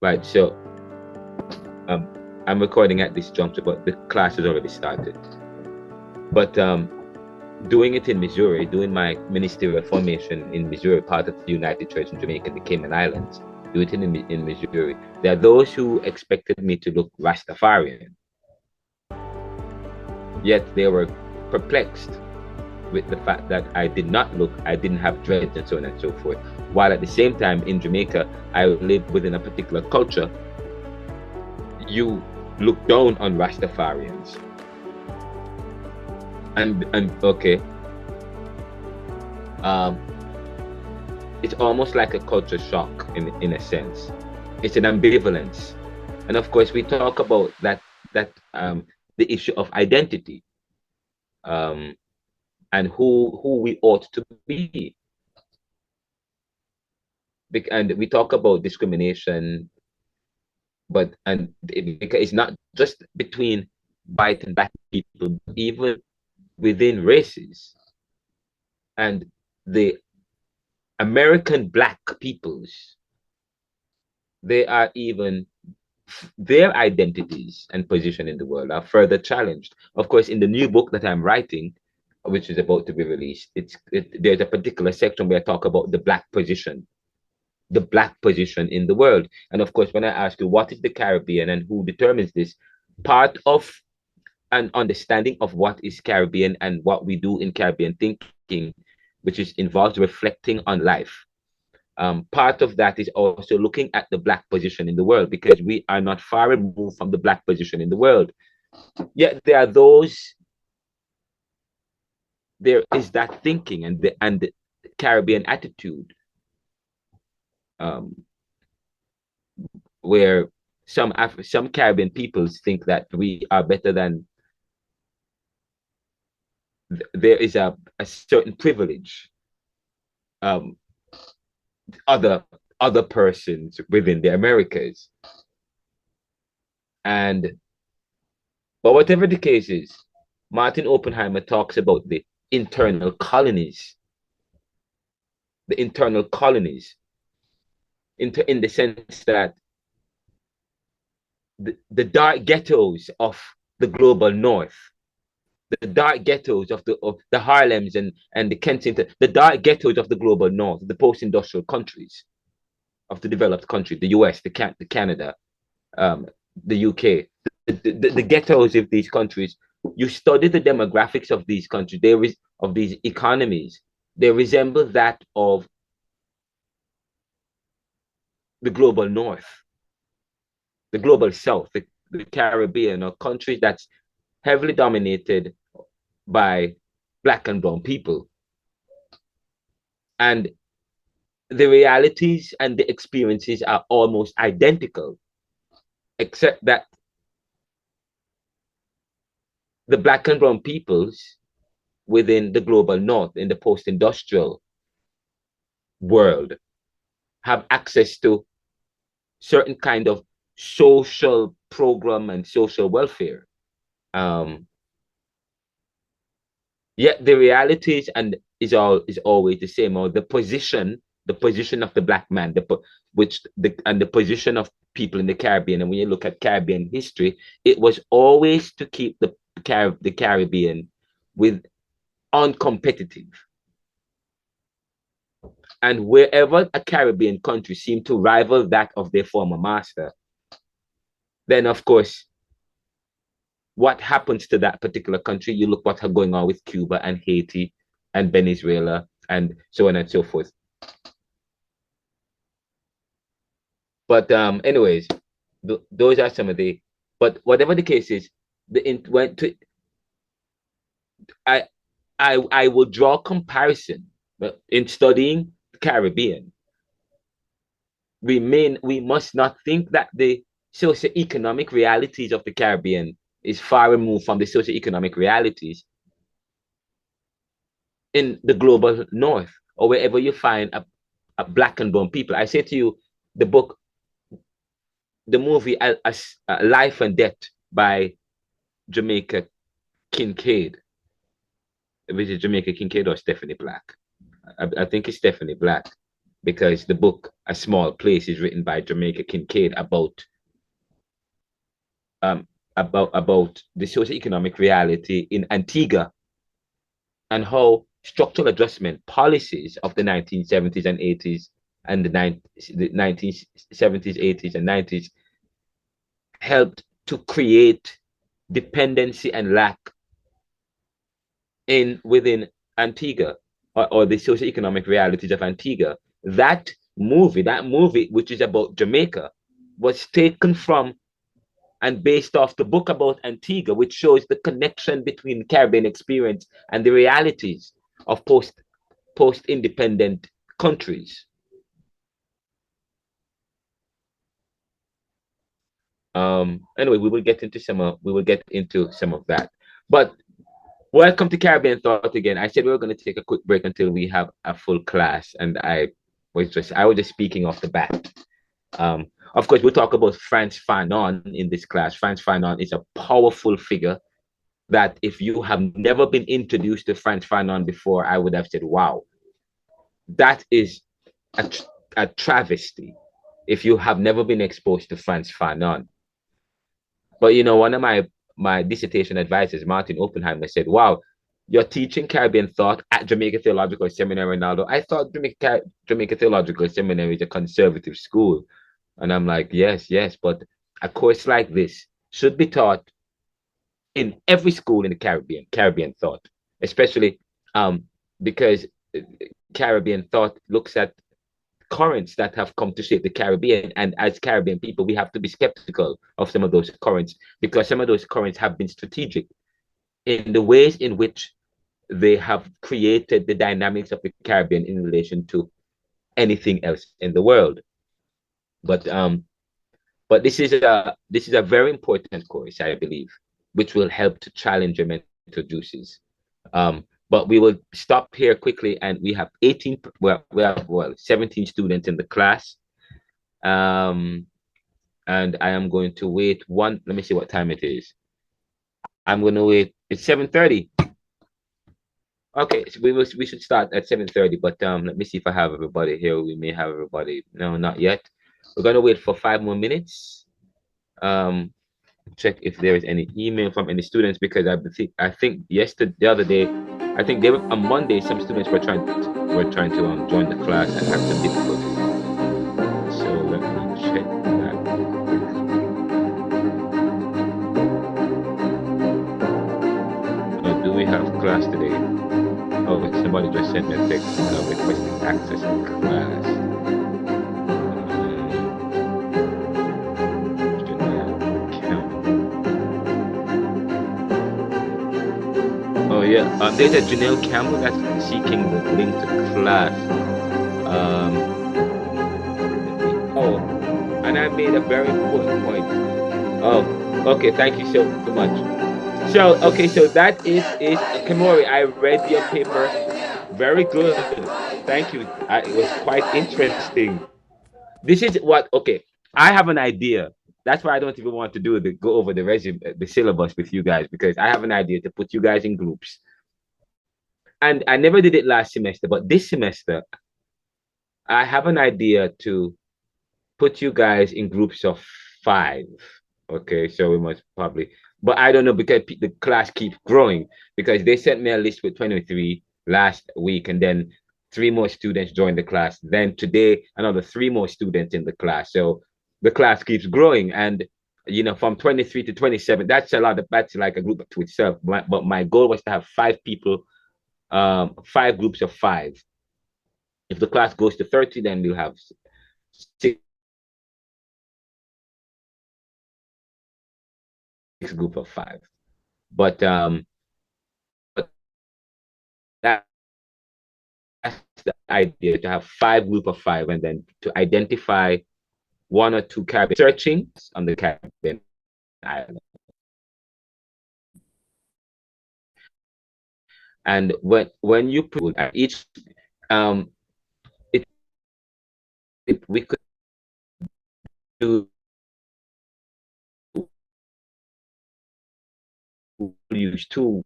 Right. So um, I'm recording at this juncture, but the class has already started. But doing it in Missouri, doing my ministerial formation in Missouri, part of the United Church in Jamaica and the Cayman Islands, do it in Missouri. There are those who expected me to look Rastafarian, yet they were perplexed with the fact that I didn't have dreads and so on and so forth. While at the same time in Jamaica, I lived within a particular culture. You look down on Rastafarians. And okay. It's almost like a culture shock in a sense. It's an ambivalence. And of course we talk about that the issue of identity. And who we ought to be. And we talk about discrimination, but it's not just between white and black people, but even within races. And the American black peoples, they are even their identities and position in the world are further challenged. Of course, in the new book that I'm writing, which is about to be released, there's a particular section where I talk about the black position in the world. And of course, when I ask you what is the Caribbean and who determines this, part of an understanding of what is Caribbean and what we do in Caribbean thinking, which involves reflecting on life. Part of that is also looking at the black position in the world, because we are not far removed from the black position in the world. Yet there is that thinking and the Caribbean attitude, where some Caribbean peoples think that we are better than. There is a certain privilege, other persons within the Americas. But whatever the case is, Martin Oppenheimer talks about the internal colonies. The internal colonies, in the sense that the dark ghettos of the global north, the dark ghettos of the Harlems and the Kensington, the dark ghettos of the global north, the post-industrial countries of the developed countries, the US, the Canada, the UK, the ghettos of these countries. You study the demographics of these countries, of these economies, they resemble that of the global north, the global south, the Caribbean, or countries that's heavily dominated by black and brown people. And the realities and the experiences are almost identical, except that the black and brown peoples within the global north, in the post-industrial world, have access to certain kind of social program and social welfare. Yet the realities is always the same, or the position of the black man, the position of people in the Caribbean. And when you look at Caribbean history, it was always to keep the Caribbean with uncompetitive. And wherever a Caribbean country seemed to rival that of their former master, then of course, what happens to that particular country? You look what's going on with Cuba and Haiti and Venezuela and so on and so forth. But anyways, those are some of the. But whatever the case is, I will draw comparison. But in studying the Caribbean, we must not think that the socioeconomic realities of the Caribbean is far removed from the socioeconomic realities in the global north, or wherever you find a black and brown people. I say to you, the movie Life and Death by Jamaica Kincaid, which is Jamaica Kincaid or Stephanie Black. I think it's Stephanie Black. because the book A Small Place is written by Jamaica Kincaid um, about the socioeconomic reality in Antigua and how structural adjustment policies of the 1970s and 80s and the 1970s, 80s, and 90s helped to create dependency and lack within Antigua, or the socioeconomic realities of Antigua. That movie, which is about Jamaica, was taken from and based off the book about Antigua, which shows the connection between Caribbean experience and the realities of post independent countries. Anyway, we will get into some of that. But welcome to Caribbean Thought again. I said we were going to take a quick break until we have a full class, and was just speaking off the bat. Of course, we'll talk about Frantz Fanon in this class. Frantz Fanon is a powerful figure that if you have never been introduced to Frantz Fanon before, I would have said, wow, that is a travesty if you have never been exposed to Frantz Fanon. But you know, one of my dissertation advisors, Martin Oppenheimer, said, wow, you're teaching Caribbean thought at Jamaica Theological Seminary, Renaldo. I thought Jamaica Theological Seminary is a conservative school. And I'm like, yes, but a course like this should be taught in every school in the Caribbean thought, especially because Caribbean thought looks at currents that have come to shape the Caribbean. And as Caribbean people, we have to be skeptical of some of those currents, because some of those currents have been strategic in the ways in which they have created the dynamics of the Caribbean in relation to anything else in the world. But this is a very important course, I believe, which will help to challenge your mental juices. But we will stop here quickly, and we have 17 students in the class. And I am going to wait let me see what time it is. I'm going to wait. It's 7:30. Okay, so we should start at 7:30, but let me see if I have everybody here. We may have everybody. No, not yet. We're going to wait for 5 more minutes. Check if there is any email from any students, because I think the other day, I think they were on Monday, some students were trying to join the class and have some difficulties. So let me check that quickly. Do we have class today? Oh, somebody just sent me a text requesting access to class. Oh yeah, there's a Janelle Campbell that's seeking the link to class. Oh, and I made a very important point. Oh, okay, thank you so much. So, okay, so that is Kamori. I read your paper. Very good. Thank you. It was quite interesting. This is what, okay, I have an idea. That's why I don't even want to go over the resume, the syllabus with you guys, because I have an idea to put you guys in groups. And I never did it last semester, but this semester, I have an idea to put you guys in groups of 5. Okay, so we must probably, but I don't know, because the class keeps growing, because they sent me a list with 23 last week, and then 3 more students joined the class. Then today, another 3 more students in the class. So the class keeps growing, and you know, from 23 to 27, that's a lot. That's like a group to itself. But my goal was to have 5 people, 5 groups of 5. If the class goes to 30, then we'll have 6 group of 5. But that's the idea, to have 5 group of 5, and then to identify 1 or 2 Caribbean searching on the Caribbean island. And when you put at each, we could do use 2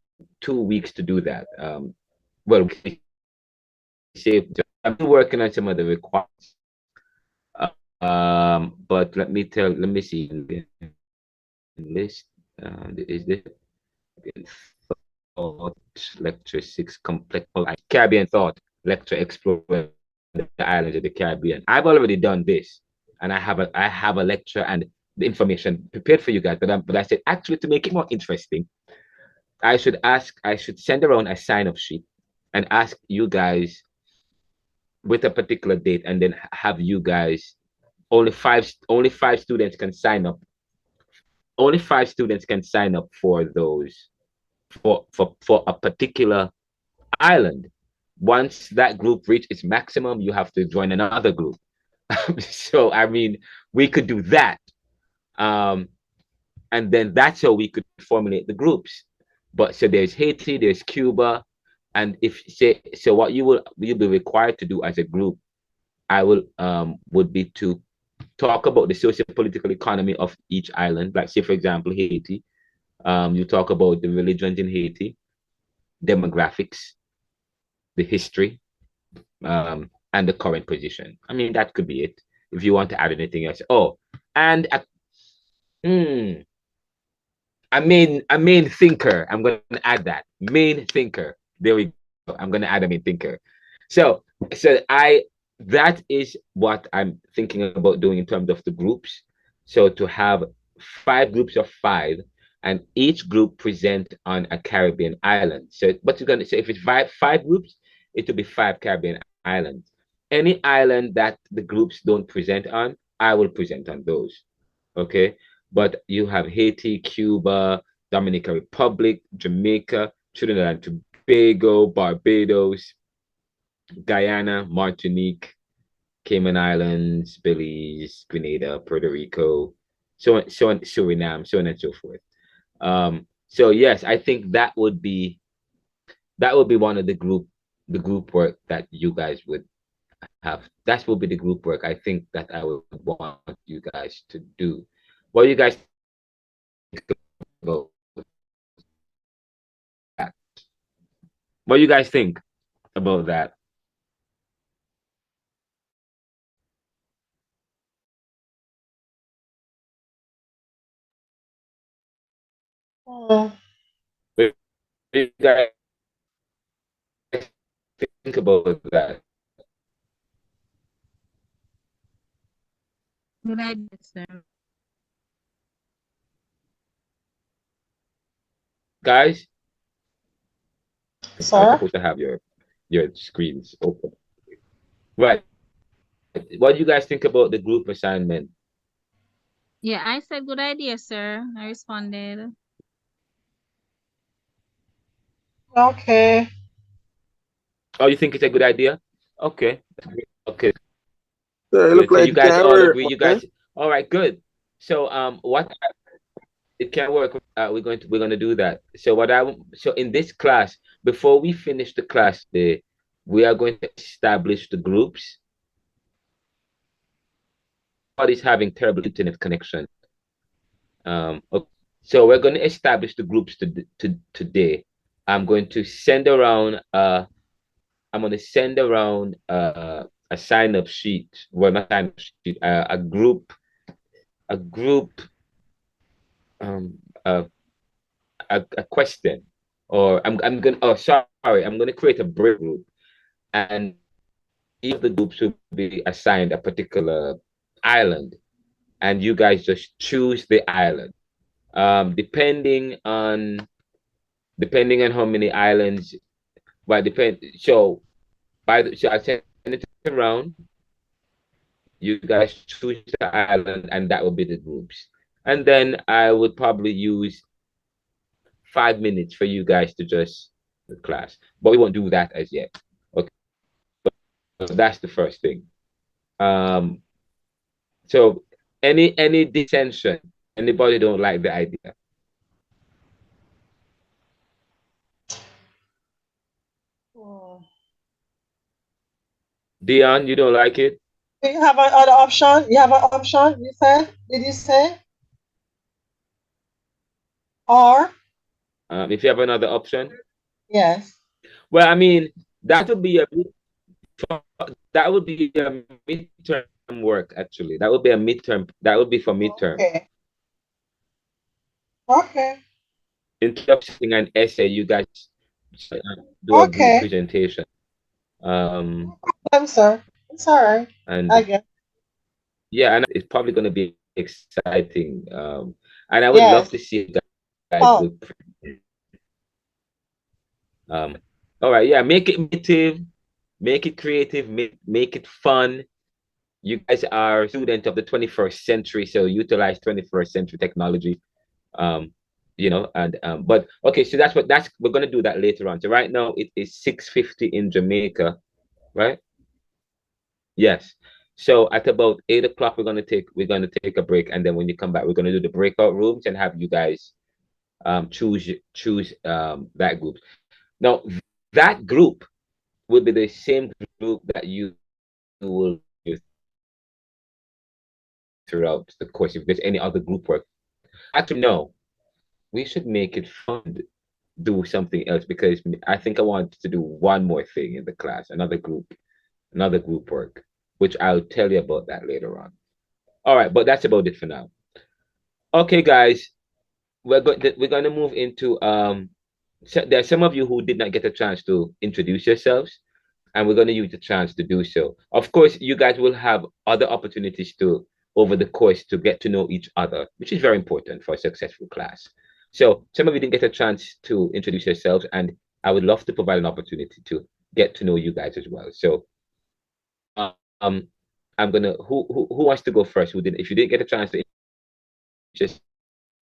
weeks to do that. Well, we save I'm still working on some of the requirements. But let me see list. Is this thought lecture 6 complex Caribbean thought lecture exploring the islands of the Caribbean. I've already done this, and I have a lecture and the information prepared for you guys. But I said actually to make it more interesting, I should send around a sign-up sheet and ask you guys with a particular date, and then have you guys only five students can sign up. Only five students can sign up for those for a particular island. Once that group reach its maximum, you have to join another group. So I mean, we could do that. Um, and then that's how we could formulate the groups. But so there's Haiti, there's Cuba, and if say so, what you'll be required to do as a group, I will would be to talk about the socio-political economy of each island. Like say for example, Haiti. You talk about the religions in Haiti, demographics, the history, and the current position. I mean, that could be it. If you want to add anything else. Oh, and a main thinker. I'm going to add that main thinker. There we go. I'm going to add a main thinker. So, so that is what I'm thinking about doing in terms of the groups. So to have 5 groups of 5, and each group present on a Caribbean island. So what you're going to say, if it's five groups, it will be 5 Caribbean islands. Any island that the groups don't present on, I will present on those. Okay. But you have Haiti, Cuba, Dominican Republic, Jamaica, Trinidad and Tobago, Barbados, Guyana, Martinique, Cayman Islands, Belize, Grenada, Puerto Rico, Suriname, so on and so forth. So yes, I think that would be one of the group work that you guys would have. That will be the group work I think that I would want you guys to do. What do you guys think about that? What do you guys think about that? Oh, What do you guys think about that? Good idea, sir. Guys, I was sir? supposed to have your screens open. Right. What do you guys think about the group assignment? Yeah, I said good idea, sir. I responded. Okay. Oh, you think it's a good idea? Okay. Okay. So it look Good. So like you it guys can all work, agree. You man. guys. All right. Good. So what it can work. We're going to do that. So so in this class, before we finish the class today, we are going to establish the groups. Everybody's having terrible internet connection. Okay. So we're going to establish the groups today. I'm going to send around a sign-up sheet. Well, not sign-up sheet, a group, um, uh, a question, or I'm gonna. Oh, sorry, I'm gonna create a break group, and each of the groups will be assigned a particular island, and you guys just choose the island. Depending on how many islands, well, depend. So so I send it around. You guys choose the island, and that will be the groups. And then I would probably use 5 minutes for you guys to just the class, but we won't do that as yet. Okay, so that's the first thing. Um, so any dissension? Anybody don't like the idea? Hmm. Dion, you don't like it? Do you have another option? You have an option, you said? Did you say? Or? If you have another option, Yes. well, I mean that would be a that would be a midterm work, actually. That would be a midterm. That would be for midterm. Okay. Okay. Introducing an essay, you guys do a group Okay. presentation. Um, I'm sorry. It's all right. I and guess. yeah, and it's probably going to be exciting. And I would love Yes. to see you guys Oh, do. Um, all right, yeah, make it creative, make it creative, make it fun. You guys are students of the 21st century, so utilize 21st century technology. Um, and but okay, so that's we're gonna do that later on. So right now it is 6:50 in Jamaica, right? Yes. So at about 8 o'clock, we're gonna take a break, and then when you come back, we're gonna do the breakout rooms and have you guys choose that group. Now that group will be the same group that you will use throughout the course. If there's any other group work, actually no, we should make it fun. Do something else because I think I want to do one more thing in the class, another group work, which I'll tell you about that later on. All right, but that's about it for now. Okay, guys, we're going to move into so there are some of you who did not get a chance to introduce yourselves, and we're going to use the chance to do so. Of course, you guys will have other opportunities to over the course to get to know each other, which is very important for a successful class. So some of you didn't get a chance to introduce yourselves, and I would love to provide an opportunity to get to know you guys as well. So um I'm gonna who wants to go first? Who did If you didn't get a chance to introduce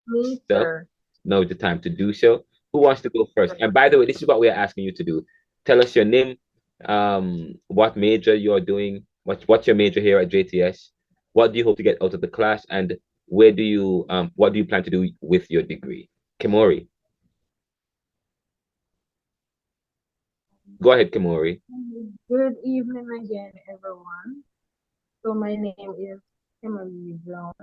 Me, yourself, sir. now is the time to do so. Who wants to go first? And by the way, this is what we are asking you to do. Tell us your name, what major you're doing, what's your major here at JTS, what do you hope to get out of the class, and what do you plan to do with your degree? Kimori, go ahead, Kimori. Good evening again, everyone. So my name is Emily Brown.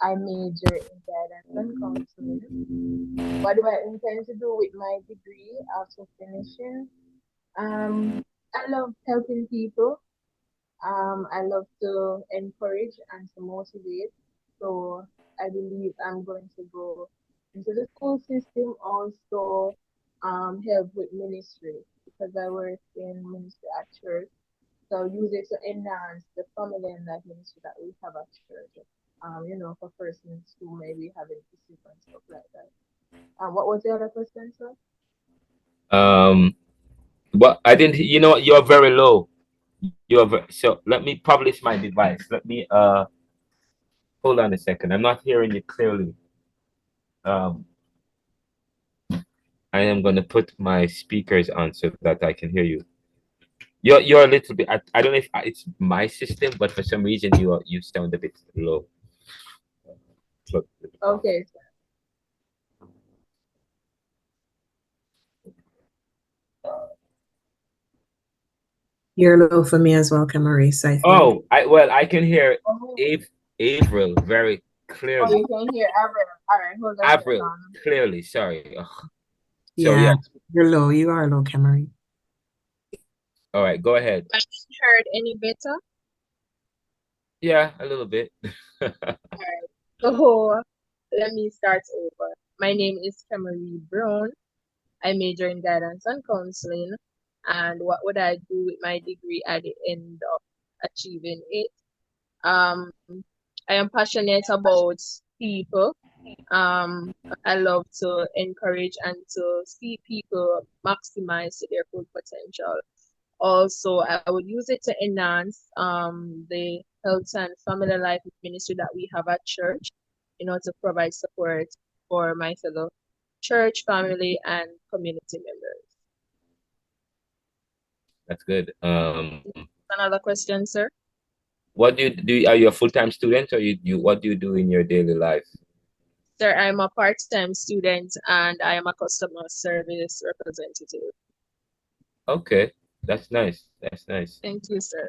I major in guidance and counseling. What do I intend to do with my degree after finishing? I love helping people. I love to encourage and to motivate. So I believe I'm going to go into the school system, also help with ministry because I work in ministry at church. So use it to enhance the family and life ministry that we have at church. For persons who may be having issues and stuff like that. What was the other question, sir? Um, but I didn't. You know what? You're very low. So let me publish my device. Let me hold on a second. I'm not hearing you clearly. Um, I am going to put my speakers on so that I can hear you. You're a little bit. I don't know if it's my system, but for some reason you sound a bit low. Okay, sir. You're low for me as well, Camaris, I think. Oh, I can hear Oh, Avril very clearly. you can hear Avril. All right, hold on a Avril second. clearly. Sorry. Ugh. So Yeah, yeah. you're low. You are low, Camaris. All right. Go ahead. I heard any better? Yeah, a little bit. All right. So let me start over. My name is Camry Brown. I major in guidance and counseling. And what would I do with my degree at the end of achieving it? Um, I am passionate about people. Um, I love to encourage and to see people maximize their full potential. Also, I would use it to enhance the health and family life ministry that we have at church, to provide support for my fellow church family and community members. That's good. Another question, sir? What do? Are you a full-time student, or what do you do in your daily life? Sir, I'm a part-time student and I am a customer service representative. Okay, that's nice. That's nice. Thank you, sir.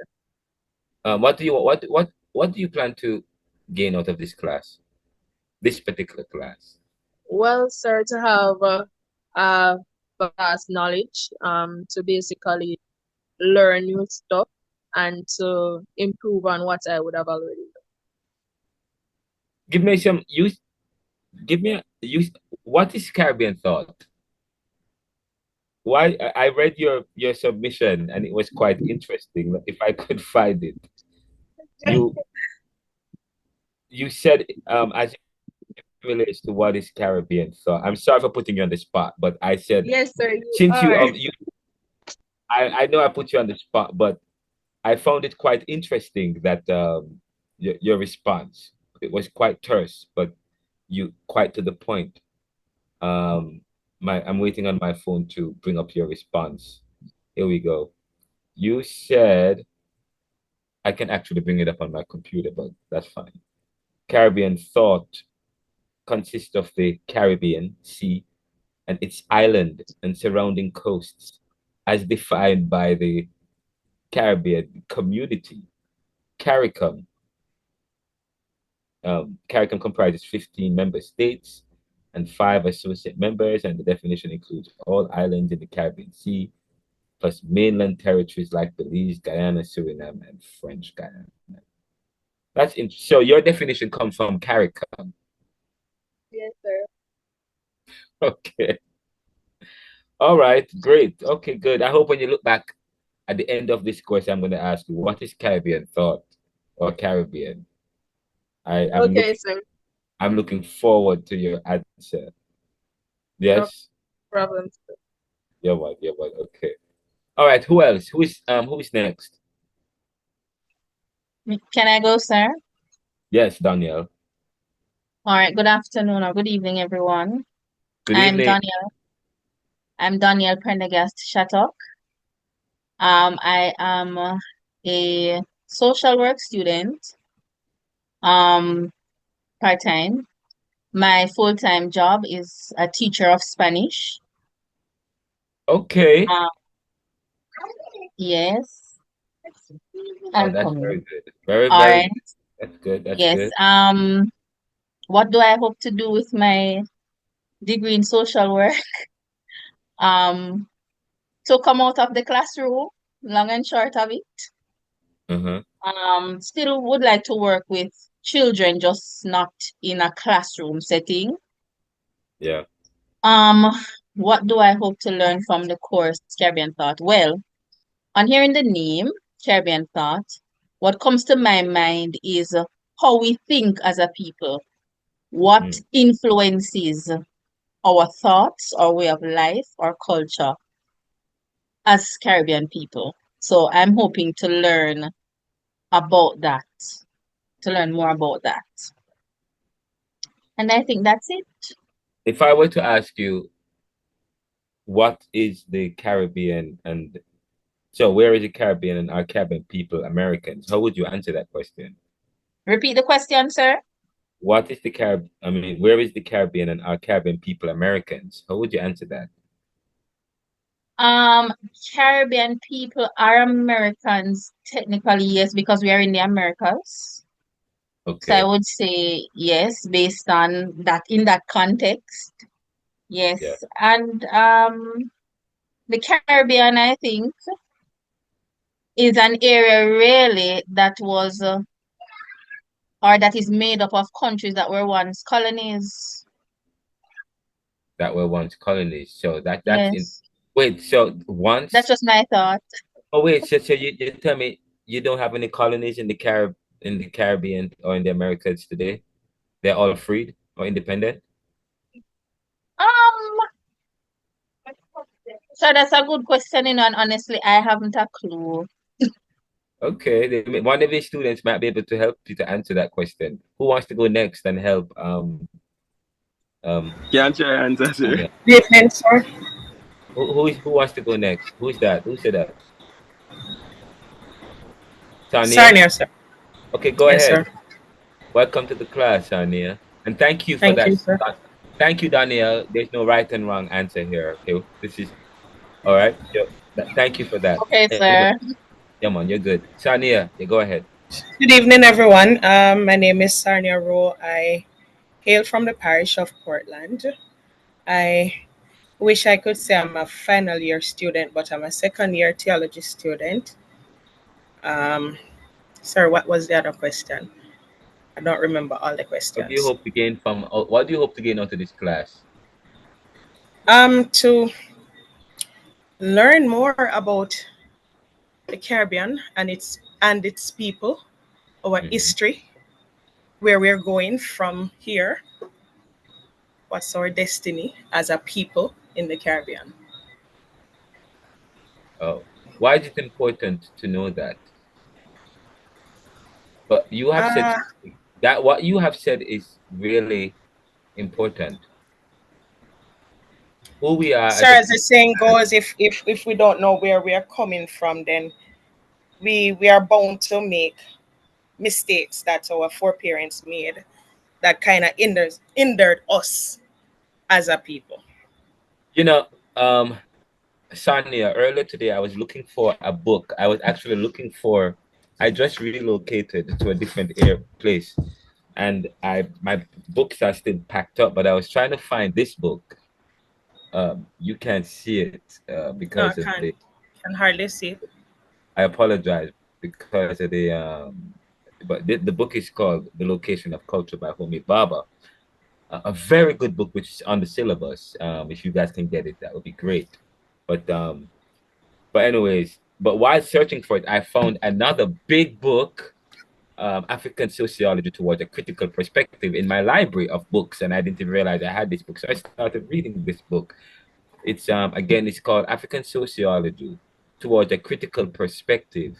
What do you plan to gain out of this class, this particular class? Well, sir, to have vast knowledge, to basically learn new stuff and to improve on what I would have already done. Give me some use. Give me a use. What is Caribbean thought? Why I read your submission and it was quite interesting. If I could find it, you you said as it relates to what is Caribbean thought. I'm sorry for putting you on the spot, but I said Yes, sir, you since are. I know I put you on the spot, but I found it quite interesting that your response, it was quite terse, but you quite to the point. I'm waiting on my phone to bring up your response. Here we go. You said I can actually bring it up on my computer, but that's fine. Caribbean thought consists of the Caribbean Sea and its island and surrounding coasts, as defined by the Caribbean community. CARICOM. CARICOM comprises 15 member states and 5 associate members, and the definition includes all islands in the Caribbean Sea, plus mainland territories like Belize, Guyana, Suriname, and French Guyana. That's so your definition comes from CARICOM. Yes, sir. Okay. All right, great. Okay, good. I hope when you look back at the end of this course, I'm going to ask you, what is Caribbean thought or Caribbean? Okay, sir. I'm looking forward to your answer. Yes? No problem, sir. You're right, you're right. Okay. All right, who else? Who is next? Can I go, sir? Yes, Danielle. All right. Good afternoon or good evening, everyone. Good I'm evening. Danielle. I'm Danielle Prendergast Shattuck. I am a social work student, part-time. My full-time job is a teacher of Spanish. Okay. Yes. Oh, I'm that's coming. very good. Very, All very right. good. That's good. That's Yes. good. What do I hope to do with my degree in social work? To come out of the classroom, long and short of it. Still would like to work with children, just not in a classroom setting. Yeah. What do I hope to learn from the course Caribbean Thought? Well, on hearing the name Caribbean Thought, what comes to my mind is how we think as a people, what influences our thoughts, our way of life, our culture as Caribbean people. So I'm hoping to learn about that, to learn more about that. And I think that's it. If I were to ask you, what is the Caribbean and so where is the Caribbean and are Caribbean people Americans? How would you answer that question? Repeat the question, sir. What is the where is the Caribbean and are Caribbean people Americans? How would you answer that? Caribbean people are Americans, technically, yes, because we are in the Americas. Okay. So I would say yes, based on that, in that context. Yes. Yeah. And the Caribbean, I think, is an area really that was or that is made up of countries that were once colonies. That were once colonies. So that's Yes. wait, so once That's just my thought. Oh wait, so you tell me you don't have any colonies in the Caribbean or in the Americas today? They're all freed or independent? So that's a good question, and honestly, I haven't a clue. Okay, one of these students might be able to help you to answer that question. Who wants to go next and help? Can't try answer, sir. Tanya? Good evening, sir. Who wants to go next? Who's that? Who said that? Tanya? Sarnia, sir. Okay, go Yes, ahead. sir. Welcome to the class, Tanya. And thank you for Thank that. you, sir. Thank you, Danielle. There's no right and wrong answer here. Okay, this is all right. Thank you for that. Okay, Anyway, sir. yeah, man, you're good. Sania, you go ahead. Good evening, everyone. My name is Sarnia Rowe. I hail from the parish of Portland. I wish I could say I'm a final year student, but I'm a second year theology student. Sir, what was the other question? I don't remember all the What do you questions. hope to gain from? What do you hope to gain out of this class? To learn more about the Caribbean and its people, our history, where we're going from here, what's our destiny as a people in the Caribbean. Oh, why is it important to know that? But you have said Uh, that what you have said is really important. Who we are Sir, as a as the people. saying goes, if we don't know where we are coming from, then we are bound to make mistakes that our foreparents made that kind of hindered us as a people. You know, Sonia, earlier today I was looking for a book. I was actually looking for. I just relocated to a different place, and my books are still packed up. But I was trying to find this book. You can't see it No, I because of can the. hardly see it. I apologize because of the. But the book is called "The Location of Culture" by Homi Bhabha. A very good book, which is on the syllabus. If you guys can get it, that would be great. But anyways, but while searching for it, I found another big book, African Sociology Towards a Critical Perspective, in my library of books, and I didn't even realize I had this book. So I started reading this book. It's again, it's called African Sociology Towards a Critical Perspective.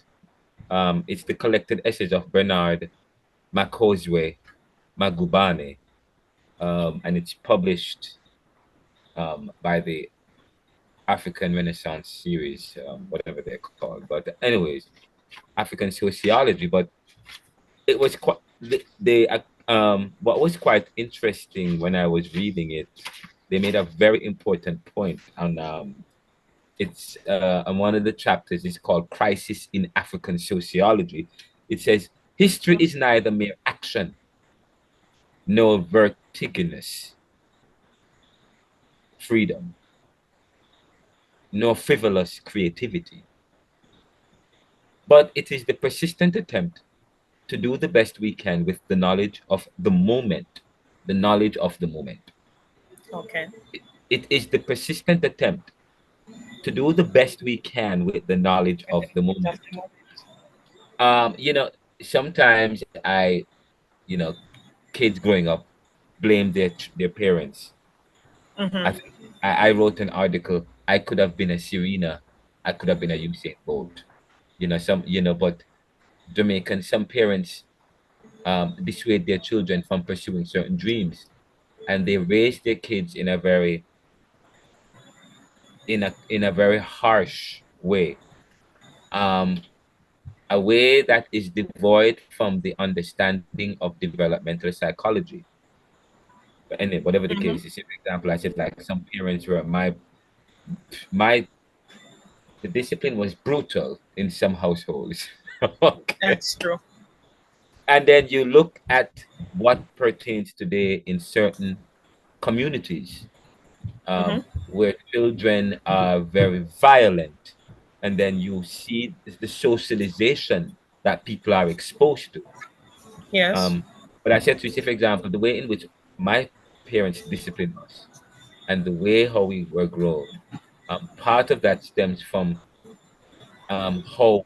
It's the collected essays of Bernard Makozwe Magubane, and it's published by the African Renaissance series, whatever they're called. But anyways, African sociology. But it was quite what was quite interesting when I was reading it. They made a very important point on it's on one of the chapters. It's called "Crisis in African Sociology." It says history is neither mere action nor vertiginous freedom nor frivolous creativity, but it is the persistent attempt to do the best we can with the knowledge of the moment. The knowledge of the moment. Okay. It is the persistent attempt to do the best we can with the knowledge of the moment. You know, sometimes you know, kids growing up blame their parents. I Mm-hmm. think I wrote an article. I could have been a Serena. I could have been a Usain Bolt. But some parents dissuade their children from pursuing certain dreams, and they raise their kids in a very very harsh way, um a way that is devoid from the understanding of developmental psychology. But anyway, whatever the Mm-hmm. case is, for example, I said like some parents were my the discipline was brutal in some households. Okay. That's true. And then you look at what pertains today in certain communities, Mm-hmm. where children are very violent, and then you see the socialization that people are exposed to. Yes. But I said to you, say, for example, the way in which my parents disciplined us and the way how we were grown, part of that stems from how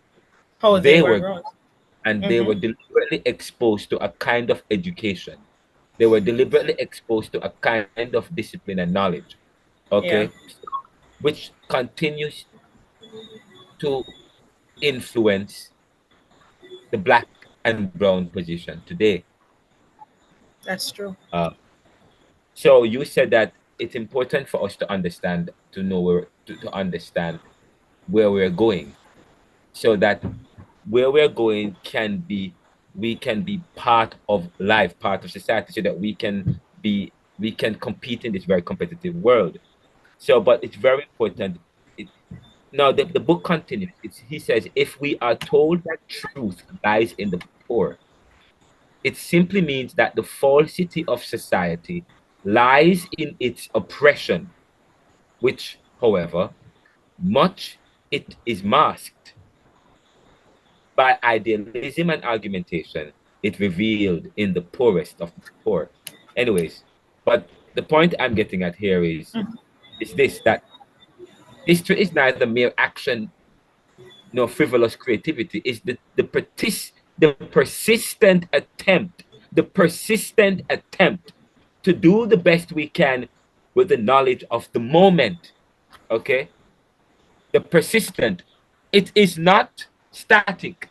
How they they were were, grown. and they Mm-hmm. were deliberately exposed to a kind of education. They were deliberately exposed to a kind of discipline and knowledge. Yeah. Okay, which continues to influence the black and brown position today. That's true. Uh, so you said that it's important for us to understand, to know to understand where we're going, so that where we're going we can be part of life, part of society, so that we can compete in this very competitive world. So, but it's very important. Now, the book continues. He says, if we are told that truth lies in the poor, it simply means that the falsity of society lies in its oppression which, however, much it is masked by idealism and argumentation, it revealed in the poorest of the poor. Anyways, but the point I'm getting at here is this, that history is neither mere action nor frivolous creativity. It's the persistent attempt to do the best we can with the knowledge of the moment. Okay? The persistent. It is not static.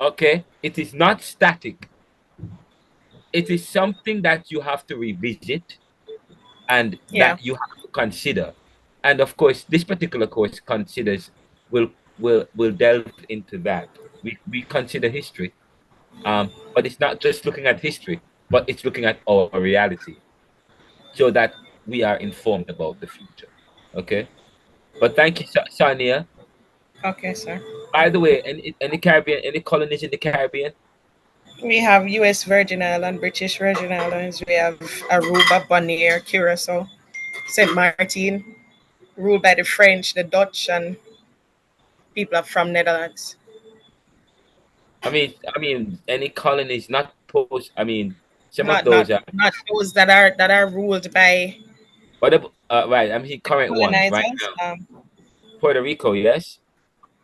Okay? It is not static. It is something that you have to revisit and Yeah. that you have to consider. And of course, this particular course considers will delve into that. We consider history, but it's not just looking at history, but it's looking at our reality, so that we are informed about the future. Okay. But thank you, Sania. Okay, sir. By the way, any Caribbean, any colonies in the Caribbean? We have U.S. Virgin Island, British Virgin Islands. We have Aruba, Bonaire, Curacao, Saint Martin, ruled by the French, the Dutch, and people from Netherlands. I mean, any colonies not post. I mean, some of Not those not are. not those that are ruled by What about, right? I mean, the current ones right colonizers. now. Puerto Rico, yes.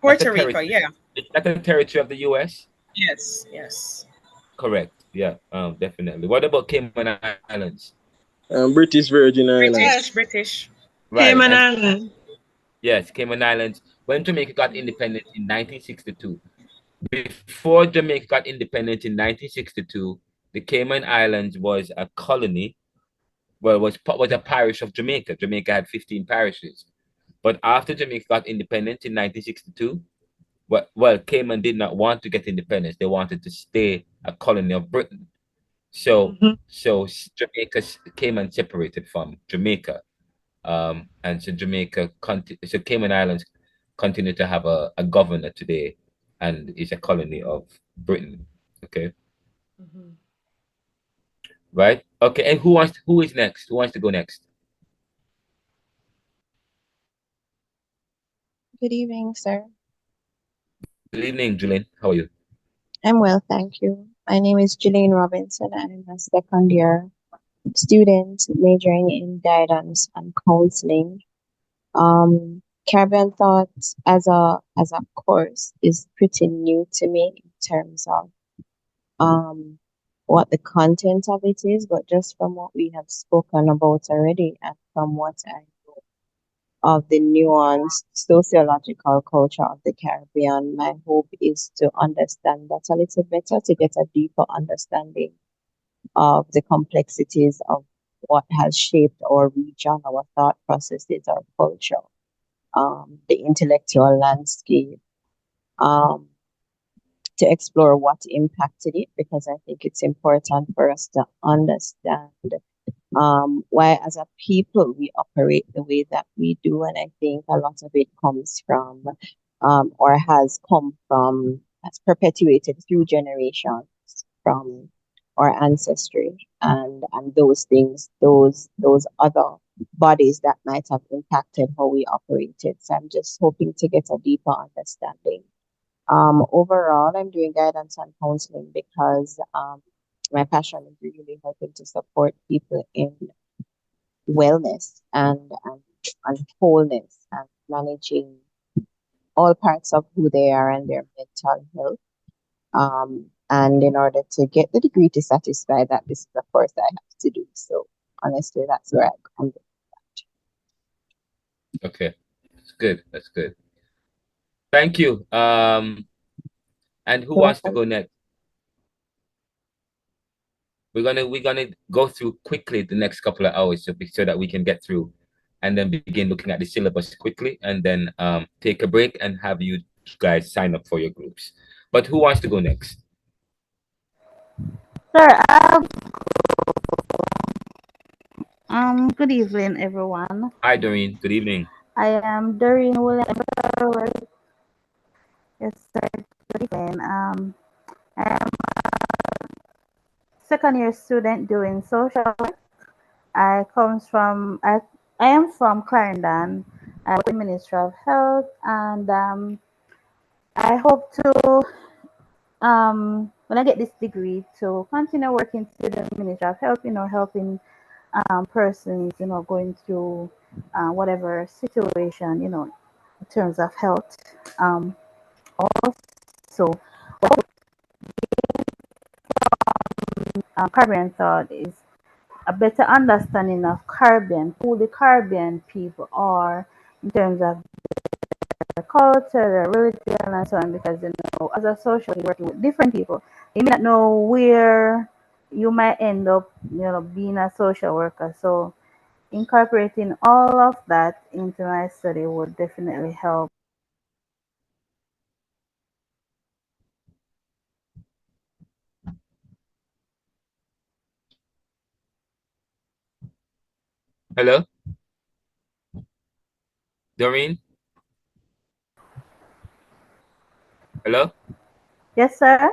That's a Puerto Rico, territory. yeah. Is that a territory of the U.S.? Yes, yes. Correct. Yeah. Definitely. What about Cayman Islands? British Virgin British, Islands. British. Right. Cayman And Island. yes, Cayman Islands. When Jamaica got independent in 1962, before Jamaica got independent in 1962, the Cayman Islands was a colony. Well, was a parish of Jamaica. Jamaica had 15 parishes. But after Jamaica got independent in 1962, well, Cayman did not want to get independence. They wanted to stay a colony of Britain. So, Mhm. Jamaica, Cayman separated from Jamaica, and so so Cayman Islands continue to have a governor today, and is a colony of Britain. Okay, Mhm. right? Okay, and who is next? Who wants to go next? Good evening, sir. Good evening, Julian. How are you? I'm well, thank you. My name is Jillian Robinson. I'm a second year student majoring in guidance and counseling. Caribbean Thought as a course is pretty new to me in terms of what the content of it is, but just from what we have spoken about already and from what I know of the nuanced sociological culture of the Caribbean, my hope is to understand that a little better, to get a deeper understanding of the complexities of what has shaped our region, our thought processes, our culture, the intellectual landscape, um, to explore what impacted it, because I think it's important for us to understand why, as a people, we operate the way that we do. And I think a lot of it comes from, or has come from, has perpetuated through generations from our ancestry, and those things, those other bodies that might have impacted how we operated. So I'm just hoping to get a deeper understanding. Overall, I'm doing guidance and counseling because my passion is really helping to support people in wellness and wholeness and managing all parts of who they are and their mental health. And in order to get the degree to satisfy that, this is the course I have to do. So honestly, that's where I come. Okay, that's good. That's good. Thank you. And who wants to go next? We're gonna go through quickly the next couple of hours, so that we can get through, and then begin looking at the syllabus quickly, and then take a break and have you guys sign up for your groups. But who wants to go next? Sir, good evening, everyone. Hi, Doreen. Good evening. I am Doreen Williams. Yes, sir. Good evening. I am second year student doing social work. I comes from I am from Clarendon. I work with the Ministry of Health, and I hope to, when I get this degree, to continue working to the Ministry of Health, helping persons, going through whatever situation, in terms of health. Also, Caribbean thought is a better understanding of Caribbean, who the Caribbean people are in terms of their culture, their religion, and so on. Because as a social worker working with different people, you may not know where you might end up, being a social worker. So incorporating all of that into my study would definitely help. Hello, Doreen. Hello. Yes, sir.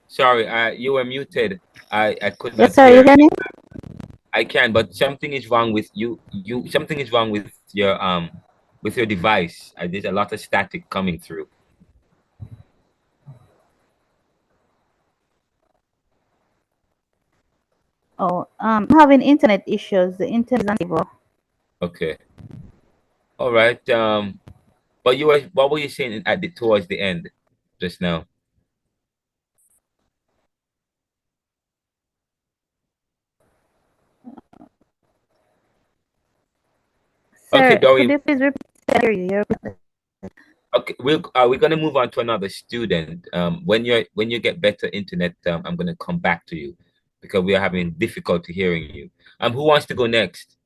Sorry, you were muted. I could Yes, not sir. You hear. hear me? I can, but something is wrong with you. Something is wrong with your device. There's a lot of static coming through. Oh, I'm having internet issues. The internet is unstable. Okay. All right. But what were you saying towards the end, just now? Okay, Sir, could Doreen. you please repeat? Okay, we're gonna move on to another student. When you get better internet, I'm gonna come back to you because we are having difficulty hearing you. Who wants to go next?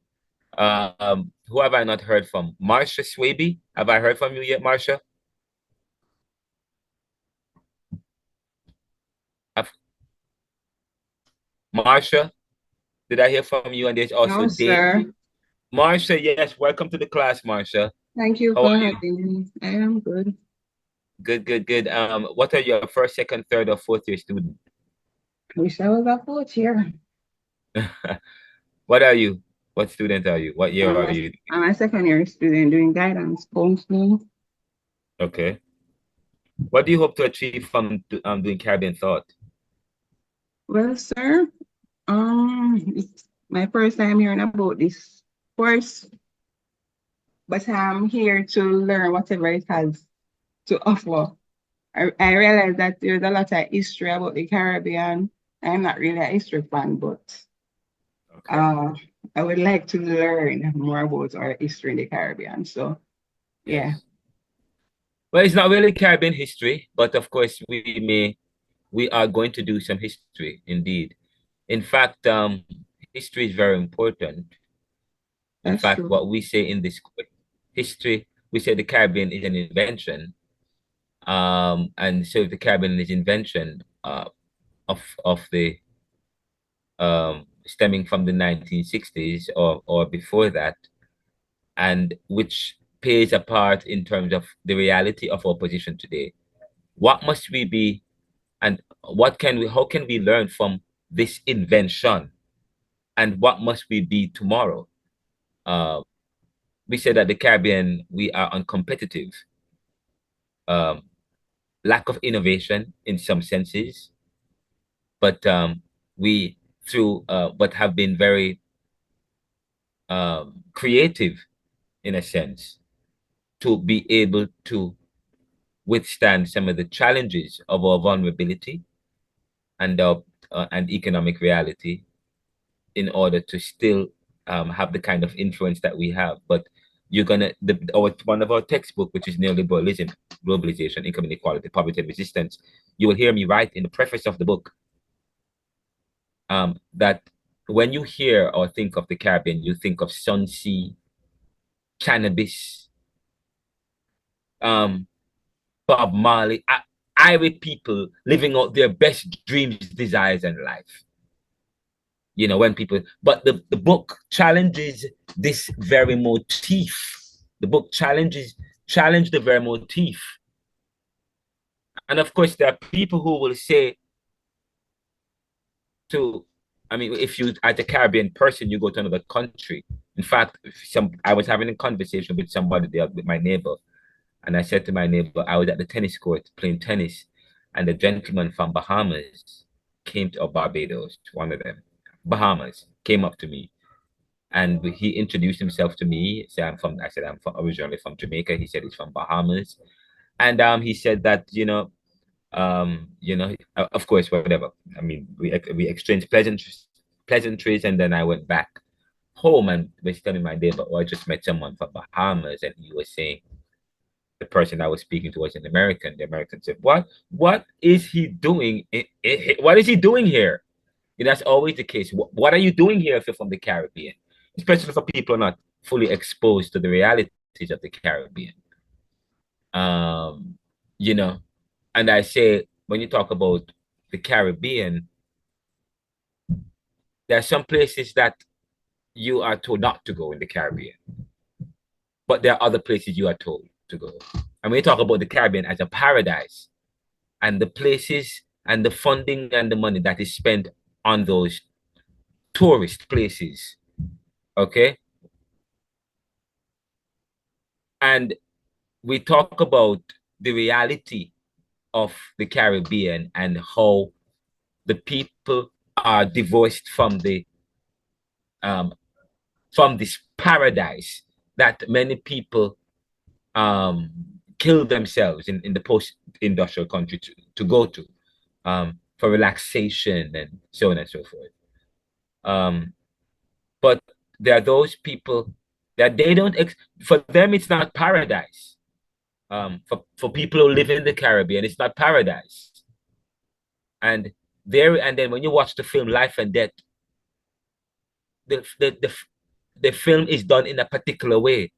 Who have I not heard from? Marsha Swaby. Have I heard from you yet, Marsha? Have- Marsha, did I hear from you? And there's also No, Dave. sir. Marsha, yes, welcome to the class, Marsha. Thank you How for are you? having me. I am good. Good, good, good. What are your first, second, third, or fourth year student? Wish I was a coach here. What are you? What student are you? What year I'm are a, you? I'm a second year student doing guidance counseling. Okay. What do you hope to achieve from doing Caribbean Thought? Well, sir, it's my first time hearing about this course, but I'm here to learn whatever it has to offer. I realize that there's a lot of history about the Caribbean. I'm not really a history fan, but Okay. I would like to learn more about our history in the Caribbean. So, yeah. Yes. Well, it's not really Caribbean history, but of course we are going to do some history indeed. In fact, history is very important. In That's fact, true. what we say in this history, we say the Caribbean is an invention. And so the Caribbean is invention of the stemming from the 1960s or before that, and which plays a part in terms of the reality of our position today. What must we be, and how can we learn from this invention, and what must we be tomorrow? Uh, we said that the Caribbean, we are uncompetitive, um, lack of innovation in some senses, but we but have been very creative in a sense to be able to withstand some of the challenges of our vulnerability and economic reality in order to still have the kind of influence that we have. But one of our textbook, which is Neoliberalism, Globalization, Income Inequality, Poverty and Resistance, you will hear me write in the preface of the book that when you hear or think of the Caribbean, you think of sun, sea, cannabis, um, Bob Marley, irate people living out their best dreams, desires, and life. When people, but the book challenges this very motif. The book challenge the very motif. And of course, there are people who will say if you, as a Caribbean person, you go to another country, In fact, I was having a conversation with somebody there, with my neighbor, and I said to my neighbor, I was at the tennis court playing tennis, and the gentleman from Bahamas came to, or Barbados, one of them, Bahamas, came up to me, and he introduced himself to me. I said I'm originally from Jamaica. He said he's from Bahamas, and he said that of course, whatever. I mean, we exchanged pleasantries, and then I went back home and was telling my neighbor, oh, I just met someone from Bahamas, and he was saying the person I was speaking to was an American. The American said, What is he doing? What is he doing here? And that's always the case. What are you doing here if you're from the Caribbean? Especially for people not fully exposed to the realities of the Caribbean. You know, and I say, when you talk about the Caribbean, there are some places that you are told not to go in the Caribbean, but there are other places you are told to go. And when you talk about the Caribbean as a paradise, and the places and the funding and the money that is spent on those tourist places, okay? And we talk about the reality of the Caribbean and how the people are divorced from this paradise that many people kill themselves in the post-industrial country to go to for relaxation and so on and so forth. But there are those people that they don't, for them, it's not paradise. For people who live in the Caribbean, it's not paradise. And then when you watch the film Life and Death, the film is done in a particular way.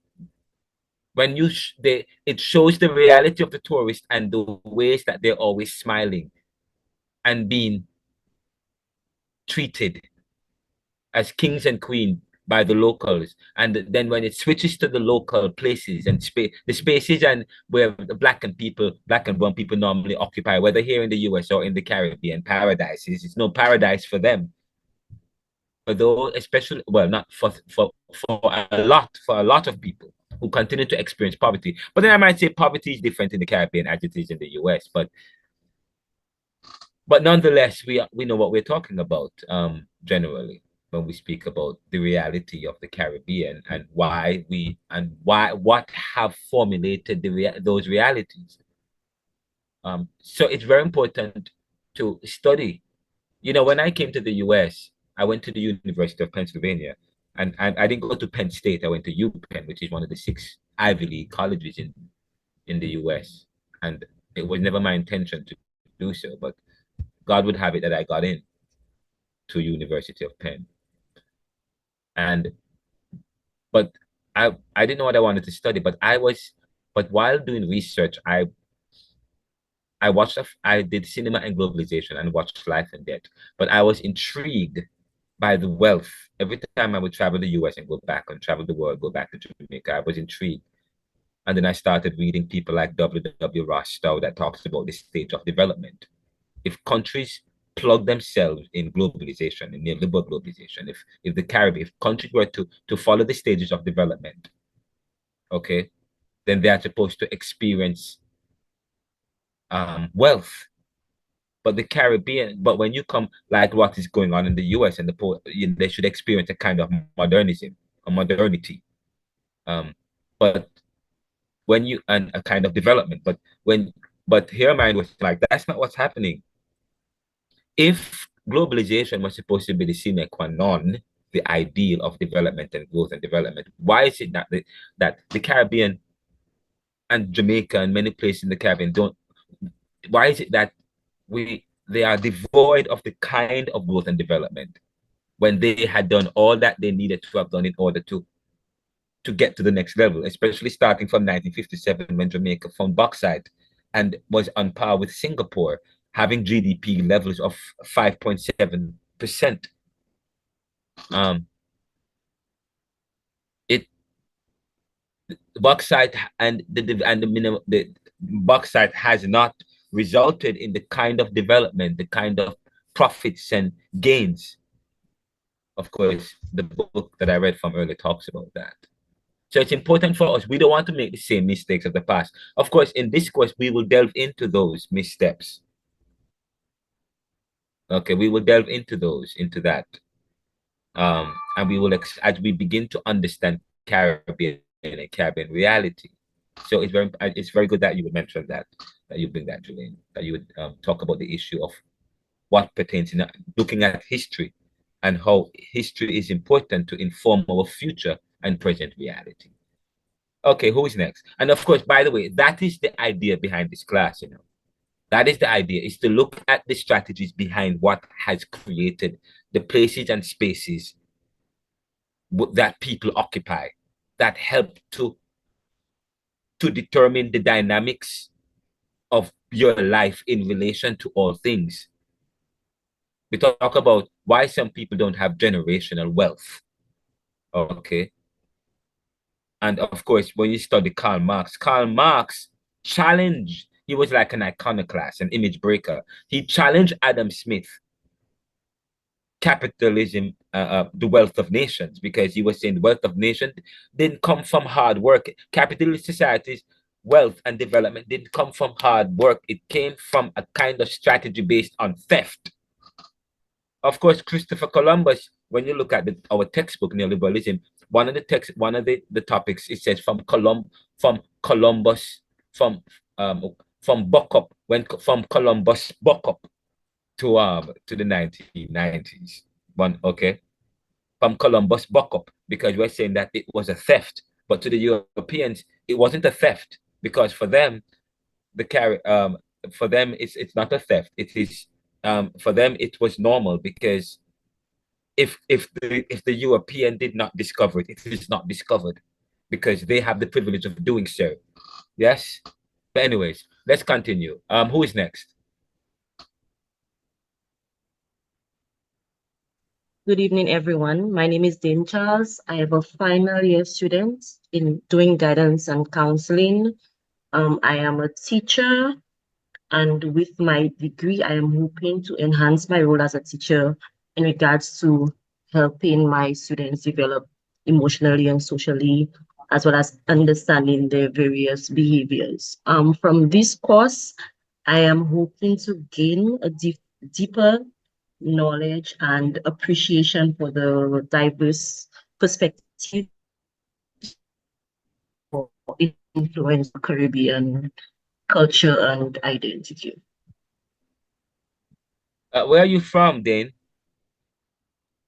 When it shows the reality of the tourist and the ways that they're always smiling and being treated as kings and queens by the locals. And then when it switches to the local places and the spaces and where the black and brown people normally occupy, whether here in the US or in the Caribbean, paradises, it's no paradise for them. Although, especially, well, not for a lot of people who continue to experience poverty. But then I might say poverty is different in the Caribbean as it is in the US. But nonetheless, we know what we're talking about generally when we speak about the reality of the Caribbean and what have formulated those realities. So it's very important to study. You know, when I came to the US, I went to the University of Pennsylvania, and I didn't go to Penn State. I went to UPenn, which is one of the 6 Ivy League colleges in the US. And it was never my intention to do so, but God would have it that I got in to University of Penn. But I didn't know what I wanted to study, but while doing research, I did cinema and globalization and watched Life and Death, but I was intrigued by the wealth. Every time I would travel the US and go back and travel the world, go back to Jamaica, I was intrigued. And then I started reading people like W. Rostow that talks about the stage of development. If countries plug themselves in globalization, in neoliberal globalization, if countries were to follow the stages of development, okay, then they are supposed to experience wealth. But the Caribbean, but when you come like what is going on in the US and they should experience a kind of modernity. But when you and a kind of development, but here mine was like, that's not what's happening. If globalization was supposed to be the sine qua non, the ideal of development and growth and development, why is it that the Caribbean and Jamaica and many places in the Caribbean why is it that they are devoid of the kind of growth and development when they had done all that they needed to have done in order to get to the next level, especially starting from 1957 when Jamaica found bauxite and was on par with Singapore, having GDP levels of 5.7%. Bauxite and the bauxite has not resulted in the kind of development, the kind of profits and gains Of course, the book that I read from earlier talks about that. So it's important for us. We don't want to make the same mistakes of the past. Of course, in this course, we will delve into those missteps. Okay, we will delve into those, into that. And we will, as we begin to understand Caribbean and Caribbean reality. So it's very good that you would mention that you bring that, Julian, that you would talk about the issue of what pertains in looking at history and how history is important to inform our future and present reality. Okay, who is next? And of course, by the way, that is the idea behind this class, That is the idea, is to look at the strategies behind what has created the places and spaces that people occupy, that help to determine the dynamics of your life in relation to all things. We talk about why some people don't have generational wealth. Okay. And of course, when you study Karl Marx challenged, he was like an iconoclast, an image breaker. He challenged Adam Smith, capitalism, the wealth of nations, because he was saying the wealth of nations didn't come from hard work. Capitalist societies, wealth and development didn't come from hard work. It came from a kind of strategy based on theft. Of course, Christopher Columbus, when you look at our textbook, Neoliberalism, one of the topics, it says from Columbus, from Columbus buck up to the 1990s. From Columbus buck up, because we're saying that it was a theft, but to the Europeans, it wasn't a theft, because for them, it's not a theft. It is for them it was normal, because if the European did not discover it, it is not discovered, because they have the privilege of doing so. Yes. But anyways, let's continue. Who is next? Good evening, everyone. My name is Dane Charles. I am a final year student in doing guidance and counseling. I am a teacher, and with my degree, I am hoping to enhance my role as a teacher in regards to helping my students develop emotionally and socially, as well as understanding their various behaviors. From this course, I am hoping to gain a deeper knowledge and appreciation for the diverse perspectives or influence Caribbean culture and identity. Where are you from, Dane?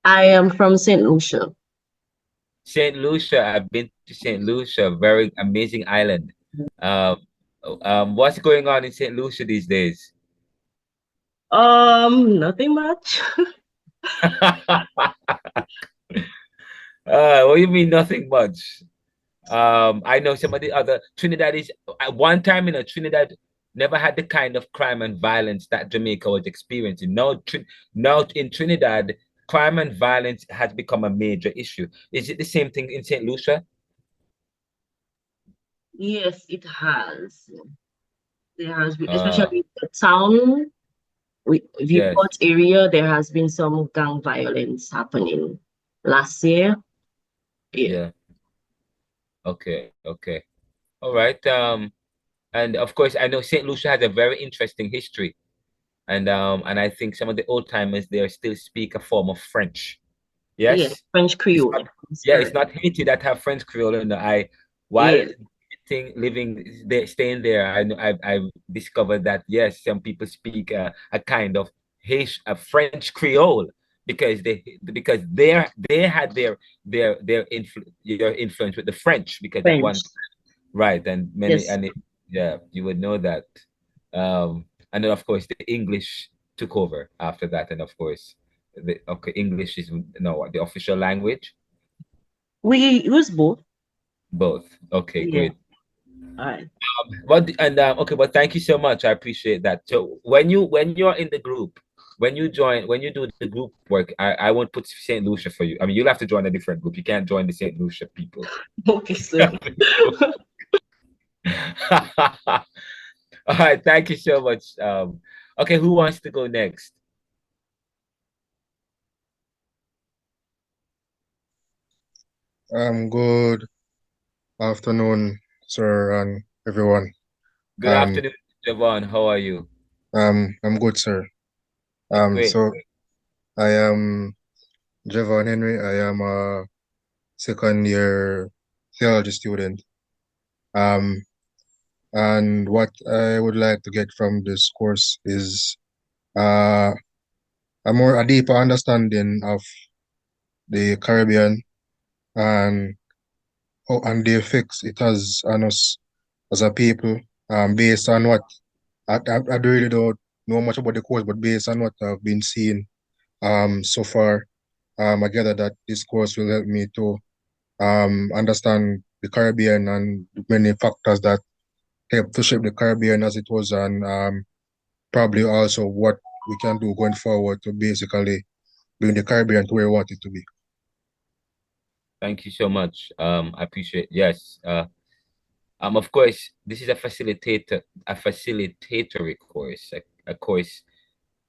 I am from St. Lucia. St. Lucia. I've been to St. Lucia, very amazing island. What's going on in St. Lucia these days? Nothing much. What do you mean nothing much? I know some of the other Trinidad is at one time, Trinidad never had the kind of crime and violence that Jamaica was experiencing. Now in Trinidad, crime and violence has become a major issue. Is it the same thing in St. Lucia? Yes, it has. There has been, especially the town, Viewport area, there has been some gang violence happening last year. Yeah. Okay. All right. And of course, I know St. Lucia has a very interesting history. And I think some of the old timers there still speak a form of French. Yes? Yeah, French Creole. It's not Haiti that have French Creole. While staying there, I discovered that yes, some people speak a kind of a French Creole, because they had their influence with the French, because at one, right, and many you would know that. And then of course the English took over after that, and of course English is the official language. We use both. Both. Okay, great. All right. But thank you so much. I appreciate that. So when you're in the group, when you do the group work, I won't put St. Lucia for you. I mean, you'll have to join a different group. You can't join the St. Lucia people. Okay, sir. All right, thank you so much. Okay, who wants to go next? Good afternoon, sir, and everyone. Good afternoon, Javon. How are you? I'm good, sir. Great. So I am Javon Henry. I am a second year theology student. Um, and what I would like to get from this course is a deeper understanding of the Caribbean and and the effects it has on us as a people. Based on what I really don't know much about the course, but based on what I've been seeing so far, I gather that this course will help me to understand the Caribbean and the many factors that help to shape the Caribbean as it was, and probably also what we can do going forward to basically bring the Caribbean to where we want it to be. Thank you so much. I appreciate. Yes. Of course, this is a facilitatory course, a course,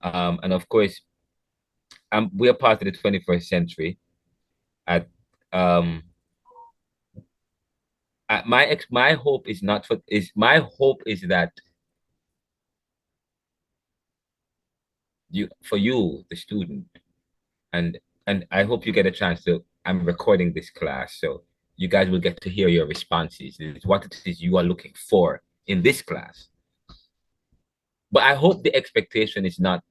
and of course, we are part of the 21st century. At my hope is not for is my hope is that you, the student, and I hope you get a chance to. I'm recording this class, so you guys will get to hear your responses. It's what it is you are looking for in this class. But I hope the expectation is not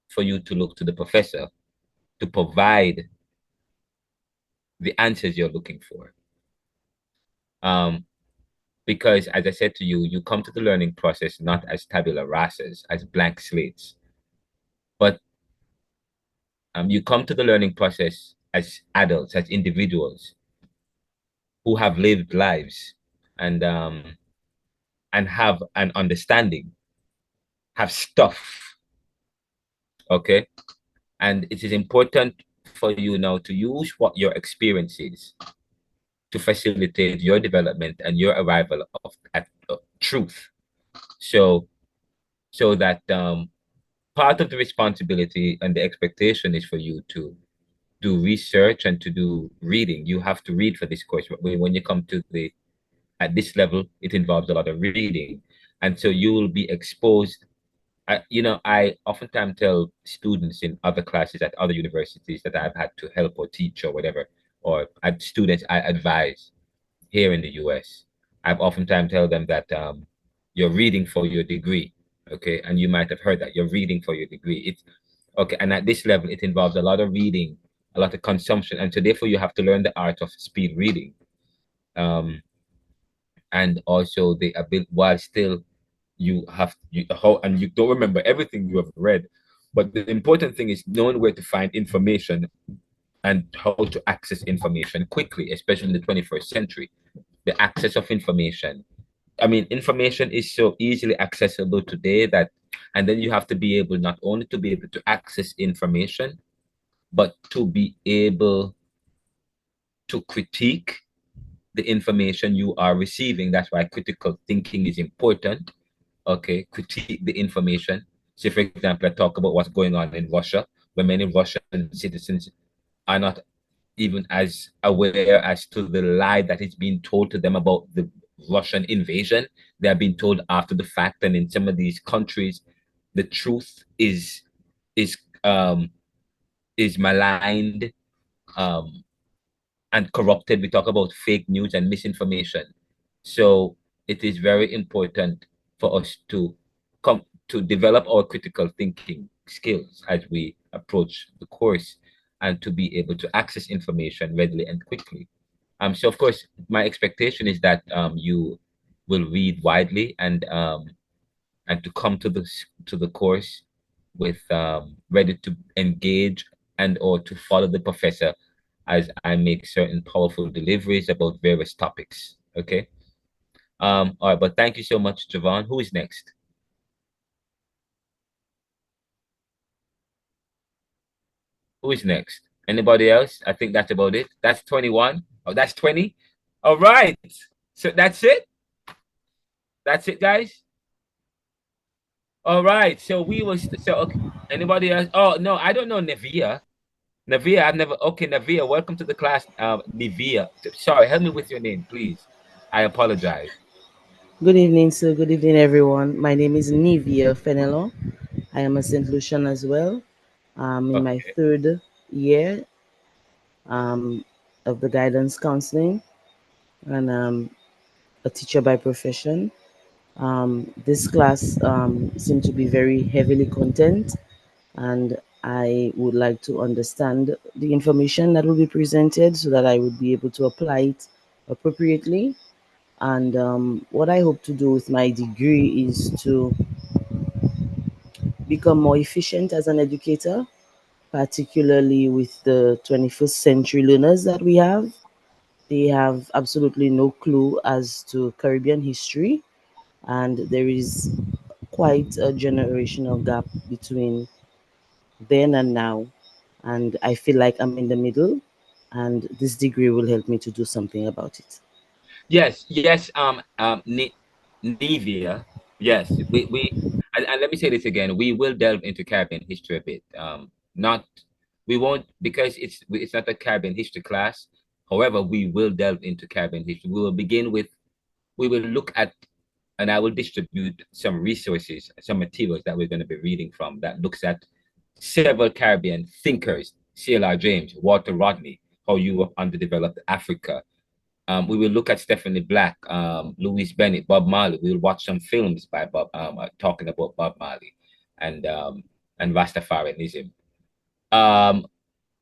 for you to look to the professor to provide the answers you're looking for. Because as I said to you, you come to the learning process not as tabula rasas, as blank slates, but you come to the learning process as adults, as individuals who have lived lives and have an understanding, have stuff. Okay, and it is important for you now to use what your experience is to facilitate your development and your arrival at truth. So that part of the responsibility and the expectation is for you to do research and to do reading. You have to read for this course. When you come to at this level, it involves a lot of reading. And so you will be exposed. I oftentimes tell students in other classes at other universities that I've had to help or teach or whatever, or at students I advise here in the US. I've oftentimes tell them that you're reading for your degree, okay? And you might have heard that you're reading for your degree. It's okay, and at this level, it involves a lot of reading, a lot of consumption, and so therefore you have to learn the art of speed reading, and also the ability while still and you don't remember everything you have read, but the important thing is knowing where to find information and how to access information quickly, especially in the 21st century. The access of information. I mean, information is so easily accessible today and then you have to be able not only to be able to access information, but to be able to critique the information you are receiving. That's why critical thinking is important. Okay, critique the information. So, for example, I talk about what's going on in Russia, where many Russian citizens are not even as aware as to the lie that is being told to them about the Russian invasion. They are being told after the fact, and in some of these countries, the truth is maligned and corrupted. We talk about fake news and misinformation. So it is very important for us to come to develop our critical thinking skills as we approach the course and to be able to access information readily and quickly. So of course, my expectation is that you will read widely and to come to the course with ready to engage and or to follow the professor as I make certain powerful deliveries about various topics. Okay. All right, but thank you so much, Javon. Who is next? Who is next? Anybody else? I think that's about it. That's 21. Oh, that's 20. All right. So that's it. That's it, guys. All right. So we was so okay. Anybody else? Oh no, I don't know Nevia. Navia, I've never. Okay, Navia, welcome to the class. Navia, sorry, help me with your name, please. I apologize. Good evening, sir. Good evening, everyone. My name is Nivia Fenelon. I am a St. Lucian as well. I'm in my Okay. third year um, of the guidance counseling, and a teacher by profession. This class seemed to be very heavily content, and I would like to understand the information that will be presented so that I would be able to apply it appropriately. And what I hope to do with my degree is to become more efficient as an educator, particularly with the 21st century learners that we have. They have absolutely no clue as to Caribbean history, and there is quite a generational gap between then and now. And I feel like I'm in the middle, and this degree will help me to do something about it. Yes, yes. Nivea. Yes, and let me say this again. We will delve into Caribbean history a bit. Not, we won't, because it's not a Caribbean history class. However, we will delve into Caribbean history. We will begin with, we will look at, and I will distribute some resources, some materials that we're going to be reading from that looks at several Caribbean thinkers: C.L.R. James, Walter Rodney, how Europe underdeveloped Africa. We will look at Stephanie Black, Louise Bennett, Bob Marley. We will watch some films by Bob, talking about Bob Marley and Rastafarianism. Um,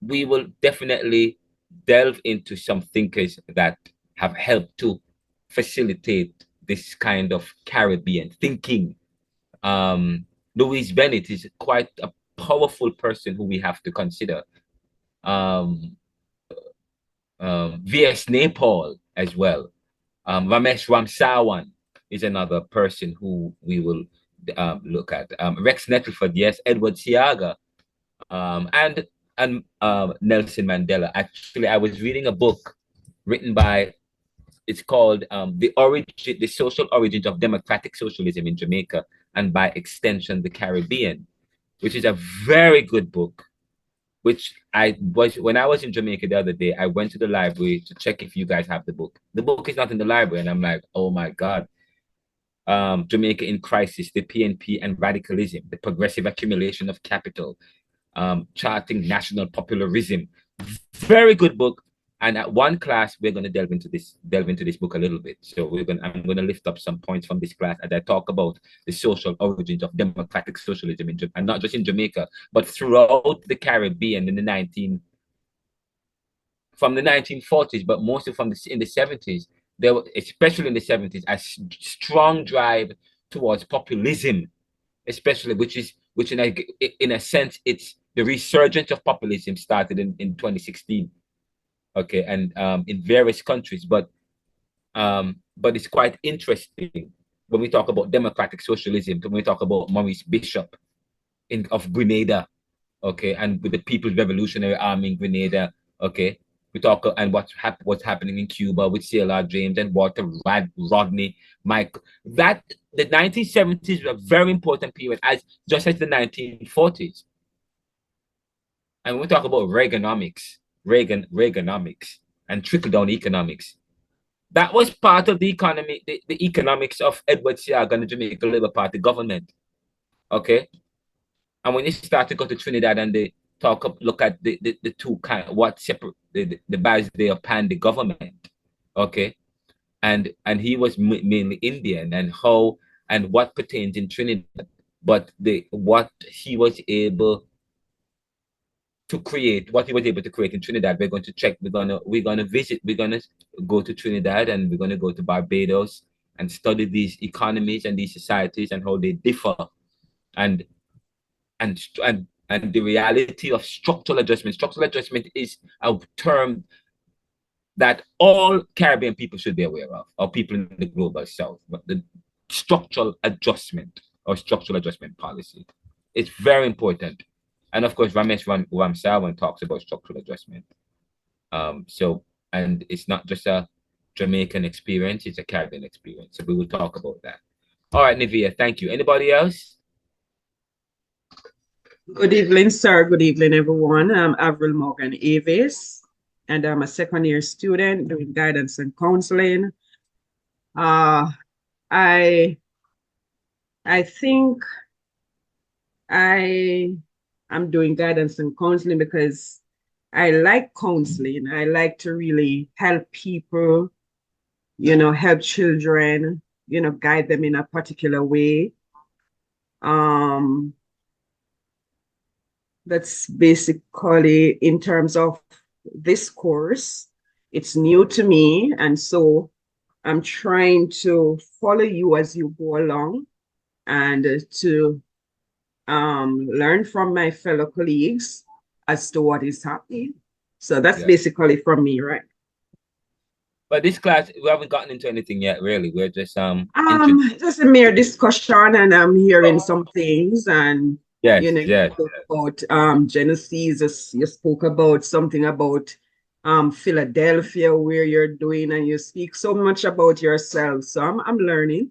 we will definitely delve into some thinkers that have helped to facilitate this kind of Caribbean thinking. Louise Bennett is quite a powerful person who we have to consider. Um, V.S. Nepal as well. Ramesh Ramsawan is another person who we will look at. Rex Nettleford, yes, Edward Siaga, and Nelson Mandela. Actually, I was reading a book written by, it's called the Social Origins of Democratic Socialism in Jamaica and by extension the Caribbean, which is a very good book. Which I was, when I was in Jamaica the other day, I went to the library to check if you guys have the book. The book is not in the library, and I'm like, oh my God. Jamaica in Crisis, the PNP and Radicalism, the Progressive Accumulation of Capital, Charting National Popularism. Very good book. And at one class, we're going to delve into this book a little bit. So I'm going to lift up some points from this class as I talk about the social origins of democratic socialism and not just in Jamaica, but throughout the Caribbean from the 1940s, but mostly in the 70s. There were, especially in the 70s, a strong drive towards populism, especially which in a sense, it's the resurgence of populism started in 2016. Okay, and in various countries, but it's quite interesting when we talk about democratic socialism, when we talk about Maurice Bishop of Grenada, okay, and with the People's Revolutionary Army in Grenada, okay. We talk and what's happening in Cuba with C.L.R. James and Walter Rodney, Mike. That the 1970s were a very important period, just as the 1940s. And when we talk about Reaganomics and trickle-down economics, that was part of the economy, the economics of Edward Siaga and the Jamaica Labour Party government. Okay. And when you start to go to Trinidad and they look at the two kind, what separate the barriers they upon the government. Okay. And he was mainly Indian, and how and what pertains in Trinidad, but what he was able to create, in Trinidad. We're going to check. We're gonna visit. We're gonna go to Trinidad, and we're gonna go to Barbados and study these economies and these societies and how they differ, and the reality of structural adjustment. Structural adjustment is a term that all Caribbean people should be aware of, or people in the global south. But the structural adjustment or structural adjustment policy, it's very important. And of course, Ramesh Ramsawan talks about structural adjustment. And it's not just a Jamaican experience, it's a Caribbean experience. So we will talk about that. All right, Nivea, thank you. Anybody else? Good evening, sir. Good evening, everyone. I'm Avril Morgan Avis, and I'm a second-year student doing guidance and counseling. I think I am doing guidance and counseling because I like counseling. I like to really help people, help children, guide them in a particular way. That's basically in terms of this course. It's new to me, and so I'm trying to follow you as you go along and to learn from my fellow colleagues as to what is happening. So that's basically from me, right? But this class, we haven't gotten into anything yet, really. We're just just a mere discussion, and I'm hearing some things, and yes, you yes. spoke about Genesis. You spoke about something about Philadelphia, where you're doing, and you speak so much about yourself. So I'm learning.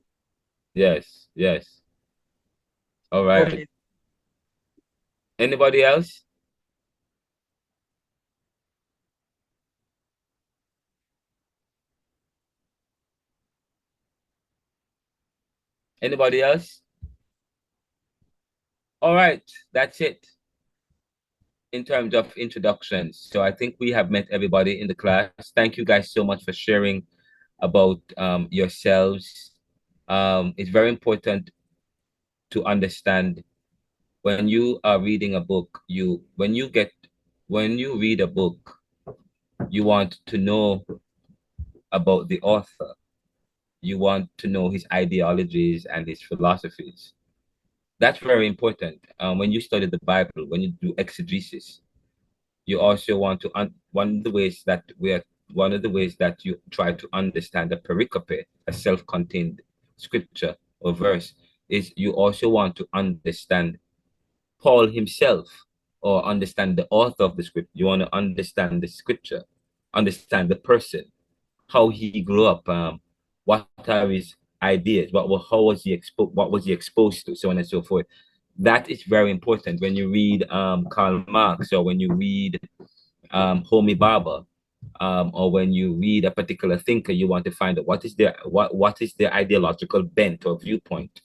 Yes, yes. All right. Okay. Anybody else? Anybody else? All right, that's it in terms of introductions. So I think we have met everybody in the class. Thank you guys so much for sharing about yourselves. It's very important to understand when you are reading a book, when you read a book, you want to know about the author. You want to know his ideologies and his philosophies. That's very important. When you study the Bible, when you do exegesis, you also want to one of the ways that you try to understand the pericope, a self-contained scripture or verse, is you also want to understand Paul himself or understand the author of the script. You want to understand the scripture, understand the person, how he grew up, what are his ideas, what was he exposed to, so on and so forth. That is very important when you read Karl Marx, or when you read Homi Bhabha, or when you read a particular thinker. You want to find out what is their ideological bent or viewpoint.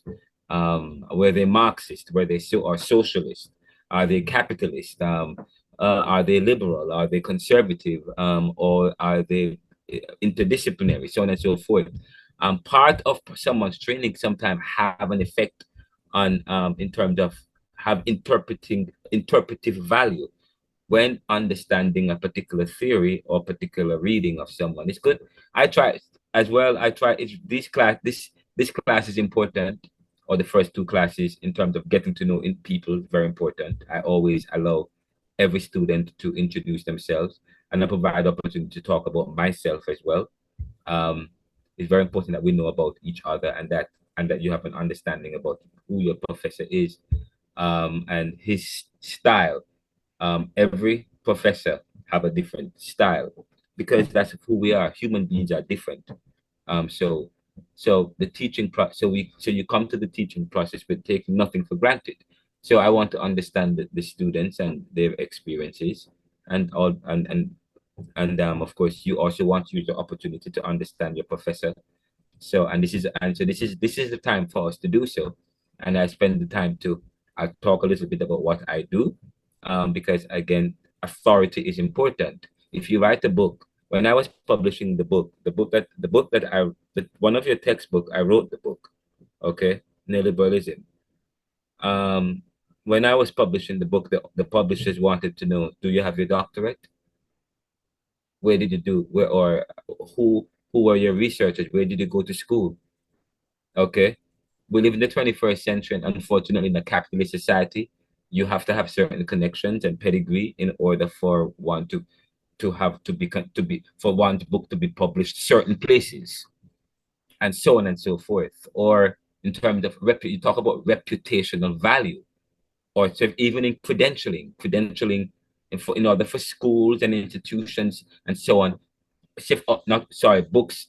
Were they Marxist? Were they or socialist? Are they capitalist? Are they liberal? Are they conservative? Or are they interdisciplinary? So on and so forth. Part of someone's training sometimes have an effect on in terms of have interpretive value when understanding a particular theory or particular reading of someone. It's good. I try as well. It's this class is important, or the first two classes, in terms of getting to know in people, very important. I always allow every student to introduce themselves, and I provide opportunity to talk about myself as well. It's very important that we know about each other, and that you have an understanding about who your professor is, and his style. Every professor have a different style, because that's who we are. Human beings are different. So the teaching process. So you come to the teaching process with taking nothing for granted. So I want to understand the students and their experiences, and all and of course you also want to use the opportunity to understand your professor. This is the time for us to do so, and I spend the time to talk a little bit about what I do, because again, authority is important. If you write a book, when I was publishing one of your textbook, I wrote the book, okay, Neoliberalism. When I was publishing the book, the publishers wanted to know, do you have your doctorate? Where did you do? Who were your researchers? Where did you go to school? Okay, we live in the 21st century, and unfortunately, in a capitalist society, you have to have certain connections and pedigree in order for one for one's book to be published certain places, and so on and so forth. Or in terms of you talk about reputational value, or so even in credentialing in order for schools and institutions and so on. Books.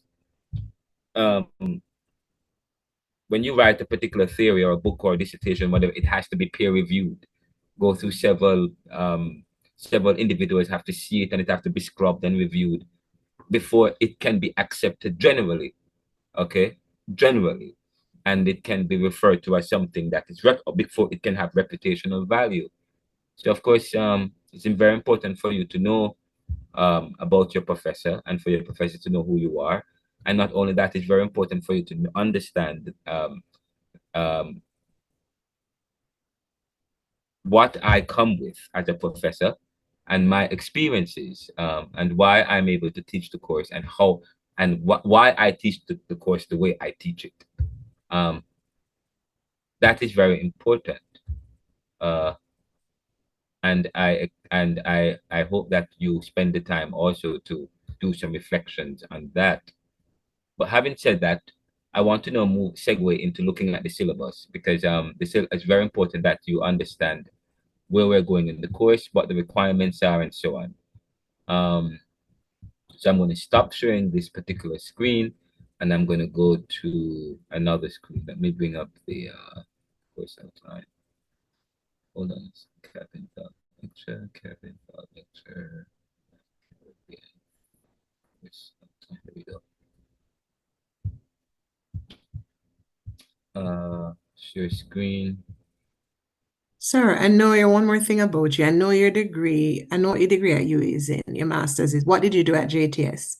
When you write a particular theory or a book or a dissertation, whatever, it has to be peer reviewed. go through several individuals have to see it, and it have to be scrubbed and reviewed before it can be accepted generally. Okay, generally, and it can be referred to as something that is before it can have reputational value. So of course, it's very important for you to know about your professor, and for your professor to know who you are. And not only that, it's very important for you to understand um, what I come with as a professor, and my experiences, and why I'm able to teach the course, and how and why I teach the course the way I teach it. Um, that is very important. Uh, and I hope that you spend the time also to do some reflections on that. But having said that, I want to now segue into looking at the syllabus, because it's very important that you understand where we're going in the course, what the requirements are, and so on. So I'm going to stop sharing this particular screen, and I'm going to go to another screen. Let me bring up the course outline. Hold on. Kevin Thought Lecture, Kevin Thought Lecture. Here we go. Share screen. Sir, I know you one more thing about you. I know your degree. I know what your degree at you is in. Your master's is. What did you do at JTS?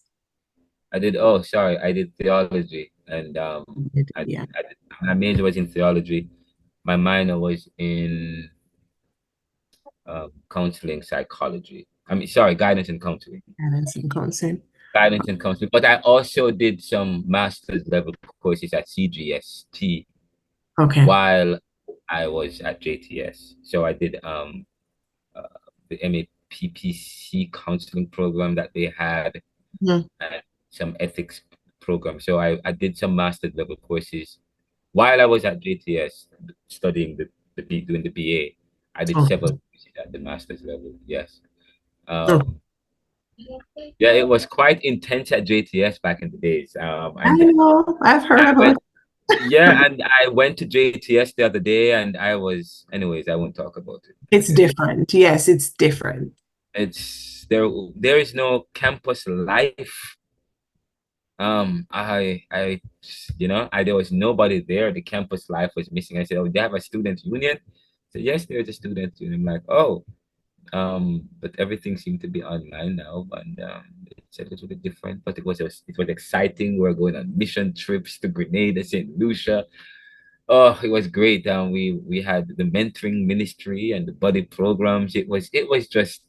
I did theology, and Yeah. my major was in theology. My minor was in counseling psychology. Guidance and counseling. Guidance and counseling. Guidance and counseling. But I also did some master's level courses at CGST while I was at JTS. So I did the MAPPC counseling program that they had, and some ethics program. So I did some master's level courses while I was at JTS studying doing the BA. I did several courses at the master's level. Yes. Yeah, it was quite intense at JTS back in the days. I know. I've heard about it. Yeah, and I went to JTS the other day, and anyways, I won't talk about it. It's different. Yes, it's different. It's there is no campus life. There was nobody there. The campus life was missing. I said, "Oh, they have a student union?" I said, "Yes, there is a student union." I'm like, "Oh." But everything seemed to be online now, and it's a little bit different. But it was exciting. We were going on mission trips to Grenada, St. Lucia. Oh, it was great. We had the mentoring ministry and the buddy programs. It was just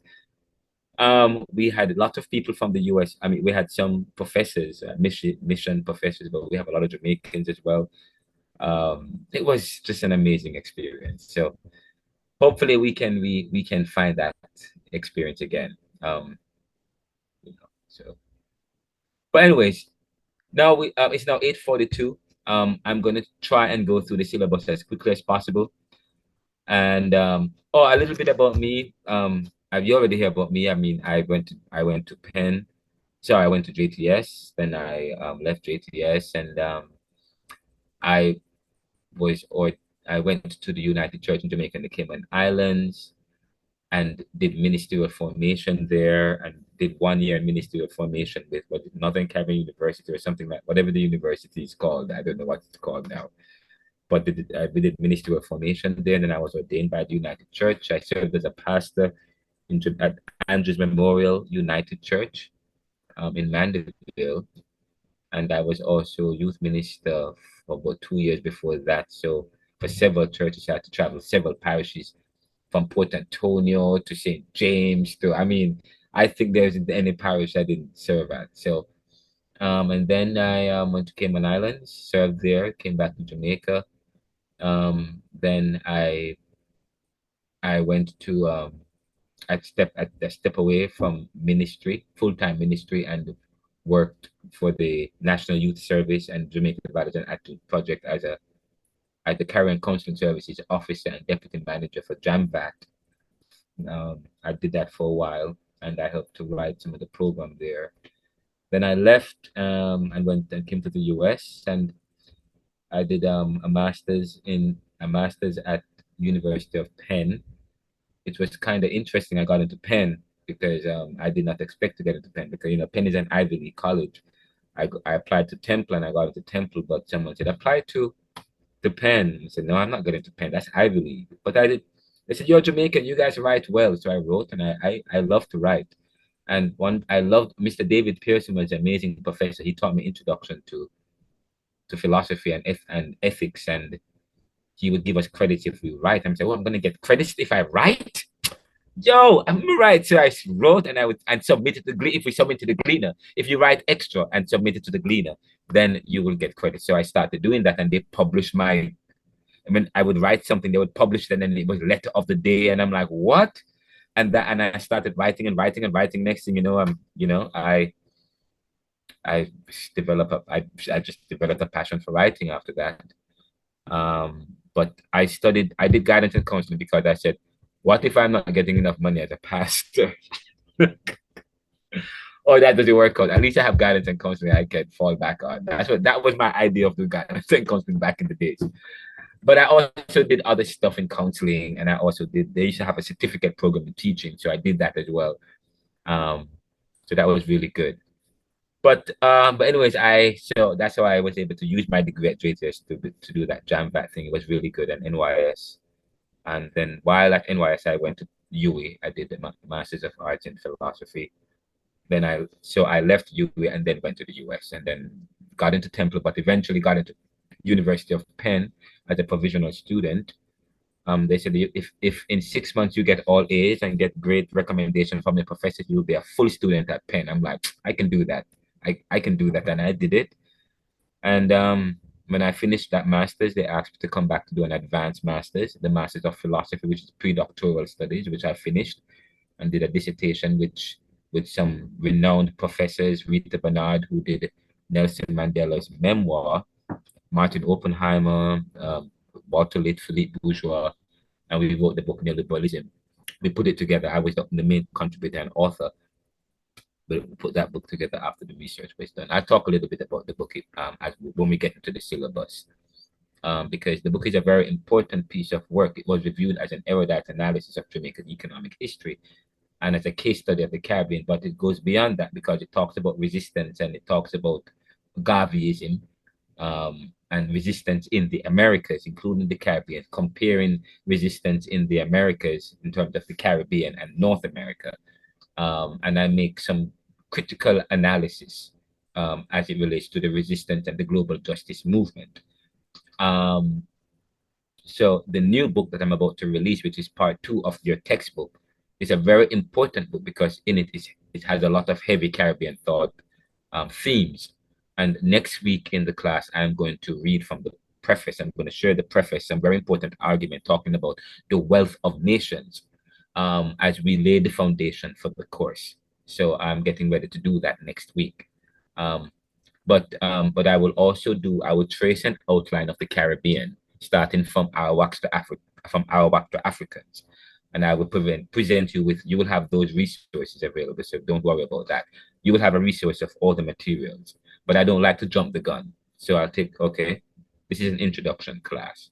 we had a lot of people from the US. I mean, we had some professors, mission professors, but we have a lot of Jamaicans as well. It was just an amazing experience. So hopefully we can find that experience again. But anyways, now it's now 8:42. I'm gonna try and go through the syllabus as quickly as possible. And a little bit about me. Have you already heard about me? I mean, I went to Penn. So I went to JTS, then I left JTS, and I went to the United Church in Jamaica and the Cayman Islands, and did ministerial formation there, and did 1 year ministerial formation with Northern Caribbean University or something like whatever the university is called. I don't know what it's called now. But we did ministerial formation there, and then I was ordained by the United Church. I served as a pastor at Andrews Memorial United Church in Mandeville, and I was also youth minister for about 2 years before that. So for several churches, I had to travel several parishes from Port Antonio to St. James I think there's any parish I didn't serve at. So and then I went to Cayman Islands, served there, came back to Jamaica. Then I went to I step away from ministry, full-time ministry, and worked for the National Youth Service and Jamaica Values and Attitude Project as the Career and Counseling Services Officer and Deputy Manager for JAMVAT. I did that for a while, and I helped to write some of the program there. Then I left and went and came to the US, and I did a master's at University of Penn, it was kind of interesting. I got into Penn because I did not expect to get into Penn because Penn is an Ivy League college. I applied to Temple and I got into Temple, but someone said apply to Penn. I said no, I'm not getting to Penn. That's Ivy League. But I did. They said you're Jamaican. You guys write well, so I wrote, and I love to write. And I loved Mr. David Pearson was an amazing professor. He taught me introduction to philosophy and ethics, and he would give us credits if we write. I'm saying, well, I'm gonna get credits if I write. Yo, I'm right. So I wrote and I would submit it to if we submit to the Gleaner. If you write extra and submit it to the Gleaner, then you will get credit. So I started doing that, and they published I would write something, they would publish it, and then it was letter of the day, and I'm like, what? And I started writing and writing and writing. Next thing you know, I just developed a passion for writing after that. But I did guidance and counseling because I said, what if I'm not getting enough money as a pastor? Or that doesn't work out. At least I have guidance and counseling I can fall back on. That was my idea of the guidance and counseling back in the days. But I also did other stuff in counseling, and they used to have a certificate program in teaching, so I did that as well. So that was really good. But anyways, so that's how I was able to use my degree at JTS to do that JAMVAT thing. It was really good at NYS. And then while at NYS, I went to UWI. I did the Masters of Arts in Philosophy. Then I left UWI and then went to the US and then got into Temple, but eventually got into University of Penn as a provisional student. They said if in 6 months you get all A's and get great recommendation from the professors, you'll be a full student at Penn. I'm like, I can do that. I can do that, and I did it. And when I finished that master's, they asked me to come back to do an advanced master's, the Masters of Philosophy, which is pre-doctoral studies, which I finished and did a dissertation with some renowned professors, Rita Bernard, who did Nelson Mandela's memoir, Martin Oppenheimer, Walter Litt, Philippe Bourgeois, and we wrote the book Neoliberalism. We put it together. I was the main contributor and author, but we put that book together after the research was done. I'll talk a little bit about the book when we get into the syllabus, because the book is a very important piece of work. It was reviewed as an erudite analysis of Jamaican economic history and as a case study of the Caribbean, but it goes beyond that because it talks about resistance and it talks about Garveyism and resistance in the Americas, including the Caribbean, comparing resistance in the Americas in terms of the Caribbean and North America. And I make some critical analysis as it relates to the resistance and the global justice movement. So the new book that I'm about to release, which is part 2 of your textbook, is a very important book because in it has a lot of heavy Caribbean thought themes. And next week in the class, I'm going to read from the preface. I'm going to share the preface, some very important argument talking about the wealth of nations as we lay the foundation for the course. So I'm getting ready to do that next week. But I will trace an outline of the Caribbean, starting from Arawaks to Africans. And I will present you will have those resources available. So don't worry about that. You will have a resource of all the materials, but I don't like to jump the gun. So I'll take, okay, this is an introduction class.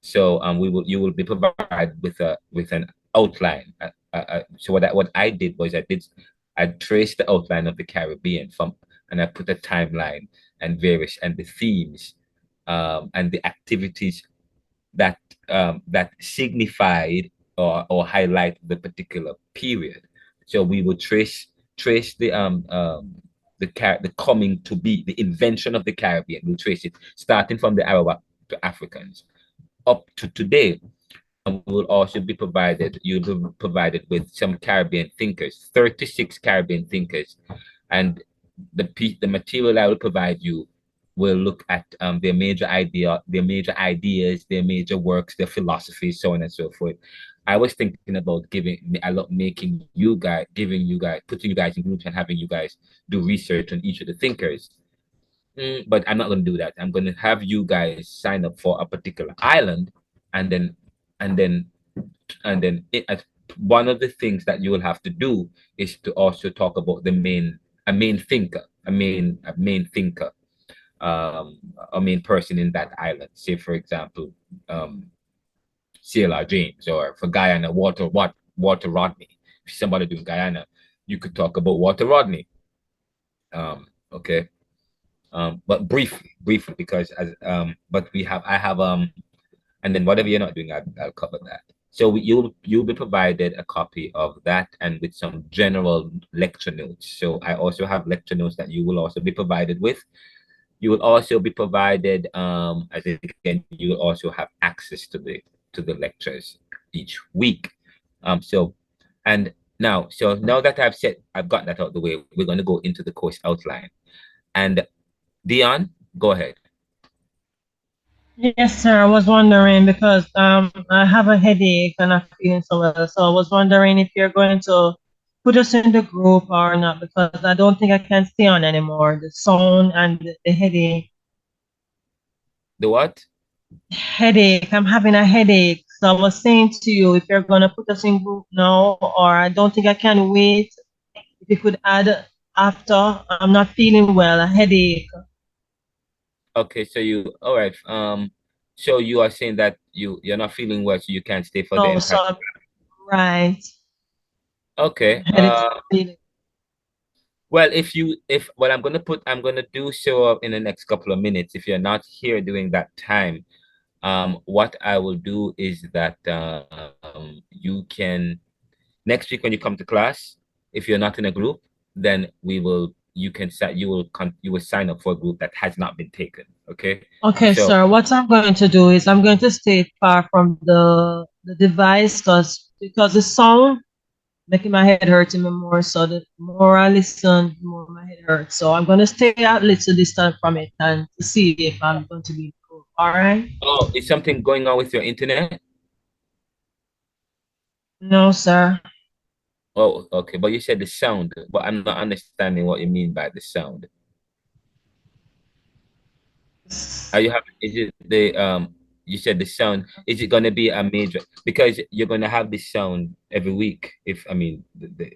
So you will be provided with an outline. So what I did was I traced the outline of the Caribbean and I put a timeline and the themes and the activities that signified or highlight the particular period. So we would trace the coming to be, the invention of the Caribbean. We'll trace it starting from the Arawak to Africans up to today. And will also be provided. You'll be provided with some Caribbean thinkers, 36 Caribbean thinkers, and the material I will provide you will look at their major ideas, their major works, their philosophies, so on and so forth. I was thinking about putting you guys in groups and having you guys do research on each of the thinkers. But I'm not going to do that. I'm going to have you guys sign up for a particular island, and then one of the things that you will have to do is to also talk about a main person in that island. Say, for example, CLR James, or for Guyana, Walter Walter Rodney. If somebody doing Guyana, you could talk about Walter Rodney. Okay. But briefly, because but I have and then whatever you're not doing, I'll cover that. So you'll be provided a copy of that and with some general lecture notes. So I also have lecture notes that you will also be provided with. You will also be provided, as again, you will also have access to the lectures each week. So now that I've got that out of the way, we're going to go into the course outline. And Dion, go ahead. Yes, sir. I was wondering because I have a headache and I'm feeling so well. So I was wondering if you're going to put us in the group or not, because I don't think I can stay on anymore. The sound and the headache. The what? Headache. I'm having a headache. So I was saying to you, if you're going to put us in group now, or I don't think I can wait. If you could add after, I'm not feeling well, a headache. Okay, so all right. So you are saying that you're not feeling well, so you can't stay for the No, entire. so right. Okay. Well, if what I'm gonna do show up in the next couple of minutes. If you're not here during that time, what I will do is that you can next week when you come to class, if you're not in a group, then you will sign up for a group that has not been taken. Okay. Okay, So, sir. What I'm going to do is I'm going to stay far from the device because the sound making my head hurt even more. So the more I listen, the more my head hurts. So I'm going to stay at little distance from it and to see if I'm going to be cool. All right. oh, is something going on with your internet? No, sir. Oh, okay. But you said the sound, but I'm not understanding what you mean by the sound. Is it you said the sound, is it going to be a major, because you're going to have this sound every week? If I mean I'm The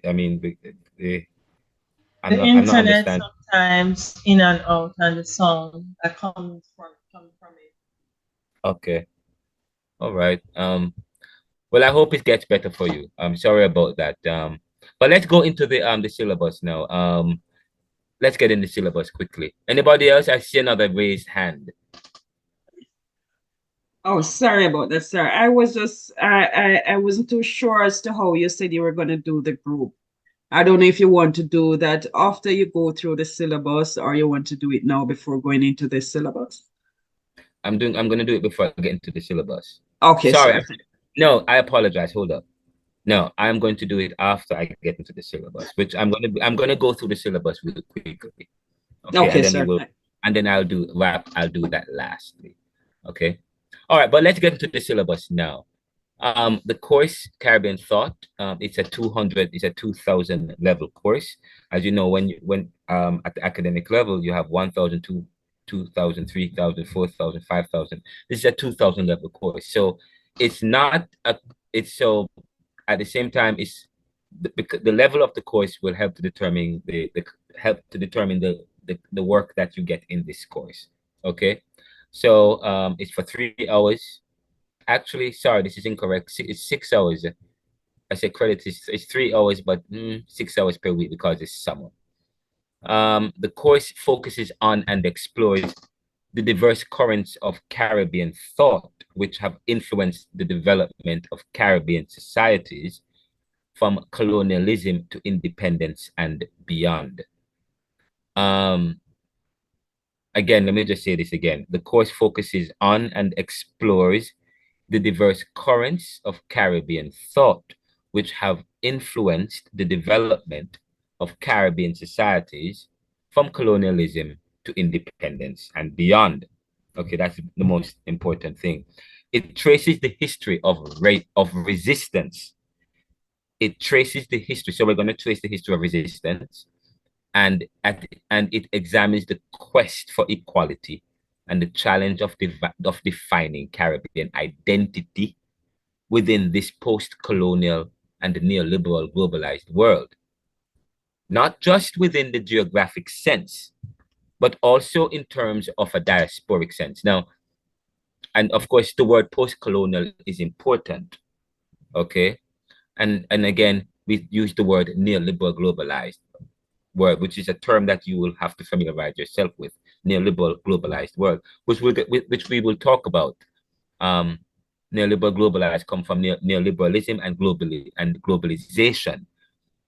not internet understanding. sometimes in and out, and the sound that comes from it. Okay. All right. Well, I hope it gets better for you. I'm sorry about that. But let's go into the syllabus now. Let's get in the syllabus quickly. Anybody else? I see another raised hand. Oh, sorry about that, sir. I was just I wasn't too sure as to how you said you were going to do the group. I don't know if you want to do that after you go through the syllabus, or you want to do it now before going into the syllabus. I'm going to do it before I get into the syllabus. Okay, Sorry. sir. No, I apologize. Hold up. No, I'm going to do it after I get into the syllabus, which I'm going to go through the syllabus really quickly. Okay, and then sir. and then I'll do that lastly. Okay. All right, but let's get into the syllabus now. The course Caribbean Thought, it's a 2,000 level course. As you know, when at the academic level, you have 1,000, 2,000, 3,000, 4,000, 5,000. This is a 2,000 level course. So it's not so at the same time, it's the level of the course will help to determine the work that you get in this course. Okay. So it's for 3 hours. Actually, sorry, this is incorrect. It's 6 hours. I said credit is 3 hours, but 6 hours per week because it's summer. The course focuses on and explores the diverse currents of Caribbean thought, which have influenced the development of Caribbean societies from colonialism to independence and beyond. Again, let me just say this again. The course focuses on and explores the diverse currents of Caribbean thought, which have influenced the development of Caribbean societies from colonialism to independence and beyond. Okay, that's the most important thing. It traces the history of resistance. It traces the history. So we're going to trace the history of resistance, and it examines the quest for equality and the challenge of defining Caribbean identity within this post-colonial and neoliberal globalized world. Not just within the geographic sense, but also in terms of a diasporic sense. Now, and of course, the word post-colonial is important, okay? And again, we use the word neoliberal globalized word, which is a term that you will have to familiarize yourself with. Neoliberal globalized world, which we will talk about. Neoliberal globalized come from neoliberalism and globalization.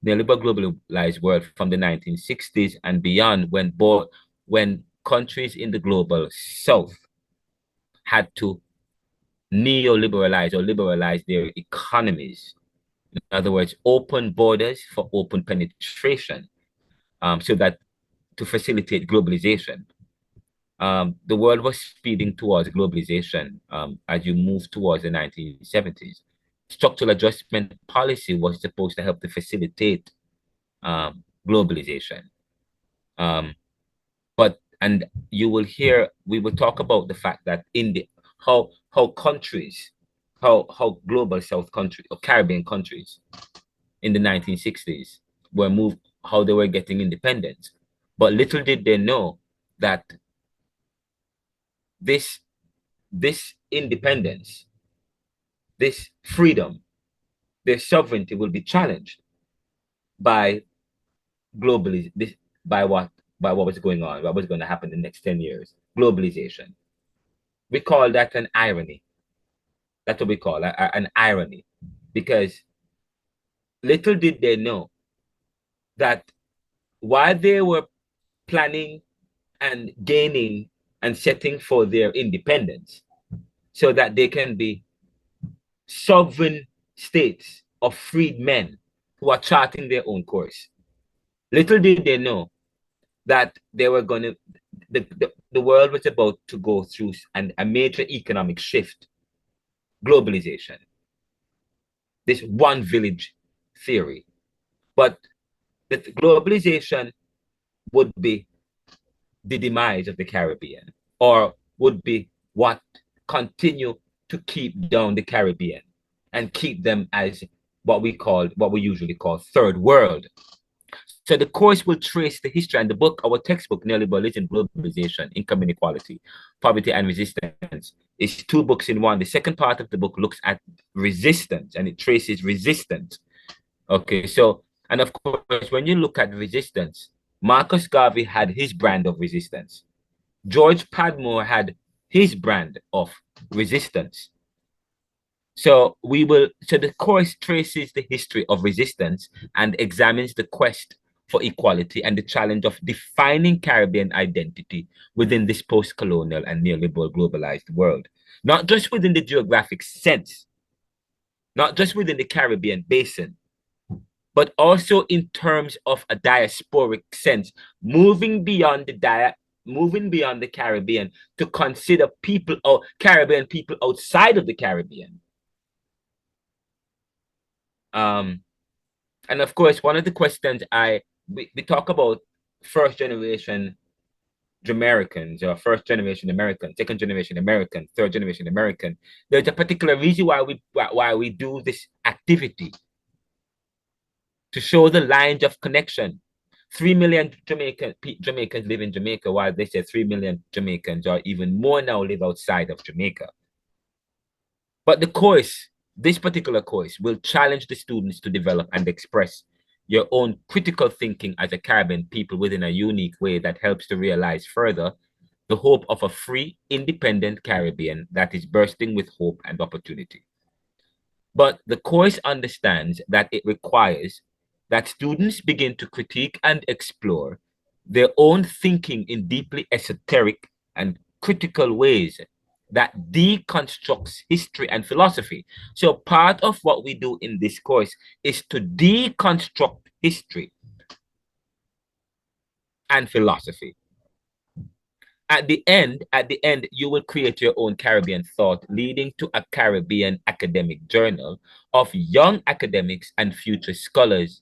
Neoliberal globalized world from the 1960s and beyond, when countries in the global south had to neoliberalize or liberalize their economies. In other words, open borders for open penetration, so that to facilitate globalization. The world was speeding towards globalization as you move towards the 1970s. Structural adjustment policy was supposed to help to facilitate globalization. And you will hear, we will talk about the fact that in the how countries, how global South countries or Caribbean countries in the 1960s were moved, how they were getting independence. But little did they know that this independence, this freedom, their sovereignty will be challenged by globally by what was going on, what was going to happen in the next 10 years. Globalization. We call that an irony. That's what we call an irony, because little did they know that while they were planning and gaining and setting for their independence so that they can be sovereign states of freed men who are charting their own course. Little did they know that they were going to, the world was about to go through a major economic shift, globalization, this one village theory. But that globalization would be the demise of the Caribbean, or would be what continue to keep down the Caribbean and keep them as what we usually call third world. So the course will trace the history, and the book, our textbook, Neoliberalism, Globalization, Income Inequality, Poverty and Resistance, is 2 books in one. The second part of the book looks at resistance, and it traces resistance. Okay, so, and of course, when you look at resistance, Marcus Garvey had his brand of resistance. George Padmore had his brand of resistance. So the course traces the history of resistance and examines the quest for equality and the challenge of defining Caribbean identity within this post-colonial and neoliberal globalized world. Not just within the geographic sense, not just within the Caribbean basin, but also in terms of a diasporic sense, moving beyond the Caribbean to consider people or Caribbean people outside of the Caribbean. And of course, one of the questions we talk about first generation Jamaicans, or first generation American, second generation American, third generation American. There's a particular reason why we do this activity, to show the lines of connection. 3 million Jamaicans live in Jamaica, while they say 3 million Jamaicans, or even more now, live outside of Jamaica. But the course, this particular course, will challenge the students to develop and express your own critical thinking as a Caribbean people within a unique way that helps to realize further the hope of a free, independent Caribbean that is bursting with hope and opportunity. But the course understands that it requires that students begin to critique and explore their own thinking in deeply esoteric and critical ways that deconstructs history and philosophy. So part of what we do in this course is to deconstruct history and philosophy. At the end, you will create your own Caribbean thought, leading to a Caribbean academic journal of young academics and future scholars.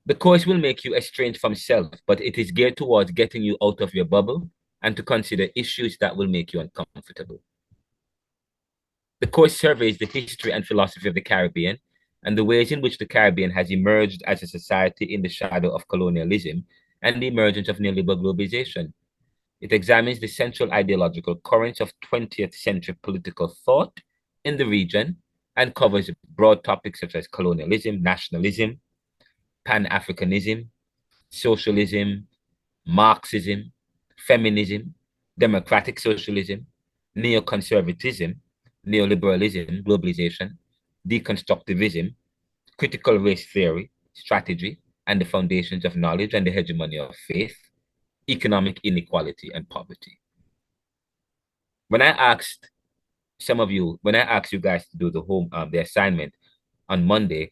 The course will make you estranged from self, but it is geared towards getting you out of your bubble and to consider issues that will make you uncomfortable. The course surveys the history and philosophy of the Caribbean and the ways in which the Caribbean has emerged as a society in the shadow of colonialism and the emergence of neoliberal globalization. It examines the central ideological currents of 20th century political thought in the region and covers broad topics such as colonialism, nationalism, Pan-Africanism, socialism, Marxism, feminism, democratic socialism, neoconservatism, neoliberalism, globalization, deconstructivism, critical race theory, strategy, and the foundations of knowledge and the hegemony of faith, economic inequality, and poverty. When I asked when I asked you guys to do the assignment on Monday,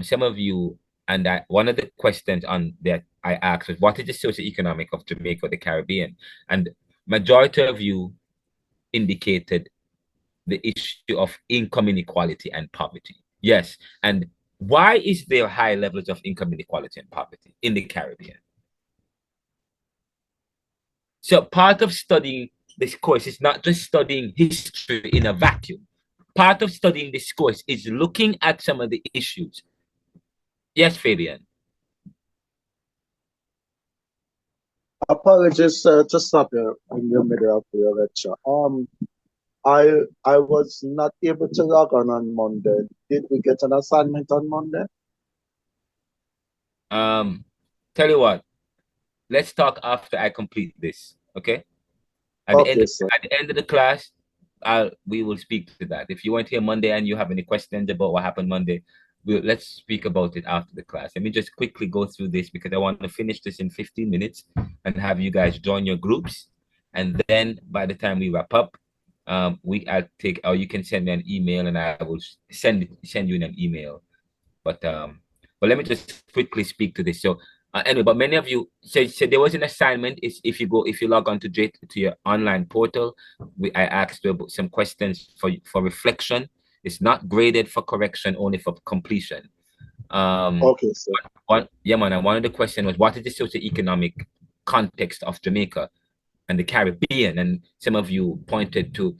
some of you, and one of the questions on that I asked was, what is the socioeconomic of Jamaica or the Caribbean? And majority of you indicated the issue of income inequality and poverty. Yes, and why is there high levels of income inequality and poverty in the Caribbean? So part of studying this course is not just studying history in a vacuum. Part of studying this course is looking at some of the issues. Yes, Fabian. Apologies to stop you in the middle of your lecture. I was not able to log on Monday. Did we get an assignment on Monday? Tell you what, let's talk after I complete this, okay? At the end of the class, we will speak to that. If you weren't here Monday and you have any questions about what happened Monday, let's speak about it after the class. Let me just quickly go through this because I want to finish this in 15 minutes and have you guys join your groups. And then by the time we wrap up, you can send me an email and I will send you in an email. But let me just quickly speak to this. So anyway, but many of you said there was an assignment. Is if you log on to your online portal, I asked you some questions for reflection. It's not graded for correction, only for completion. Okay, sir. One of the questions was, what is the socioeconomic context of Jamaica and the Caribbean? And some of you pointed to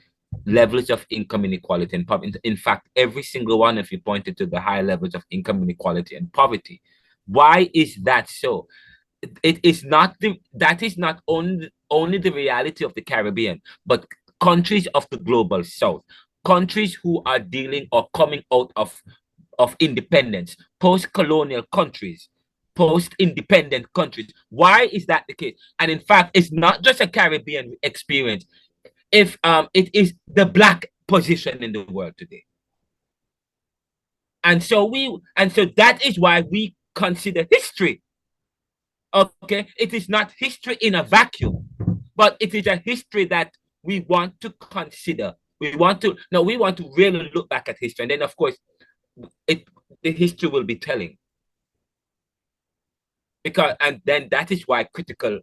levels of income inequality and poverty. In fact, every single one of you pointed to the high levels of income inequality and poverty. Why is that so? That is not only the reality of the Caribbean, but countries of the global south, countries who are dealing or coming out of independence, post-colonial countries, post-independent countries. Why is that the case? And in fact, it's not just a Caribbean experience. If it is the Black position in the world today. And so that is why we consider history. Okay, it is not history in a vacuum, but it is a history that we want to consider. We want to really look back at history, and then of course, the history will be telling. And then that is why critical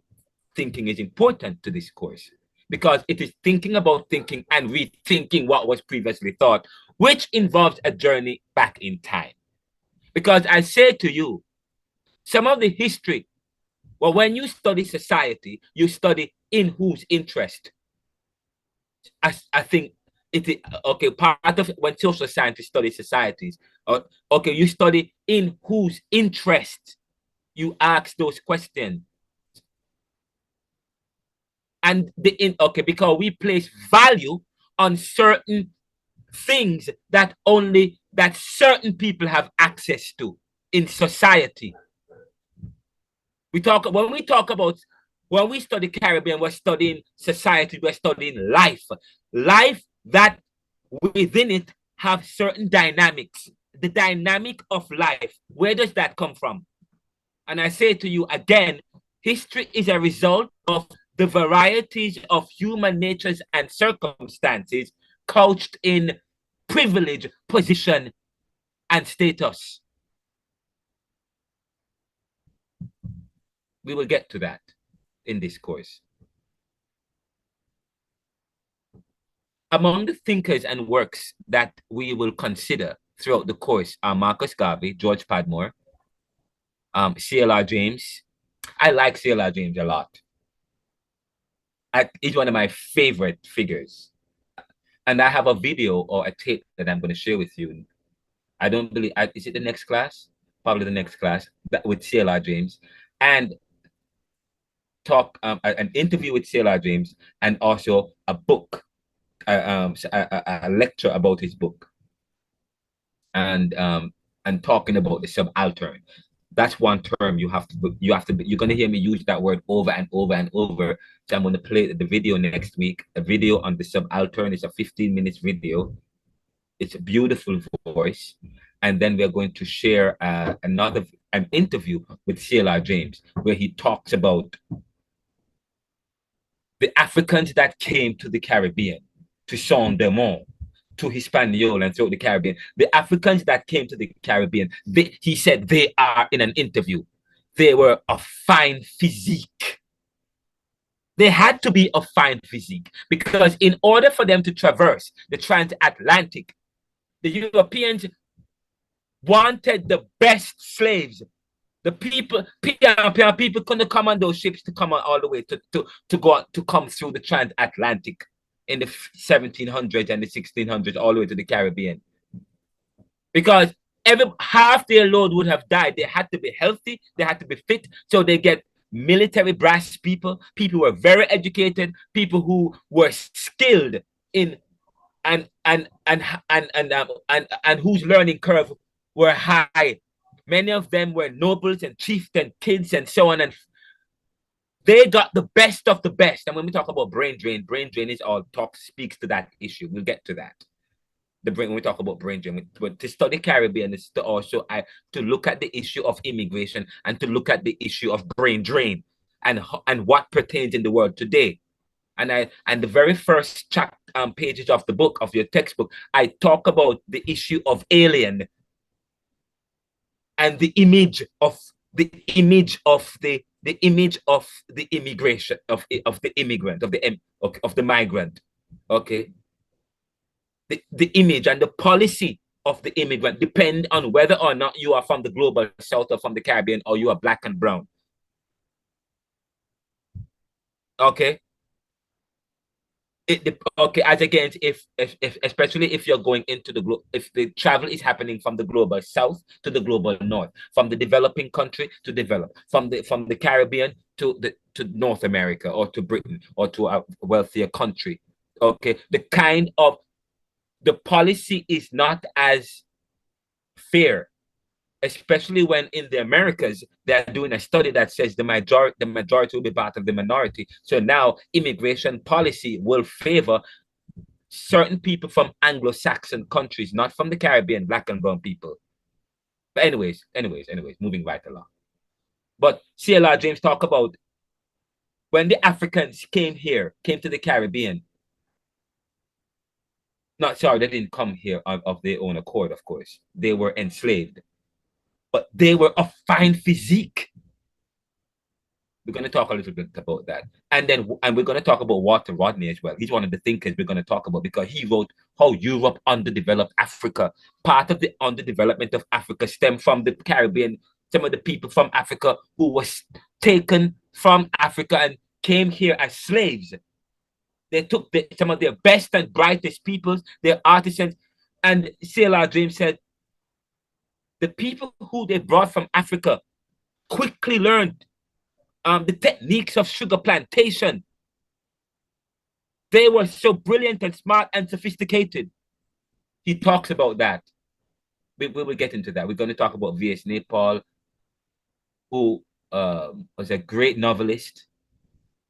thinking is important to this course, because it is thinking about thinking and rethinking what was previously thought, which involves a journey back in time. Because I say to you, some of the history, well, when you study society, you study in whose interest. I think it is, okay, part of when social scientists study societies, okay, you study in whose interest. You ask those questions. And because we place value on certain things that certain people have access to in society. When we study Caribbean, we're studying society, we're studying life that within it have certain dynamics. The dynamic of life, where does that come from? And I say to you again, history is a result of the varieties of human natures and circumstances couched in privilege, position, and status. We will get to that in this course. Among the thinkers and works that we will consider throughout the course are Marcus Garvey, George Padmore, C.L.R. James. I like C.L.R. James a lot. He's one of my favorite figures. And I have a video or a tape that I'm going to share with you. I don't believe, is it the next class? Probably the next class with C.L.R. James. And an interview with Sailor James, and also a book, a lecture about his book, and talking about the subaltern. That's one term you're gonna hear me use that word over and over and over. So I'm gonna play the video next week. A video on the subaltern. It's a 15 minutes video. It's a beautiful voice. And then we're going to share an interview with Sailor James, where he talks about the Africans that came to the Caribbean, to Saint-Domingue, to Hispaniola, and throughout the Caribbean. The Africans that came to the Caribbean, he said they are, in an interview, they were of fine physique. They had to be of fine physique, because in order for them to traverse the transatlantic, the Europeans wanted the best slaves. The people couldn't come on those ships to come on all the way to come through the transatlantic in the 1700s and the 1600s all the way to the Caribbean, because half their load would have died. They had to be healthy, they had to be fit, so they get military brass people who were very educated, people who were skilled in and whose learning curve were high. Many of them were nobles and chieftain kids and so on, and they got the best of the best. And when we talk about brain drain is speaks to that issue. We'll get to that. When we talk about brain drain, but to study Caribbean is to also to look at the issue of immigration and to look at the issue of brain drain and what pertains in the world today. And the very first pages of the book, of your textbook, I talk about the issue of alien and the image of the immigration of the immigrant, of the migrant. Okay, the image and the policy of the immigrant depend on whether or not you are from the global south or from the Caribbean, or you are black and brown. Okay. Okay, as against if especially if you're going into if the travel is happening from the global south to the global north, from the developing country to develop, from the Caribbean to North America, or to Britain, or to a wealthier country. Okay, the policy is not as fair, especially when in the Americas they're doing a study that says the majority will be part of the minority. So now immigration policy will favor certain people from Anglo-Saxon countries, not from the Caribbean, black and brown people. But anyways, moving right along. But CLR James talk about when the Africans came to the Caribbean. They didn't come here of their own accord, of course. They were enslaved. But they were of fine physique. We're going to talk a little bit about that. And we're going to talk about Walter Rodney as well. He's one of the thinkers we're going to talk about, because he wrote how Europe underdeveloped Africa. Part of the underdevelopment of Africa stemmed from the Caribbean. Some of the people from Africa who was taken from Africa and came here as slaves. They took some of their best and brightest peoples, their artisans, and CLR James said, the people who they brought from Africa quickly learned the techniques of sugar plantation. They were so brilliant and smart and sophisticated. He talks about that. We will get into that. We're going to talk about V.S. Naipaul, who was a great novelist.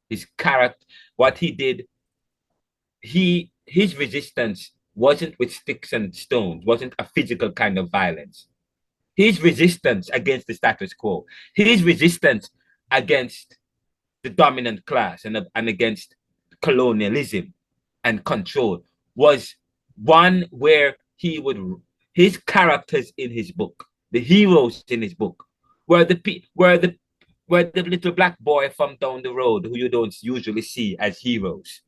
His character, what he did, his resistance wasn't with sticks and stones, wasn't a physical kind of violence. His resistance against the status quo, his resistance against the dominant class and against colonialism and control was one where his characters in his book, the heroes in his book, were the little black boy from down the road who you don't usually see as heroes.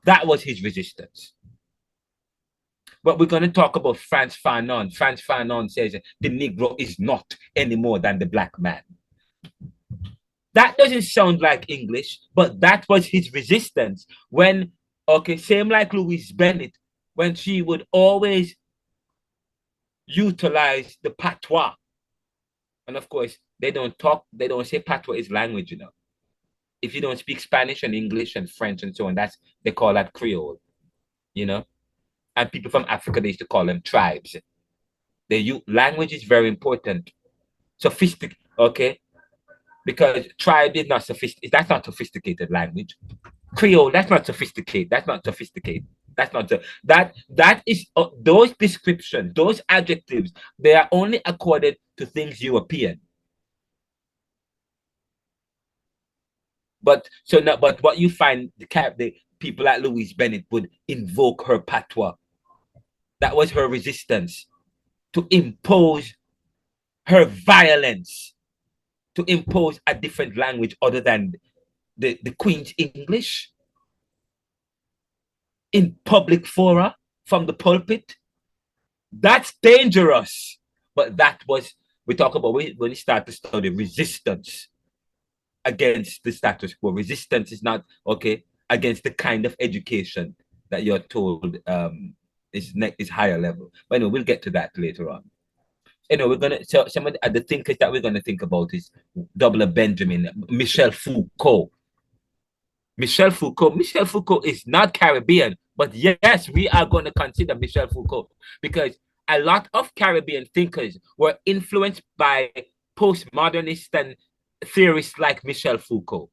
That was his resistance. But we're going to talk about Frantz Fanon. Frantz Fanon says the Negro is not any more than the black man. That doesn't sound like English, but that was his resistance when, same like Louise Bennett, when she would always utilize the patois. And of course, they don't say patois is language, if you don't speak Spanish and English and French and so on, they call that Creole, you know. And people from Africa, they used to call them tribes. Language is very important. Sophisticated, okay, because tribe is not sophisticated. That's not sophisticated language. Creole, that's not sophisticated. That's not sophisticated. That's not that is those descriptions, those adjectives. They are only accorded to things European. But what you find the people like Louise Bennett would invoke her patois. That was her resistance to impose her violence, to impose a different language other than the Queen's English in public fora from the pulpit. That's dangerous. But that was, we talk about when we start to study resistance against the status quo. Resistance is not, okay, against the kind of education that you're told is higher level. But anyway, we'll get to that later on. Anyway, we're gonna, so some of the thinkers that we're gonna think about is W. Benjamin, Michel Foucault. Michel Foucault is not Caribbean, but yes, we are going to consider Michel Foucault because a lot of Caribbean thinkers were influenced by postmodernist and theorists like Michel Foucault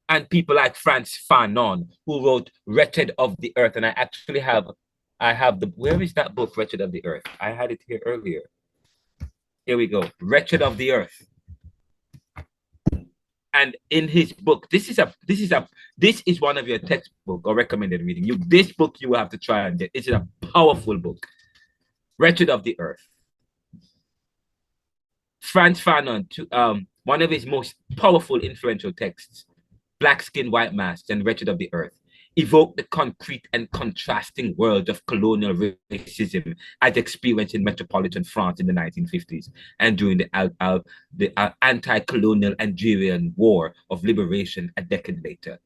and people like Frantz Fanon, who wrote Wretched of the Earth. And I actually where is that book, Wretched of the Earth? I had it here earlier. Here we go, Wretched of the Earth. And in his book, this is one of your textbook or recommended reading. This book you will have to try and get. It's a powerful book. Wretched of the Earth. Frantz Fanon, one of his most powerful, influential texts, Black Skin, White Masks, and Wretched of the Earth, evoke the concrete and contrasting world of colonial racism as experienced in metropolitan France in the 1950s and during the anti-colonial Algerian War of Liberation a decade later.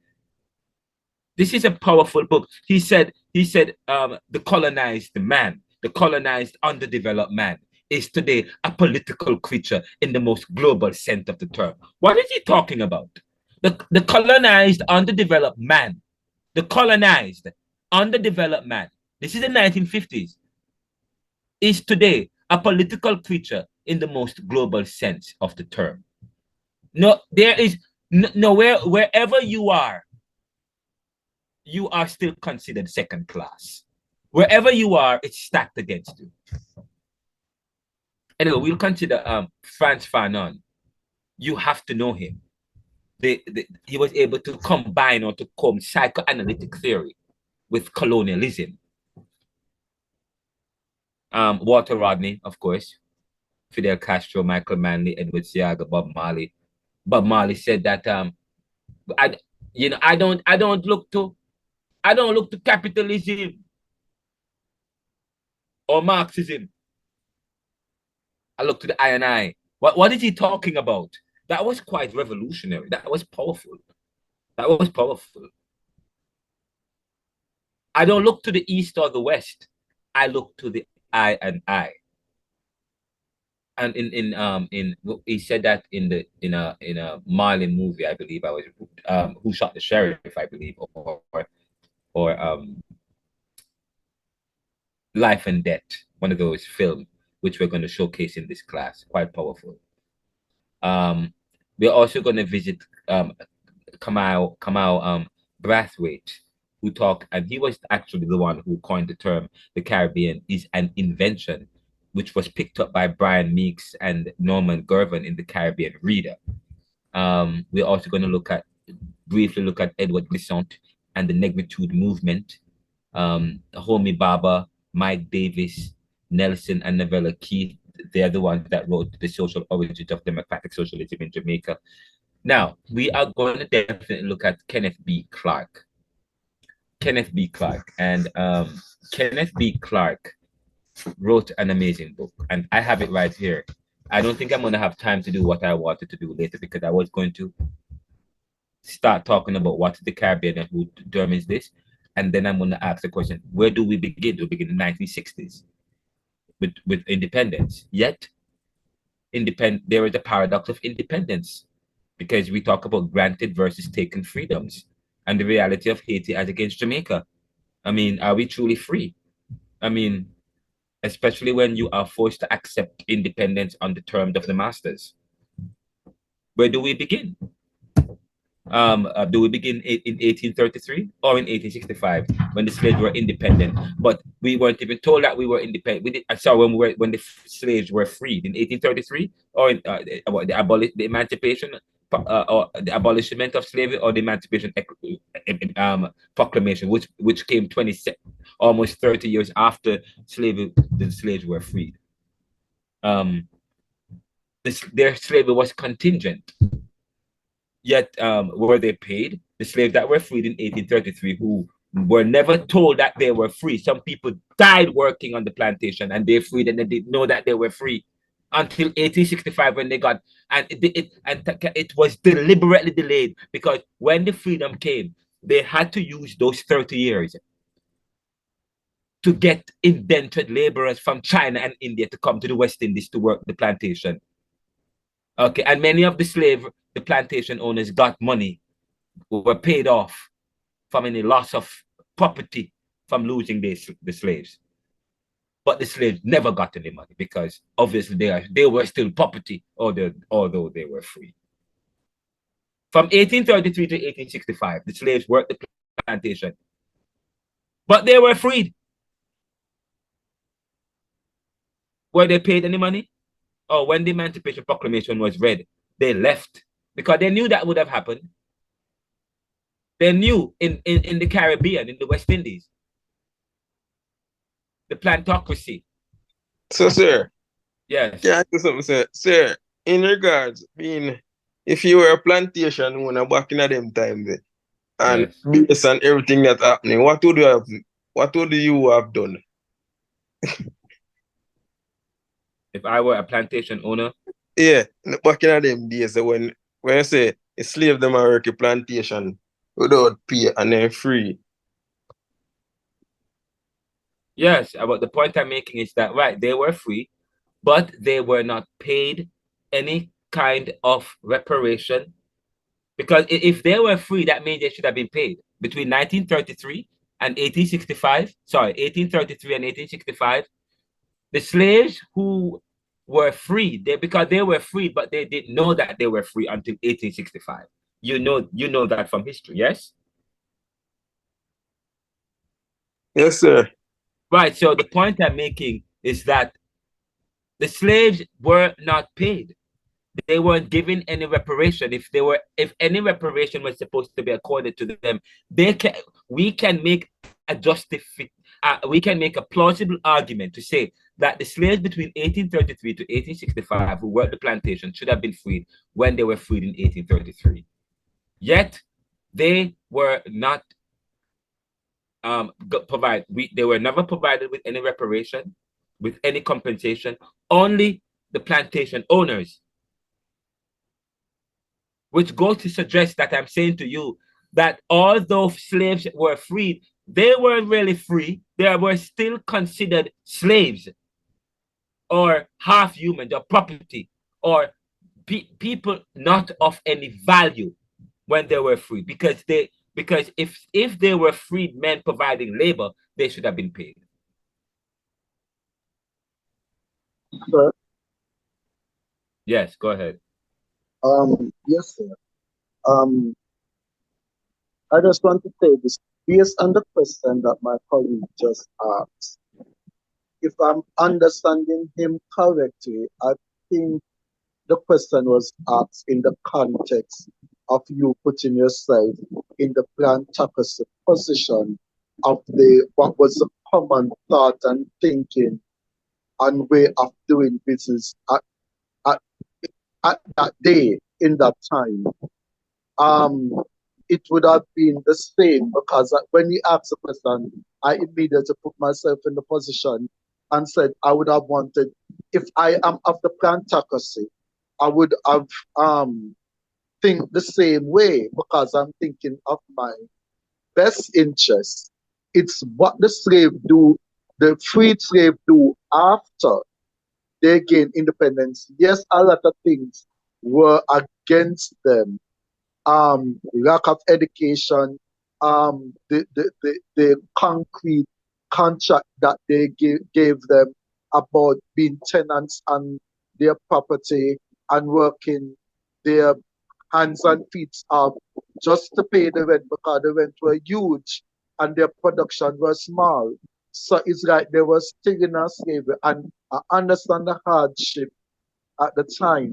This is a powerful book. He said, the colonized man, the colonized underdeveloped man, is today a political creature in the most global sense of the term. What is he talking about? The colonized underdeveloped man, the colonized, underdeveloped man, this is the 1950s, is today a political creature in the most global sense of the term. No, there is nowhere, wherever you are still considered second class. Wherever you are, it's stacked against you. Anyway, we'll consider Frantz Fanon. You have to know him. He was able to combine or to comb psychoanalytic theory with colonialism. Walter Rodney, of course, Fidel Castro, Michael Manley, Edward Seaga, Bob Marley. Bob Marley said that I don't look to capitalism or Marxism. I look to the I and I. What is he talking about? That was quite revolutionary. That was powerful. That was powerful. I don't look to the East or the West. I look to the I and I. And he said that in a Marlin movie, I believe, Who Shot the Sheriff, I believe, or Life and Death, one of those films which we're going to showcase in this class. Quite powerful. We're also going to visit Kamal Brathwaite, who talked, and he was actually the one who coined the term "the Caribbean is an invention," which was picked up by Brian Meeks and Norman Gervin in the Caribbean Reader. We're also going to briefly look at Edward Glissant and the Negritude movement. Homi Baba, Mike Davis, Nelson and Novella Keith, they're the ones that wrote The Social Origins of Democratic Socialism in Jamaica. Now, we are going to definitely look at Kenneth B. Clark. Kenneth B. Clark. And Kenneth B. Clark wrote an amazing book, and I have it right here. I don't think I'm going to have time to do what I wanted to do later because I was going to start talking about what's the Caribbean and who determines this. And then I'm going to ask the question, where do we begin? Do we begin in the 1960s with independence? Yet, there is a paradox of independence. because we talk about granted versus taken freedoms and the reality of Haiti as against Jamaica. I mean, are we truly free? I mean, especially when you are forced to accept independence on the terms of the masters. Where do we begin? Do we begin in 1833 or in 1865 when the slaves were independent? But we weren't even told that we were independent. We did. I saw when the slaves were freed in 1833 or in the emancipation or the abolishment of slavery or the emancipation proclamation, which came almost 30 years after the slaves were freed. Their slavery was contingent. Yet, were they paid? The slaves that were freed in 1833, who were never told that they were free. Some people died working on the plantation and they freed and they didn't know that they were free until 1865 when they got, and it was deliberately delayed because when the freedom came, they had to use those 30 years to get indentured laborers from China and India to come to the West Indies to work the plantation. Okay, and many of the plantation owners got money, were paid off from any loss of property from losing the slaves. But the slaves never got any money because obviously they were still property, although they were free. From 1833 to 1865, the slaves worked the plantation, but they were freed. Were they paid any money? Or when the Emancipation Proclamation was read, they left because they knew that would have happened. They knew in the Caribbean, in the West Indies, the plantocracy. So, sir. Yes. Can I ask you something, sir? Sir, in regards, if you were a plantation owner back in them times, and yes, based on everything that's happening, what would you have done? If I were a plantation owner? Yeah, back in them days when I say a slave them are work a plantation without pay and then free. Yes, but the point I'm making is that, right, they were free, but they were not paid any kind of reparation. Because if they were free, that means they should have been paid. Between 1933 and 1865, sorry, 1833 and 1865, the slaves who were free, because they were free, but they didn't know that they were free until 1865. You know that from history, yes? Yes, sir. Right, so the point I'm making is that the slaves were not paid. They weren't given any reparation. If any reparation was supposed to be accorded to them, we can make a plausible argument to say that the slaves between 1833 to 1865 who worked the plantation should have been freed when they were freed in 1833. Yet they were not they were never provided with any reparation, with any compensation. Only the plantation owners, which goes to suggest that I'm saying to you that although slaves were freed, they weren't really free. They were still considered slaves or half humans or property or people not of any value when they were free, because if they were freed men providing labor, they should have been paid. Sir? Yes, go ahead. Yes, sir. I just want to say this based on the question that my colleague just asked. If I'm understanding him correctly, I think the question was asked in the context of you putting yourself in the plantocracy position of what was the common thought and thinking and way of doing business at that day, in that time. It would have been the same because when he asked the question, I immediately put myself in the position and said I would have wanted, if I am of the plantocracy, I would have think the same way because I'm thinking of my best interest. It's what the freed slave do after they gain independence. Yes, a lot of things were against them. Lack of education, the concrete contract that they gave them about being tenants on their property and working their hands and feet off just to pay the rent because the rent were huge and their production was small. So it's like they were still in a slavery, and I understand the hardship at the time.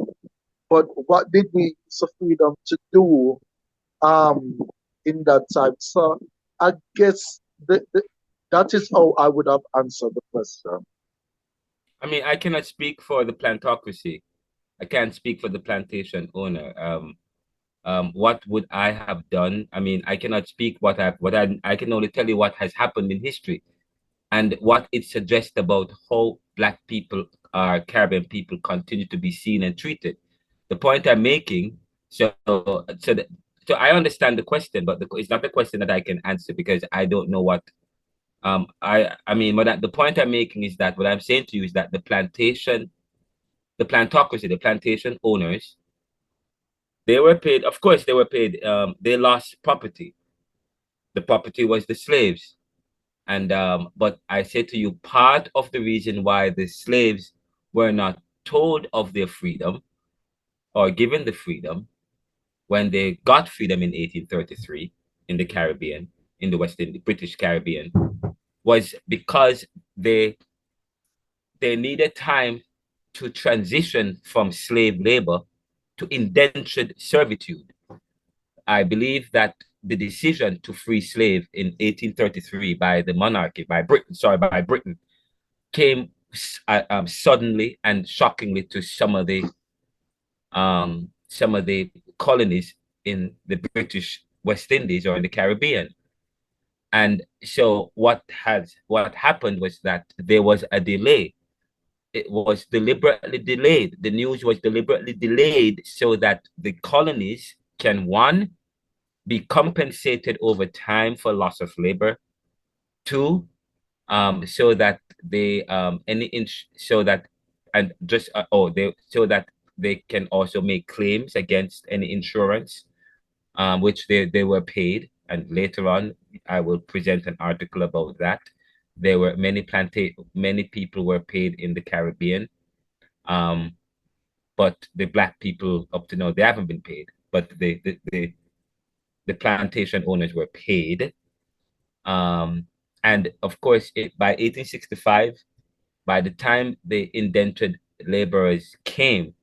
But what did we use the freedom to do um, in that time? So I guess that is how I would have answered the question. I mean, I cannot speak for the plantocracy. I can't speak for the plantation owner. What would I have done? I mean, I cannot speak I can only tell you what has happened in history and what it suggests about how Black people, Caribbean people, continue to be seen and treated. The point I'm making, so I understand the question, but it's not the question that I can answer because I don't know what. I mean, the point I'm making is that what I'm saying to you is that the plantocracy, the plantation owners, they were paid. Of course, they were paid. They lost property. The property was the slaves. And but I say to you, part of the reason why the slaves were not told of their freedom or given the freedom when they got freedom in 1833 in the Caribbean, in the British Caribbean, was because they needed time to transition from slave labor to indentured servitude. I believe that the decision to free slave in 1833 by the monarchy, by Britain, came suddenly and shockingly to some of the colonies in the British West Indies or in the Caribbean. And so what happened was that there was a delay. It was deliberately delayed. The news was deliberately delayed so that the colonies can, one, be compensated over time for loss of labor. Two, so that they so that so that they can also make claims against any insurance, which they were paid. And later on, I will present an article about that. There were many people were paid in the Caribbean, but the Black people up to now they haven't been paid. But the plantation owners were paid. And of course, by 1865, by the time the indentured laborers came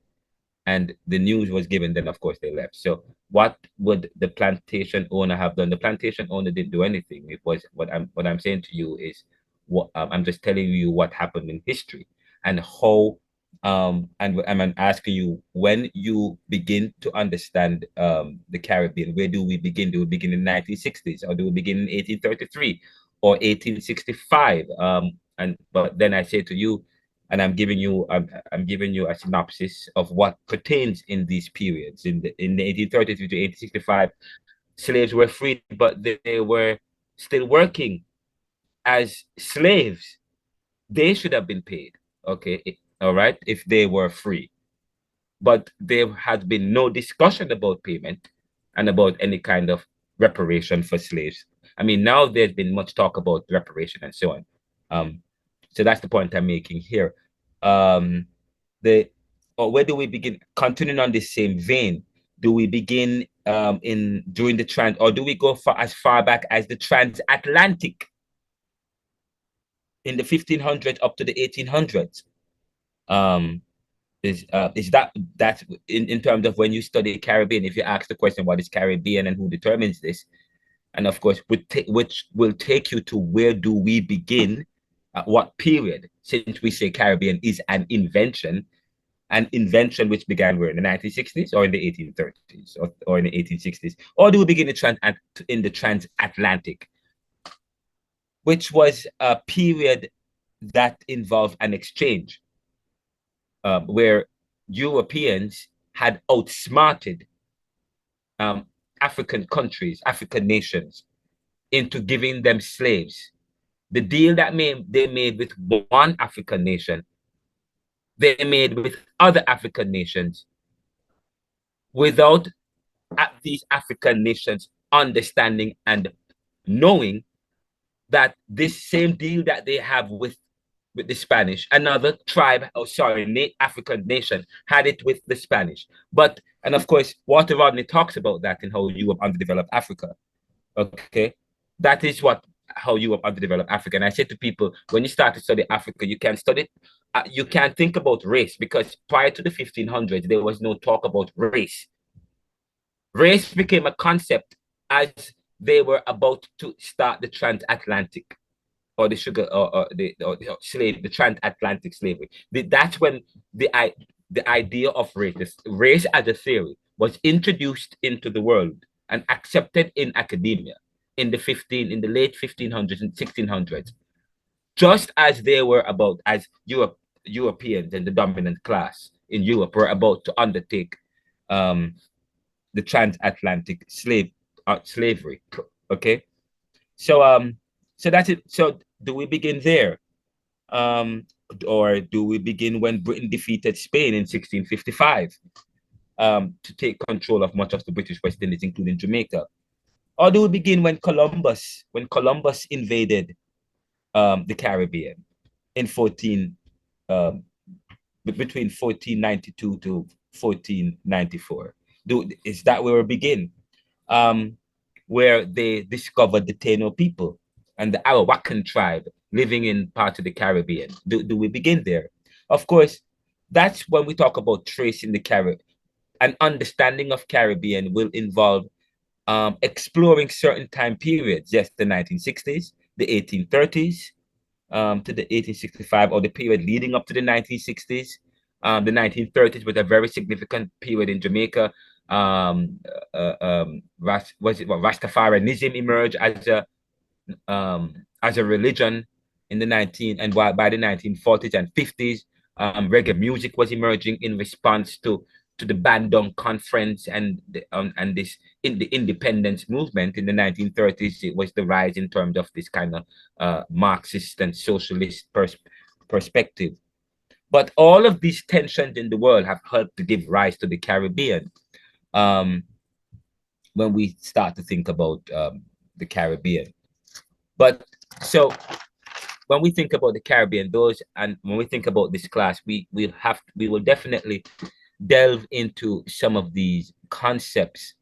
and the news was given, then of course they left. So what would the plantation owner have done? The plantation owner didn't do anything. It was what I'm saying to you is what I'm just telling you what happened in history and how and I'm asking you, when you begin to understand the Caribbean, where do we begin? Do we begin in the 1960s, or do we begin in 1833 or 1865? But then I say to you, and I'm giving you a synopsis of what pertains in these periods. In the 1833 to 1865, slaves were freed, but they were still working as slaves. They should have been paid. Okay, all right, if they were free. But there had been no discussion about payment and about any kind of reparation for slaves. I mean, now there's been much talk about reparation and so on. So that's the point I'm making here. Where do we begin? Continuing on this same vein, do we begin during the or do we go as far back as the transatlantic in the 1500s up to the 1800s? Is that in terms of when you study Caribbean, if you ask the question, what is Caribbean and who determines this? And of course, which will take you to where do we begin, at what period, since we say Caribbean is an invention which began where, in the 1960s or in the 1830s or in the 1860s? Or do we begin in the transatlantic, which was a period that involved an exchange where Europeans had outsmarted African countries, African nations, into giving them slaves. The deal that they made with one African nation, they made with other African nations without these African nations understanding and knowing that this same deal that they have with the Spanish, another tribe, oh sorry, African nation had it with the Spanish. But, and of course, Walter Rodney talks about that in How Europe Underdeveloped Africa. Okay, that is what How Europe Underdeveloped Africa. And I say to people, when you start to study Africa, you can study, you can think about race, because prior to the 1500s, there was no talk about race. Race became a concept as they were about to start the transatlantic, or the sugar, or the slave, the transatlantic slavery. That's when the idea of race as a theory was introduced into the world and accepted in academia in the late 1500s and 1600s, just as they were about, as Europeans and the dominant class in Europe were about to undertake the transatlantic slavery. Okay, so that's it. So do we begin there, or do we begin when Britain defeated Spain in 1655 to take control of much of the British West Indies, including Jamaica? Or do we begin when Columbus invaded the Caribbean in between 1492 to 1494? Is that where we begin? Where they discovered the Taino people and the Arawakan tribe living in part of the Caribbean. Do we begin there? Of course, that's when we talk about tracing the Caribbean. An understanding of Caribbean will involve exploring certain time periods, yes, the 1960s, the 1830s, to the 1865, or the period leading up to the 1960s. The 1930s was a very significant period in Jamaica. Rastafarianism emerged as a religion in the by the 1940s and 50s. Reggae music was emerging in response to the Bandung Conference and this in the independence movement in the 1930s. It was the rise in terms of this kind of Marxist and socialist perspective. But all of these tensions in the world have helped to give rise to the Caribbean. When we start to think about the Caribbean. But so when we think about the Caribbean, when we think about this class, we will definitely delve into some of these concepts.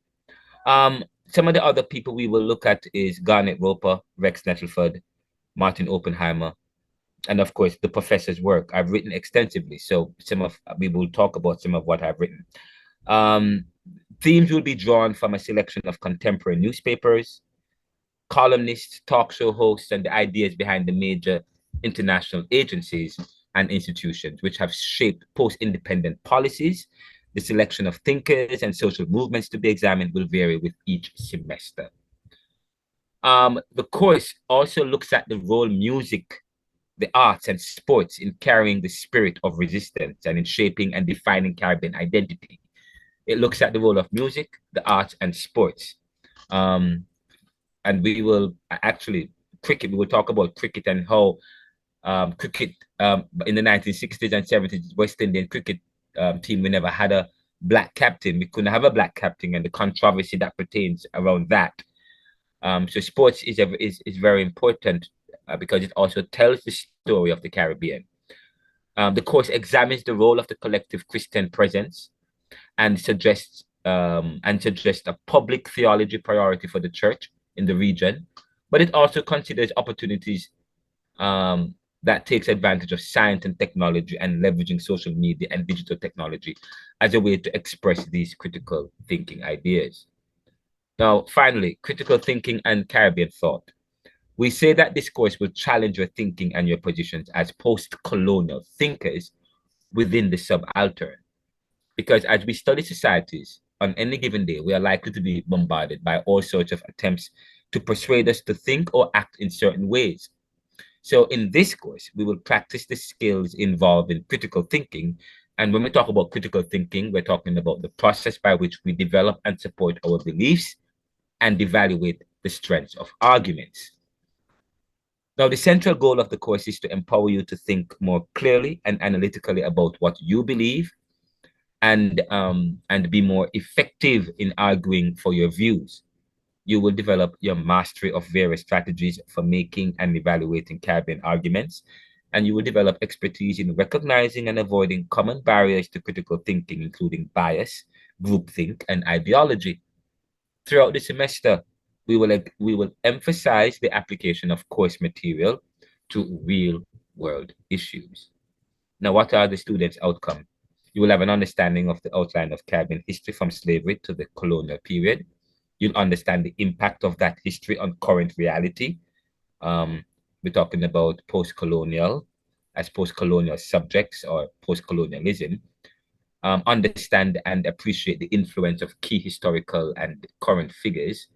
Some of the other people we will look at is Garnet Roper, Rex Nettleford, Martin Oppenheimer, and of course the professor's work. I've written extensively, so we will talk about some of what I've written. Themes will be drawn from a selection of contemporary newspapers, columnists, talk show hosts, and the ideas behind the major international agencies and institutions which have shaped post-independent policies. The selection of thinkers and social movements to be examined will vary with each semester. The course also looks at the role music, the arts, and sports in carrying the spirit of resistance and in shaping and defining Caribbean identity. It looks at the role of music, the arts, and sports. And we will actually, cricket, we will talk about cricket and how cricket in the 1960s and 70s, West Indian cricket team, we never had a black captain. We couldn't have a black captain, and the controversy that pertains around that. So sports is very important because it also tells the story of the Caribbean. The course examines the role of the collective Christian presence and suggests a public theology priority for the church in the region, but it also considers opportunities that takes advantage of science and technology and leveraging social media and digital technology as a way to express these critical thinking ideas. Now, finally, critical thinking and Caribbean thought. We say that this course will challenge your thinking and your positions as post-colonial thinkers within the subaltern. Because as we study societies, on any given day, we are likely to be bombarded by all sorts of attempts to persuade us to think or act in certain ways. So in this course, we will practice the skills involved in critical thinking. And when we talk about critical thinking, we're talking about the process by which we develop and support our beliefs and evaluate the strengths of arguments. Now, the central goal of the course is to empower you to think more clearly and analytically about what you believe, and be more effective in arguing for your views. You will develop your mastery of various strategies for making and evaluating Caribbean arguments, and you will develop expertise in recognizing and avoiding common barriers to critical thinking, including bias, groupthink, and ideology. Throughout the semester, we will emphasize the application of course material to real world issues. Now, what are the students' outcome? You will have an understanding of the outline of Caribbean history from slavery to the colonial period. You'll understand the impact of that history on current reality. We're talking about post-colonial as post-colonial subjects or post-colonialism. Understand and appreciate the influence of key historical and current figures.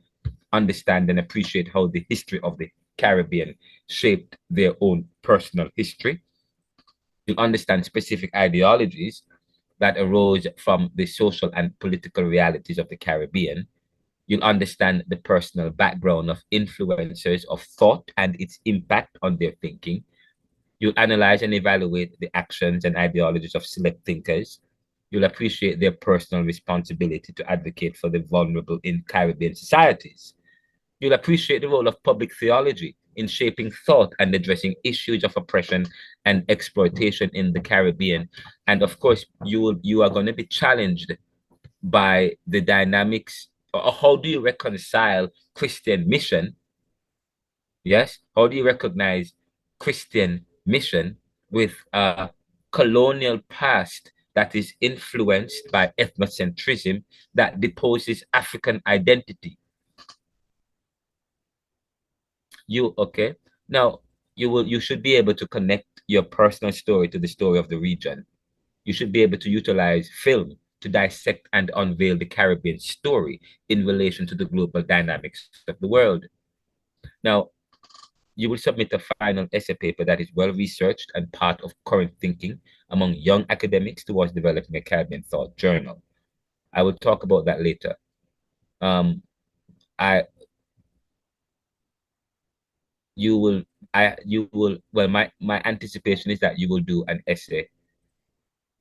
Understand and appreciate how the history of the Caribbean shaped their own personal history. You understand specific ideologies that arose from the social and political realities of the Caribbean. You'll understand the personal background of influencers of thought and its impact on their thinking. You'll analyze and evaluate the actions and ideologies of select thinkers. You'll appreciate their personal responsibility to advocate for the vulnerable in Caribbean societies. You'll appreciate the role of public theology in shaping thought and addressing issues of oppression and exploitation in the Caribbean. And of course, you are going to be challenged by the dynamics, or how do you reconcile Christian mission? Yes, how do you recognize Christian mission with a colonial past that is influenced by ethnocentrism that deposes African identity? Okay. Now you should be able to connect your personal story to the story of the region. You should be able to utilize film to dissect and unveil the Caribbean story in relation to the global dynamics of the world. Now, you will submit a final essay paper that is well researched and part of current thinking among young academics towards developing a Caribbean thought journal. I will talk about that later. Well, my anticipation is that you will do an essay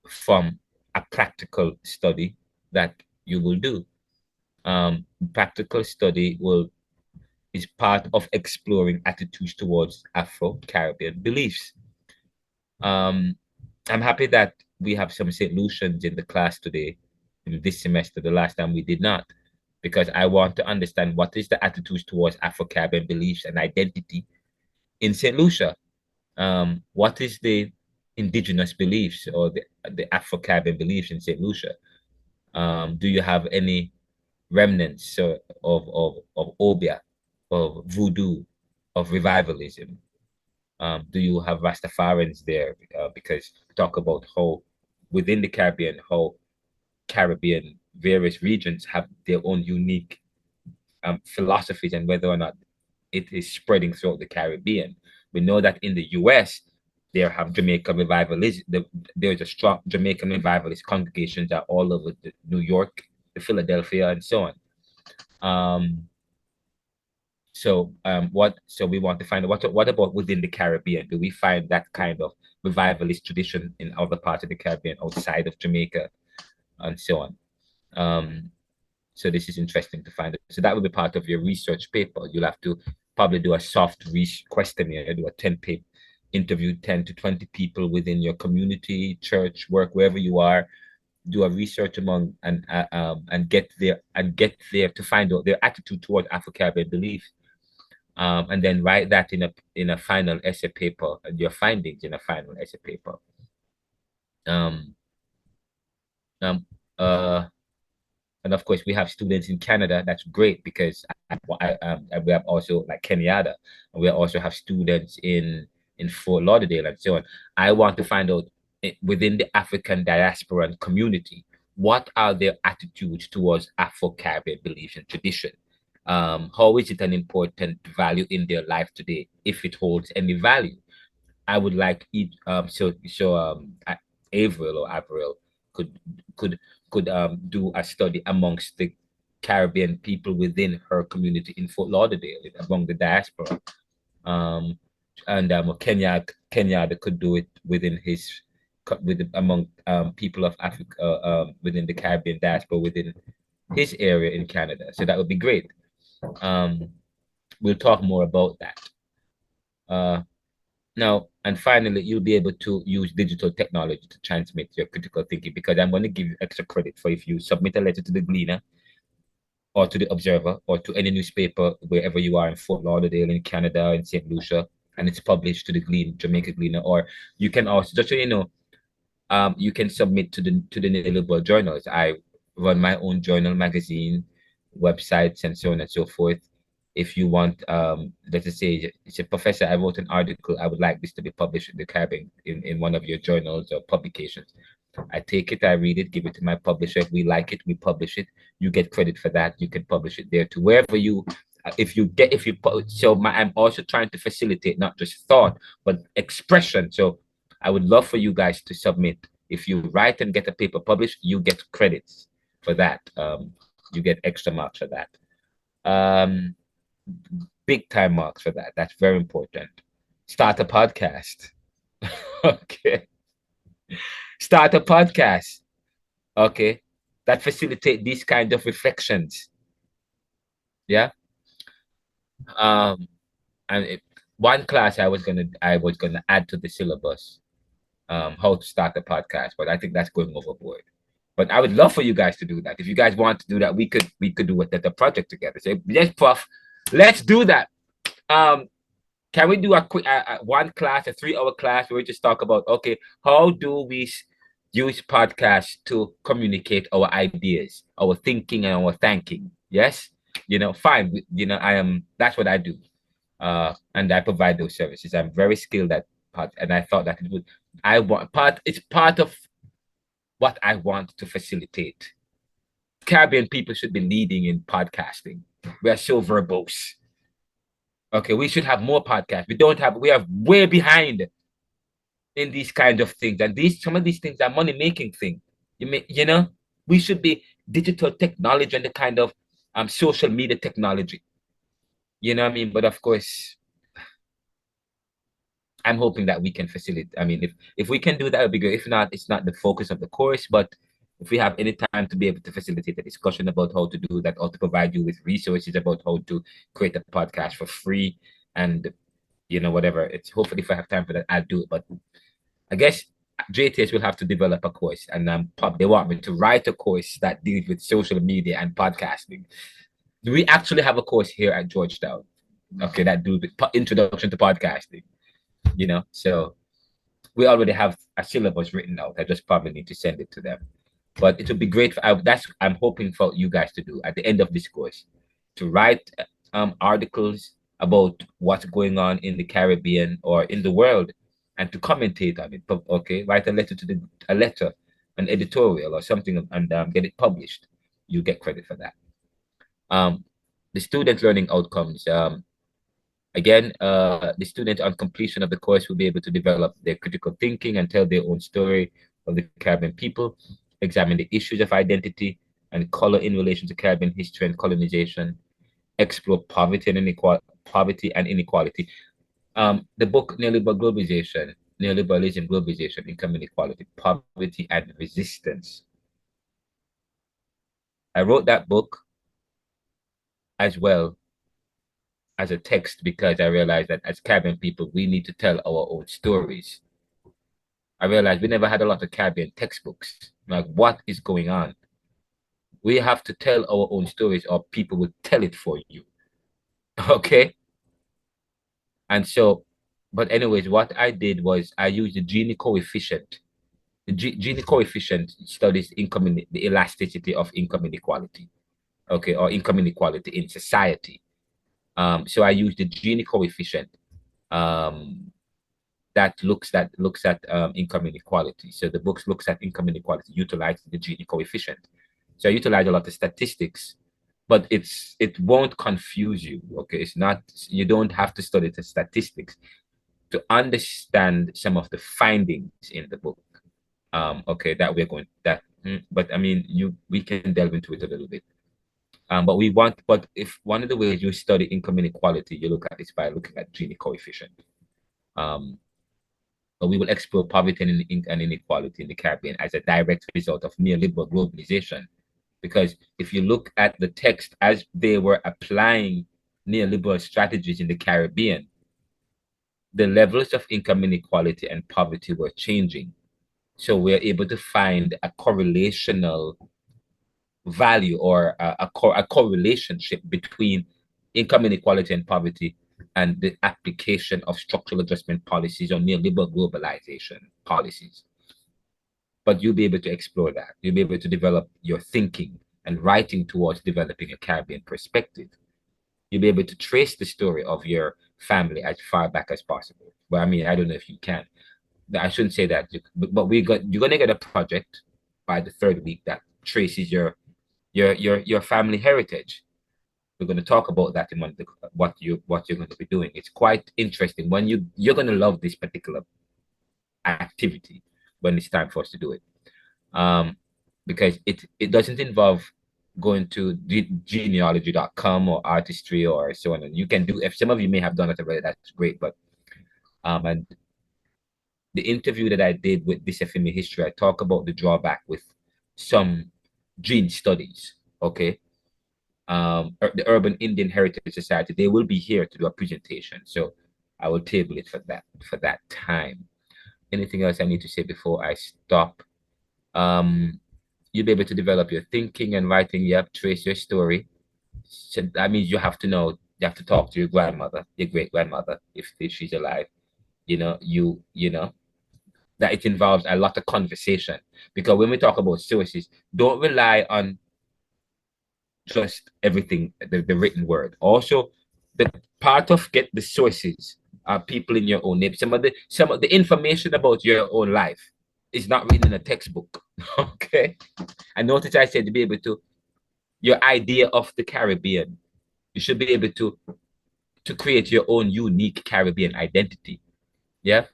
from a practical study that you will do. Practical study is part of exploring attitudes towards Afro-Caribbean beliefs. I'm happy that we have some St. Lucians in the class today, in this semester. The last time we did not, because I want to understand what is the attitudes towards Afro-Caribbean beliefs and identity in St. Lucia. What is the indigenous beliefs or the Afro-Caribbean beliefs in St. Lucia? Do you have any remnants of Obia, of voodoo, of revivalism? Do you have Rastafarians there? Because talk about how within the Caribbean, how Caribbean various regions have their own unique philosophies, and whether or not it is spreading throughout the Caribbean. We know that in the US, there have Jamaican revivalists. There's a strong Jamaican revivalist congregations that are all over New York, the Philadelphia, and so on. So we want to find out what about within the Caribbean? Do we find that kind of revivalist tradition in other parts of the Caribbean outside of Jamaica, and so on? So this is interesting to find out. So that will be part of your research paper. You'll have to probably do a soft questionnaire, do a 10-page interview 10 to 20 people within your community, church, work, wherever you are. Do a research among and get there to find out their attitude toward Afro-Caribbean beliefs. And then write that in a final essay paper, and your findings in a final essay paper. And of course, we have students in Canada. That's great, because we have also like Kenyatta, and we also have students in Fort Lauderdale and so on. I want to find out within the African diaspora community, what are their attitudes towards Afro-Caribbean beliefs and tradition? How is it an important value in their life today, if it holds any value? I would like Avril could do a study amongst the Caribbean people within her community in Fort Lauderdale, among the diaspora. And Kenya could do it within his among people of Africa within the Caribbean diaspora within his area in Canada. So that would be great. We'll talk more about that. Now, and finally, you'll be able to use digital technology to transmit your critical thinking, because I'm going to give you extra credit for if you submit a letter to the Gleaner or to the Observer or to any newspaper wherever you are in Fort Lauderdale, in Canada, in St. Lucia, and it's published to the Jamaica Gleaner, or you can also, just so you know, you can submit to the Neoliberal journals. I run my own journal, magazine, websites, and so on and so forth. If you want, let us say, it's a professor, I wrote an article, I would like this to be published in the Caribbean in one of your journals or publications. I take it, I read it, give it to my publisher. If we like it, we publish it. You get credit for that. You can publish it there too. Wherever you, I'm also trying to facilitate not just thought, but expression. So I would love for you guys to submit. If you write and get a paper published, you get credits for that. You get extra marks for that. Big time marks for that. That's very important. Start a podcast. Okay. Start a podcast. Okay. That facilitate these kind of reflections. Yeah. One class I was gonna add to the syllabus, how to start a podcast, but I think that's going overboard. But I would love for you guys to do that. If you guys want to do that, we could do the project together. So yes, Prof, let's do that. Can we do a quick one class, a 3-hour class where we just talk about, okay, how do we use podcasts to communicate our ideas, our thinking, and our thinking? Yes, fine. That's what I do, and I provide those services. I'm very skilled at part, and I thought that it's part of what I want to facilitate. Caribbean people should be leading in podcasting. We are so verbose. Okay, we should have more podcasts. We are way behind in these kind of things. And some of these things are money-making things. We should be digital technology and the kind of social media technology. You know what I mean? But of course, I'm hoping that we can facilitate. I mean, if we can do that, it'll be good. If not, it's not the focus of the course, but if we have any time to be able to facilitate a discussion about how to do that, or to provide you with resources about how to create a podcast for free, and whatever, it's hopefully if I have time for that, I'll do it. But I guess JTS will have to develop a course, and they want me to write a course that deals with social media and podcasting. Do we actually have a course here at Georgetown? Okay, that do with introduction to podcasting. So we already have a syllabus written out. I just probably need to send it to them. But it would be great. I'm hoping for you guys to do at the end of this course, to write articles about what's going on in the Caribbean or in the world, and to commentate on it. Okay, write a letter an editorial or something, and get it published. You get credit for that. The student learning outcomes. Again, the students on completion of the course will be able to develop their critical thinking and tell their own story of the Caribbean people, examine the issues of identity and color in relation to Caribbean history and colonization, explore poverty and inequality. The book Neoliberalism, Globalization, Income Inequality, Poverty and Resistance. I wrote that book as well as a text because I realized that as Caribbean people, we need to tell our own stories. I realized we never had a lot of Caribbean textbooks. Like, what is going on? We have to tell our own stories, or people will tell it for you. Okay? And so, but anyways, what I did was I used the Gini coefficient. The Gini coefficient studies the elasticity of income inequality, okay, or income inequality in society. So I used the Gini coefficient that looks at income inequality. So the book looks at income inequality, utilizing the Gini coefficient. So I utilize a lot of statistics, but it won't confuse you. Okay, you don't have to study the statistics to understand some of the findings in the book. Okay, but I mean, we can delve into it a little bit. But if one of the ways you study income inequality, you look at it by looking at Gini coefficient. but we will explore poverty and inequality in the Caribbean as a direct result of neoliberal globalization. Because if you look at the text as they were applying neoliberal strategies in the Caribbean, the levels of income inequality and poverty were changing. So we're able to find a correlational value or a correlationship between income inequality and poverty and the application of structural adjustment policies or neoliberal globalization policies. But you'll be able to explore that. You'll be able to develop your thinking and writing towards developing a Caribbean perspective. You'll be able to trace the story of your family as far back as possible. Well, I mean, I don't know if you can. I shouldn't say that, but you're gonna get a project by the third week that traces your family heritage. We're going to talk about that in what you're going to be doing. It's quite interesting. When you're going to love this particular activity when it's time for us to do it, because it doesn't involve going to genealogy.com or artistry or so on. And you can do, if some of you may have done it already, that's great. But and the interview that I did with this FME history, I talk about the drawback with some gene studies. Okay. The Urban Indian Heritage Society, they will be here to do a presentation. So I will table it for that time. Anything else I need to say before I stop? You'll be able to develop your thinking and writing. You have to trace your story. So that means you have to know, you have to talk to your grandmother, your great grandmother, if she's alive. You know, that it involves a lot of conversation. Because when we talk about sources, don't rely on just everything, the written word. Also, the part of get the sources are people in your own name. Some of the information about your own life is not written in a textbook. Okay. And notice I said to be able to, your idea of the Caribbean, you should be able to create your own unique Caribbean identity. Yeah.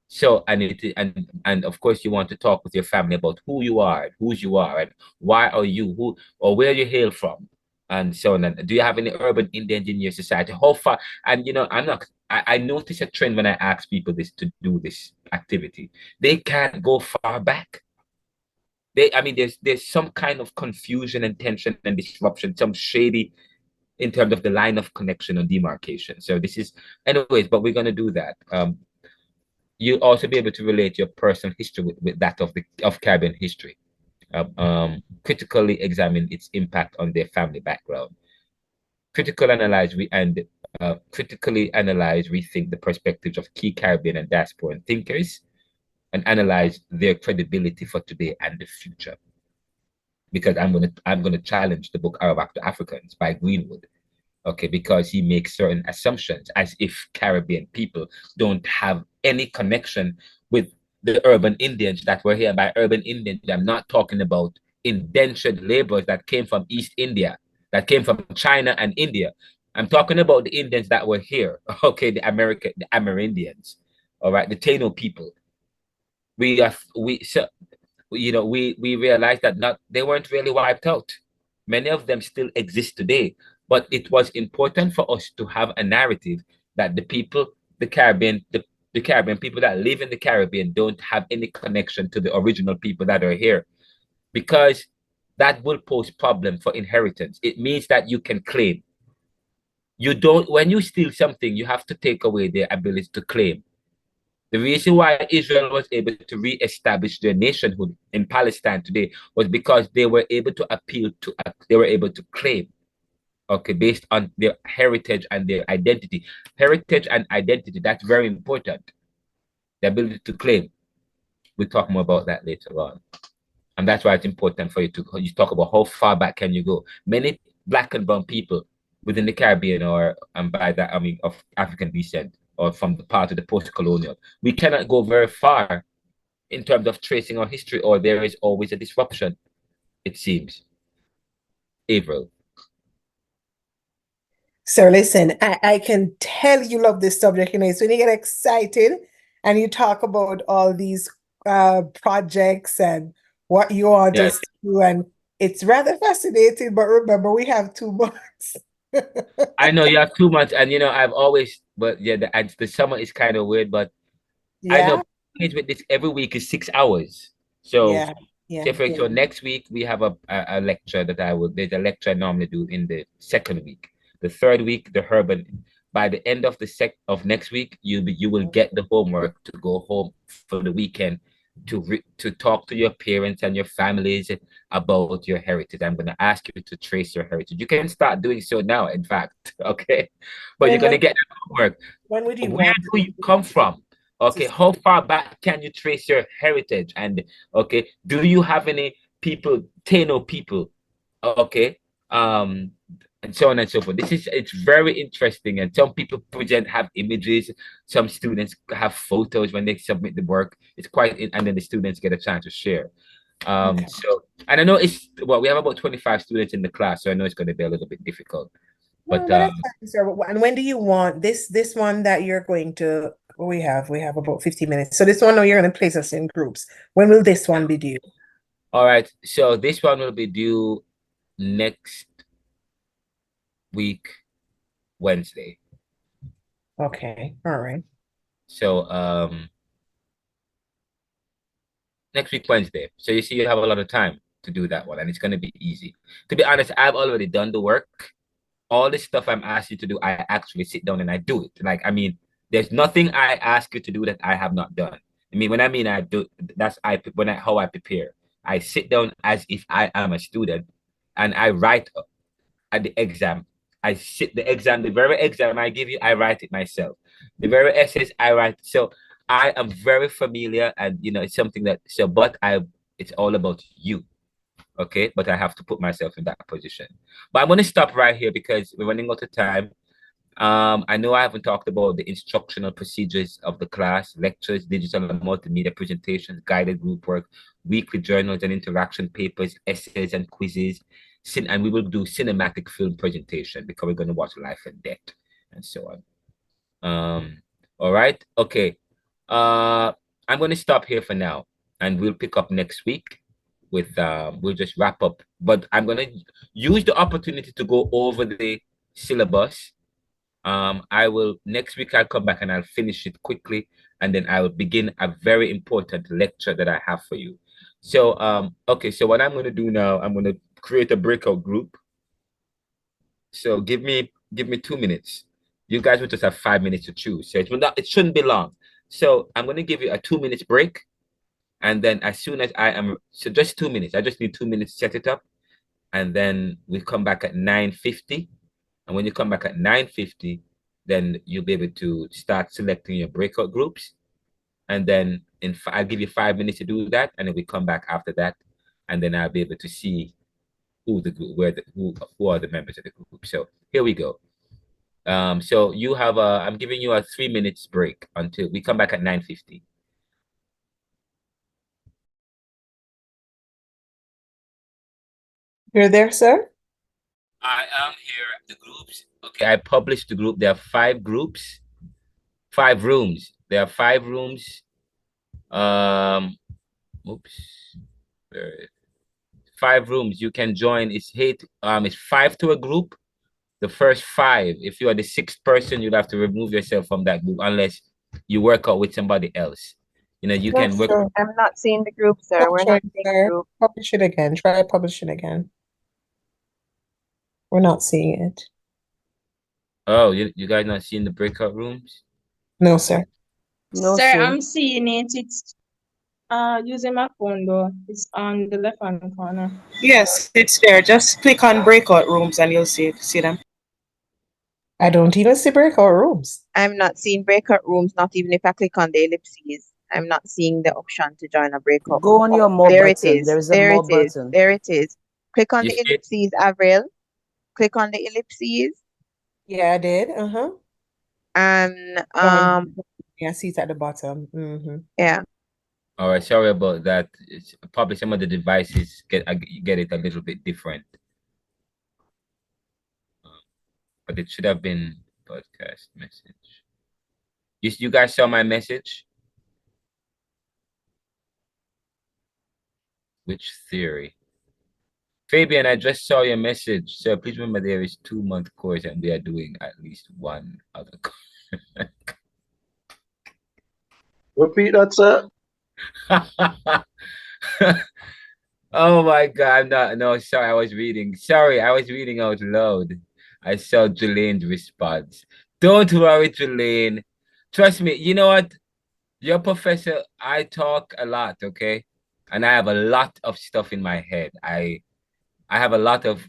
So and of course you want to talk with your family about who you are and whose you are and why are you, who or where you hail from and so on. And do you have any urban Indians in your society? How far? And I notice a trend when I ask people to do this activity. They can't go far back. There's some kind of confusion and tension and disruption, some shady in terms of the line of connection and demarcation. So this is anyways, but we're gonna do that. You'll also be able to relate your personal history with that of Caribbean history. Critically examine its impact on their family background. Critically analyze, rethink the perspectives of key Caribbean and diasporic thinkers, and analyze their credibility for today and the future. Because I'm gonna challenge the book Arab to Africans by Greenwood. Okay, because he makes certain assumptions as if Caribbean people don't have any connection with the urban Indians that were here. By urban Indians, I'm not talking about indentured laborers that came from East India, that came from China and India. I'm talking about the Indians that were here. Okay, the Amerindians, all right, the Taino people. We realized that they weren't really wiped out. Many of them still exist today. But it was important for us to have a narrative that the people, the Caribbean people that live in the Caribbean don't have any connection to the original people that are here, because that will pose problem for inheritance. It means that you can claim. When you steal something, you have to take away their ability to claim. The reason why Israel was able to re-establish their nationhood in Palestine today was because they were able to claim. Okay, based on their heritage and their identity. Heritage and identity, that's very important. The ability to claim. We'll talk more about that later on. And that's why it's important for you talk about how far back can you go. Many Black and brown people within the Caribbean, and by that I mean of African descent, or from the part of the post-colonial, we cannot go very far in terms of tracing our history, or there is always a disruption, it seems. Avril. So listen, I can tell you love this subject. It's when you get excited and you talk about all these projects and what you want us to do, and it's rather fascinating. But remember, we have 2 months. I know you have 2 months, and I've always, but yeah, the summer is kind of weird, but I know is with this every week is 6 hours. So Yeah, yeah, say for yeah. so next week we have a lecture that there's a lecture I normally do in the second week. The third week, the urban. By the end of next week, you will get the homework to go home for the weekend to talk to your parents and your families about your heritage. I'm going to ask you to trace your heritage. You can start doing so now, in fact, okay? But you're going to get that homework. When would you Where want do you come from? Okay, how far back can you trace your heritage? And okay, do you have any people, Taino people? Okay, and so on and so forth. It's very interesting, and some people have images. Some students have photos when they submit the work. It's quite, and then the students get a chance to share. So, and I know we have about 25 students in the class, so I know it's going to be a little bit difficult. But that's fine, sir. And when do you want this one that you're going to? We have about 50 minutes. So this one, now you're going to place us in groups. When will this one be due? All right. So this one will be due next week, Wednesday. Okay. All right. So next week, Wednesday. So you see, you have a lot of time to do that one, and it's going to be easy. To be honest, I've already done the work. All the stuff I'm asked you to do, I actually sit down and I do it. Like, I mean, there's nothing I ask you to do that I have not done. I mean, when I do, how I prepare. I sit down as if I am a student, and I write at the exam. The very exam I give you, I write it myself. The very essays I write. So I am very familiar, and it's something it's all about you. Okay, but I have to put myself in that position. But I'm going to stop right here because we're running out of time. I know I haven't talked about the instructional procedures of the class: lectures, digital and multimedia presentations, guided group work, weekly journals and interaction papers, essays and quizzes. And we will do cinematic film presentation because we're going to watch Life and Death and so on. All right. Okay. I'm going to stop here for now, and we'll pick up next week with we'll just wrap up. But I'm going to use the opportunity to go over the syllabus. I will next week I'll come back and I'll finish it quickly, and then I will begin a very important lecture that I have for you. So okay, so what I'm going to do now, I'm going to create a breakout group. So give me 2 minutes. You guys will just have 5 minutes to choose. So it shouldn't be long. So I'm going to give you a 2 minutes break, and then as soon as so just 2 minutes. I just need 2 minutes to set it up, and then we come back at 9:50. And when you come back at 9:50, then you'll be able to start selecting your breakout groups. And then I'll give you 5 minutes to do that, and then we come back after that, and then I'll be able to see who are the members of the group. So here we go. So you have I'm giving you a 3 minutes break until we come back at 9:50. You're there, sir? I am here at the groups. Okay, I published the group. There are 5 groups, 5 rooms. There are 5 rooms. Oops. 5 rooms. You can join. It's 5 to a group. The first 5. If you are the 6th person, you'd have to remove yourself from that group unless you work out with somebody else. You can work. Sure. I'm not seeing the group, sir. We're not seeing the group. Publish it again. Try publishing again. We're not seeing it. Oh, you guys not seeing the breakout rooms? No, sir. No, sir, I'm seeing it. It's using my phone though. It's on the left hand corner. Yes, it's there. Just click on breakout rooms and you'll see them. I don't even see breakout rooms. I'm not seeing breakout rooms, not even if I click on the ellipses. I'm not seeing the option to join a breakout Go room. on your more There button. it is. There is a There more it is. button. There it is. Click on You the see it? ellipses, Avril. Click on the ellipses. Yeah, I did. And yeah, I see it at the bottom. yeah. All right, sorry about that. It's probably some of the devices get it a little bit different, but it should have been podcast message. You guys saw my message? Which theory? Fabian, I just saw your message. So please remember there is 2-month course and we are doing at least one other course. Repeat that, sir. Oh my God, no, sorry, I was reading. Sorry, I was reading out loud. I saw Jelane's response. Don't worry, Jelaine. Trust me, you know what? Your professor, I talk a lot, okay? And I have a lot of stuff in my head. I have a lot of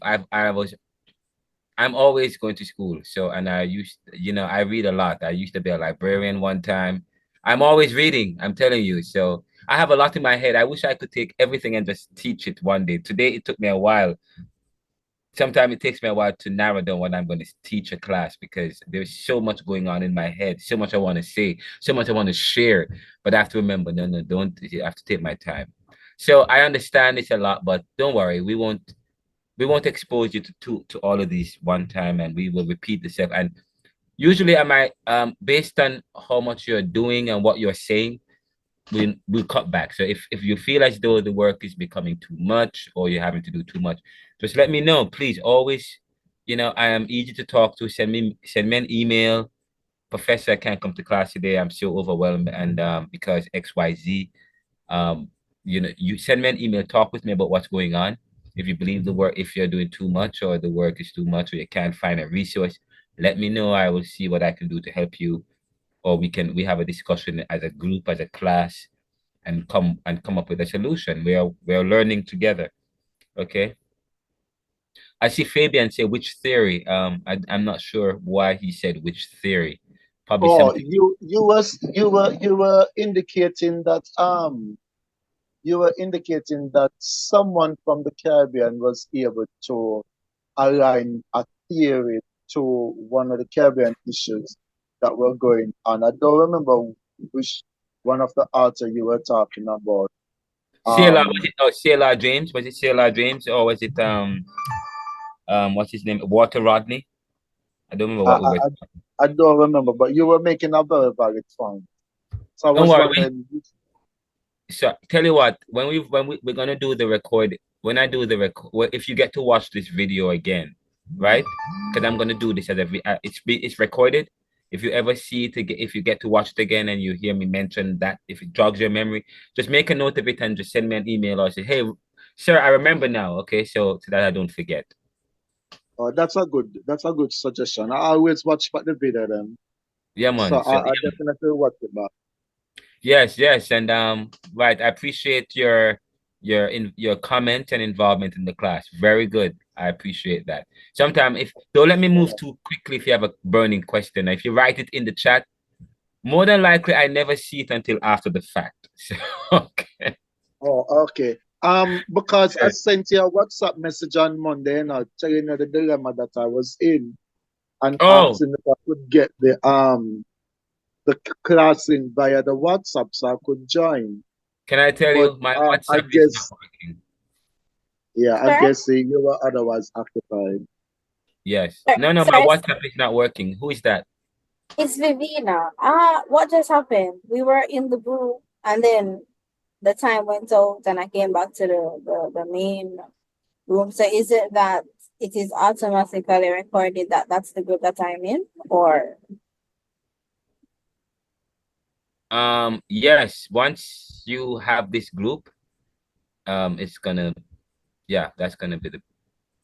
I'm always going to school. So and I read a lot. I used to be a librarian one time. I'm always reading, I'm telling you. So I have a lot in my head. I wish I could take everything and just teach it one day. Today it took me a while. Sometimes it takes me a while to narrow down what I'm going to teach a class because there's so much going on in my head, so much I want to say, so much I want to share. But I have to remember, no, don't. I have to take my time. So I understand it's a lot, but don't worry, we won't expose you to all of these one time, and we will repeat the stuff. And usually, I might based on how much you're doing and what you're saying, we'll cut back. So if you feel as though the work is becoming too much or you're having to do too much, just let me know, please. Always, I am easy to talk to. Send me an email. Professor, I can't come to class today. I'm so overwhelmed, and because XYZ, you send me an email, talk with me about what's going on. If you believe the work, if you're doing too much or the work is too much or you can't find a resource, let me know. I will see what I can do to help you, or we have a discussion as a group, as a class, and come up with a solution. We are learning together. Okay. I see Fabian say which theory. I'm not sure why he said which theory. Probably Oh, something. you were indicating that someone from the Caribbean was able to align a theory to one of the Caribbean issues that were going on. I don't remember which one of the authors you were talking about. CLR, was it CLR James? Was it CLR James or was it what's his name? Walter Rodney? I don't remember what we were. I don't remember, but you were making a very valid point. So I Don't was worry. wondering. So tell you what, we're gonna do the record. When I do the record, if you get to watch this video again, right? Because I'm gonna do this as it's recorded. If you ever see it again, if you get to watch it again and you hear me mention that, if it jogs your memory, just make a note of it and just send me an email or say, "Hey, sir, I remember now." Okay, so that I don't forget. Oh, that's a good suggestion. I always watch back the video then. Yeah, So man. So I definitely watch it back. yes, and right. I appreciate your comment and involvement in the class. Very good. I appreciate that. Sometimes if don't let me move too quickly if you have a burning question. If you write it in the chat, more than likely I never see it until after the fact. So okay. Oh, okay. Because I sent you a WhatsApp message on Monday and I telling you the dilemma that I was in and Oh, asking if I could get the class in via the WhatsApp so I could join. can I tell But you my I WhatsApp is not guess working. I Sir? guess you were otherwise occupied. Yes. Sir, No, my sir, WhatsApp is not working. Who is that? it's Vivina. What just happened? We were in the group and then the time went out and I came back to the main room. So is it that it is automatically recorded that that's the group that I'm in, or Yes, once you have this group, it's gonna that's gonna be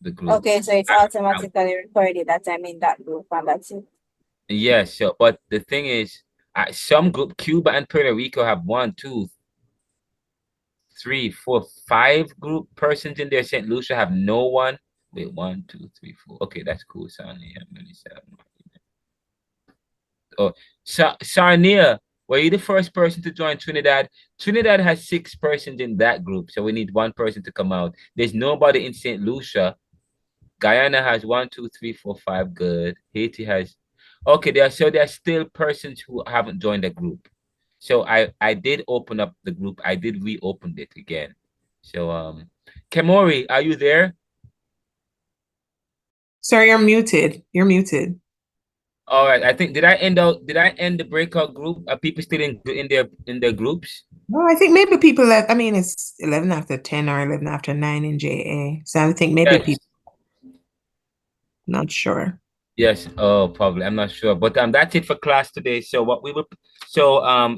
the group. okay, so it's automatically recorded that I'm in that group and that's it. Yes, so but the thing is, some group, Cuba and Puerto Rico have 1, 2, 3, 4, 5 group persons in there. St. Lucia have no one. Wait, 1, 2, 3, 4. Okay, that's cool. Sarnia, Melissa. Oh, Sarnia, were you the first person to join Trinidad? Trinidad has 6 persons in that group, so we need 1 person to come out. There's nobody in St. Lucia. Guyana has 1, 2, 3, 4, 5. Good. Haiti has. Okay, there are still persons who haven't joined the group. So I did open up the group. I did reopen it again. So Kemori, are you there? Sorry, you're muted. You're muted. All right. I think did I end the breakout group? Are people still in their groups? No, I think maybe people left. I mean, it's 11 after 10 or 11 after 9 in JA. So I think maybe Yes. people, not sure. Yes. Oh, probably. I'm not sure. But that's it for class today. So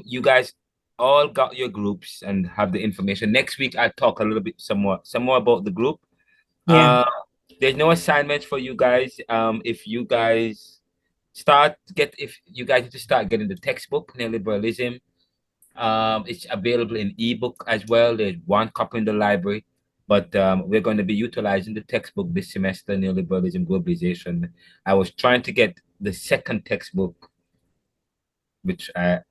you guys all got your groups and have the information. Next week I'll talk a little bit some more about the group. Yeah. There's no assignments for you guys. If you guys need to start getting the textbook, Neoliberalism. It's available in ebook as well. There's one copy in the library, but we're going to be utilizing the textbook this semester, Neoliberalism, Globalization. I was trying to get the second textbook, which I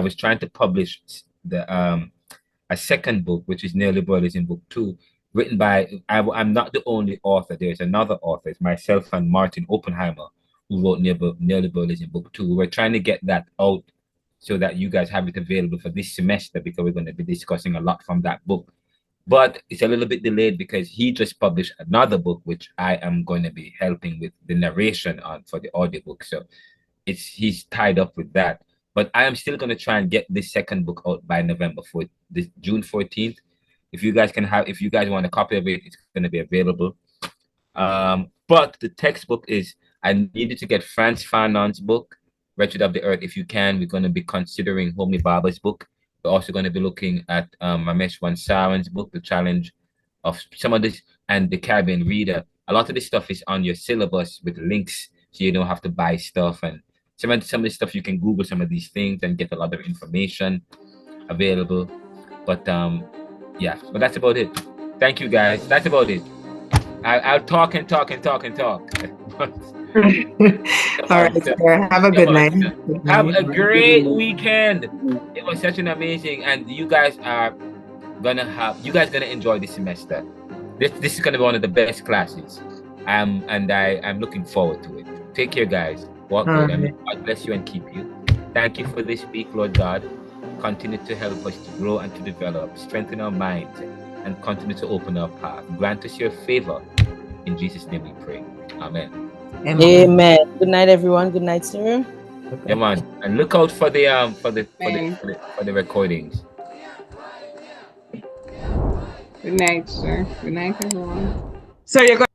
was trying to publish a second book, which is Neoliberalism Book 2, written by, I'm not the only author. There's another author. It's myself and Martin Oppenheimer, who wrote Neoliberalism Book 2. We're trying to get that out so that you guys have it available for this semester, because we're going to be discussing a lot from that book. But it's a little bit delayed because he just published another book, which I am going to be helping with the narration on for the audiobook. So he's tied up with that. But I am still going to try and get this second book out by June 14th. If you guys want a copy of it, it's going to be available. But the textbook is, I needed to get Frantz Fanon's book, Wretched of the Earth. If you can, we're going to be considering Homi Bhabha's book. We're also going to be looking at Ramesh Vansaran's book, The Challenge of some of this, and The Caribbean Reader. A lot of this stuff is on your syllabus with links, so you don't have to buy stuff. And some of the stuff you can Google some of these things and get a lot of information available. But yeah, but that's about it. Thank you, guys. That's about it. I'll talk and talk and talk and talk. All right, sir. Have a good night. Have a great weekend. It was such an amazing, and you guys are gonna enjoy this semester. This is gonna be one of the best classes. And I'm looking forward to it. Take care, guys. Walk good. And God bless you and keep you. Thank you for this week, Lord God. Continue to help us to grow and to develop, strengthen our minds, and continue to open our path. Grant us your favor. In Jesus' name we pray. Amen. Amen. Good night, everyone. Good night, sir. Yeah, man. And look out for the recordings. Good night, sir. Good night, everyone. So you're going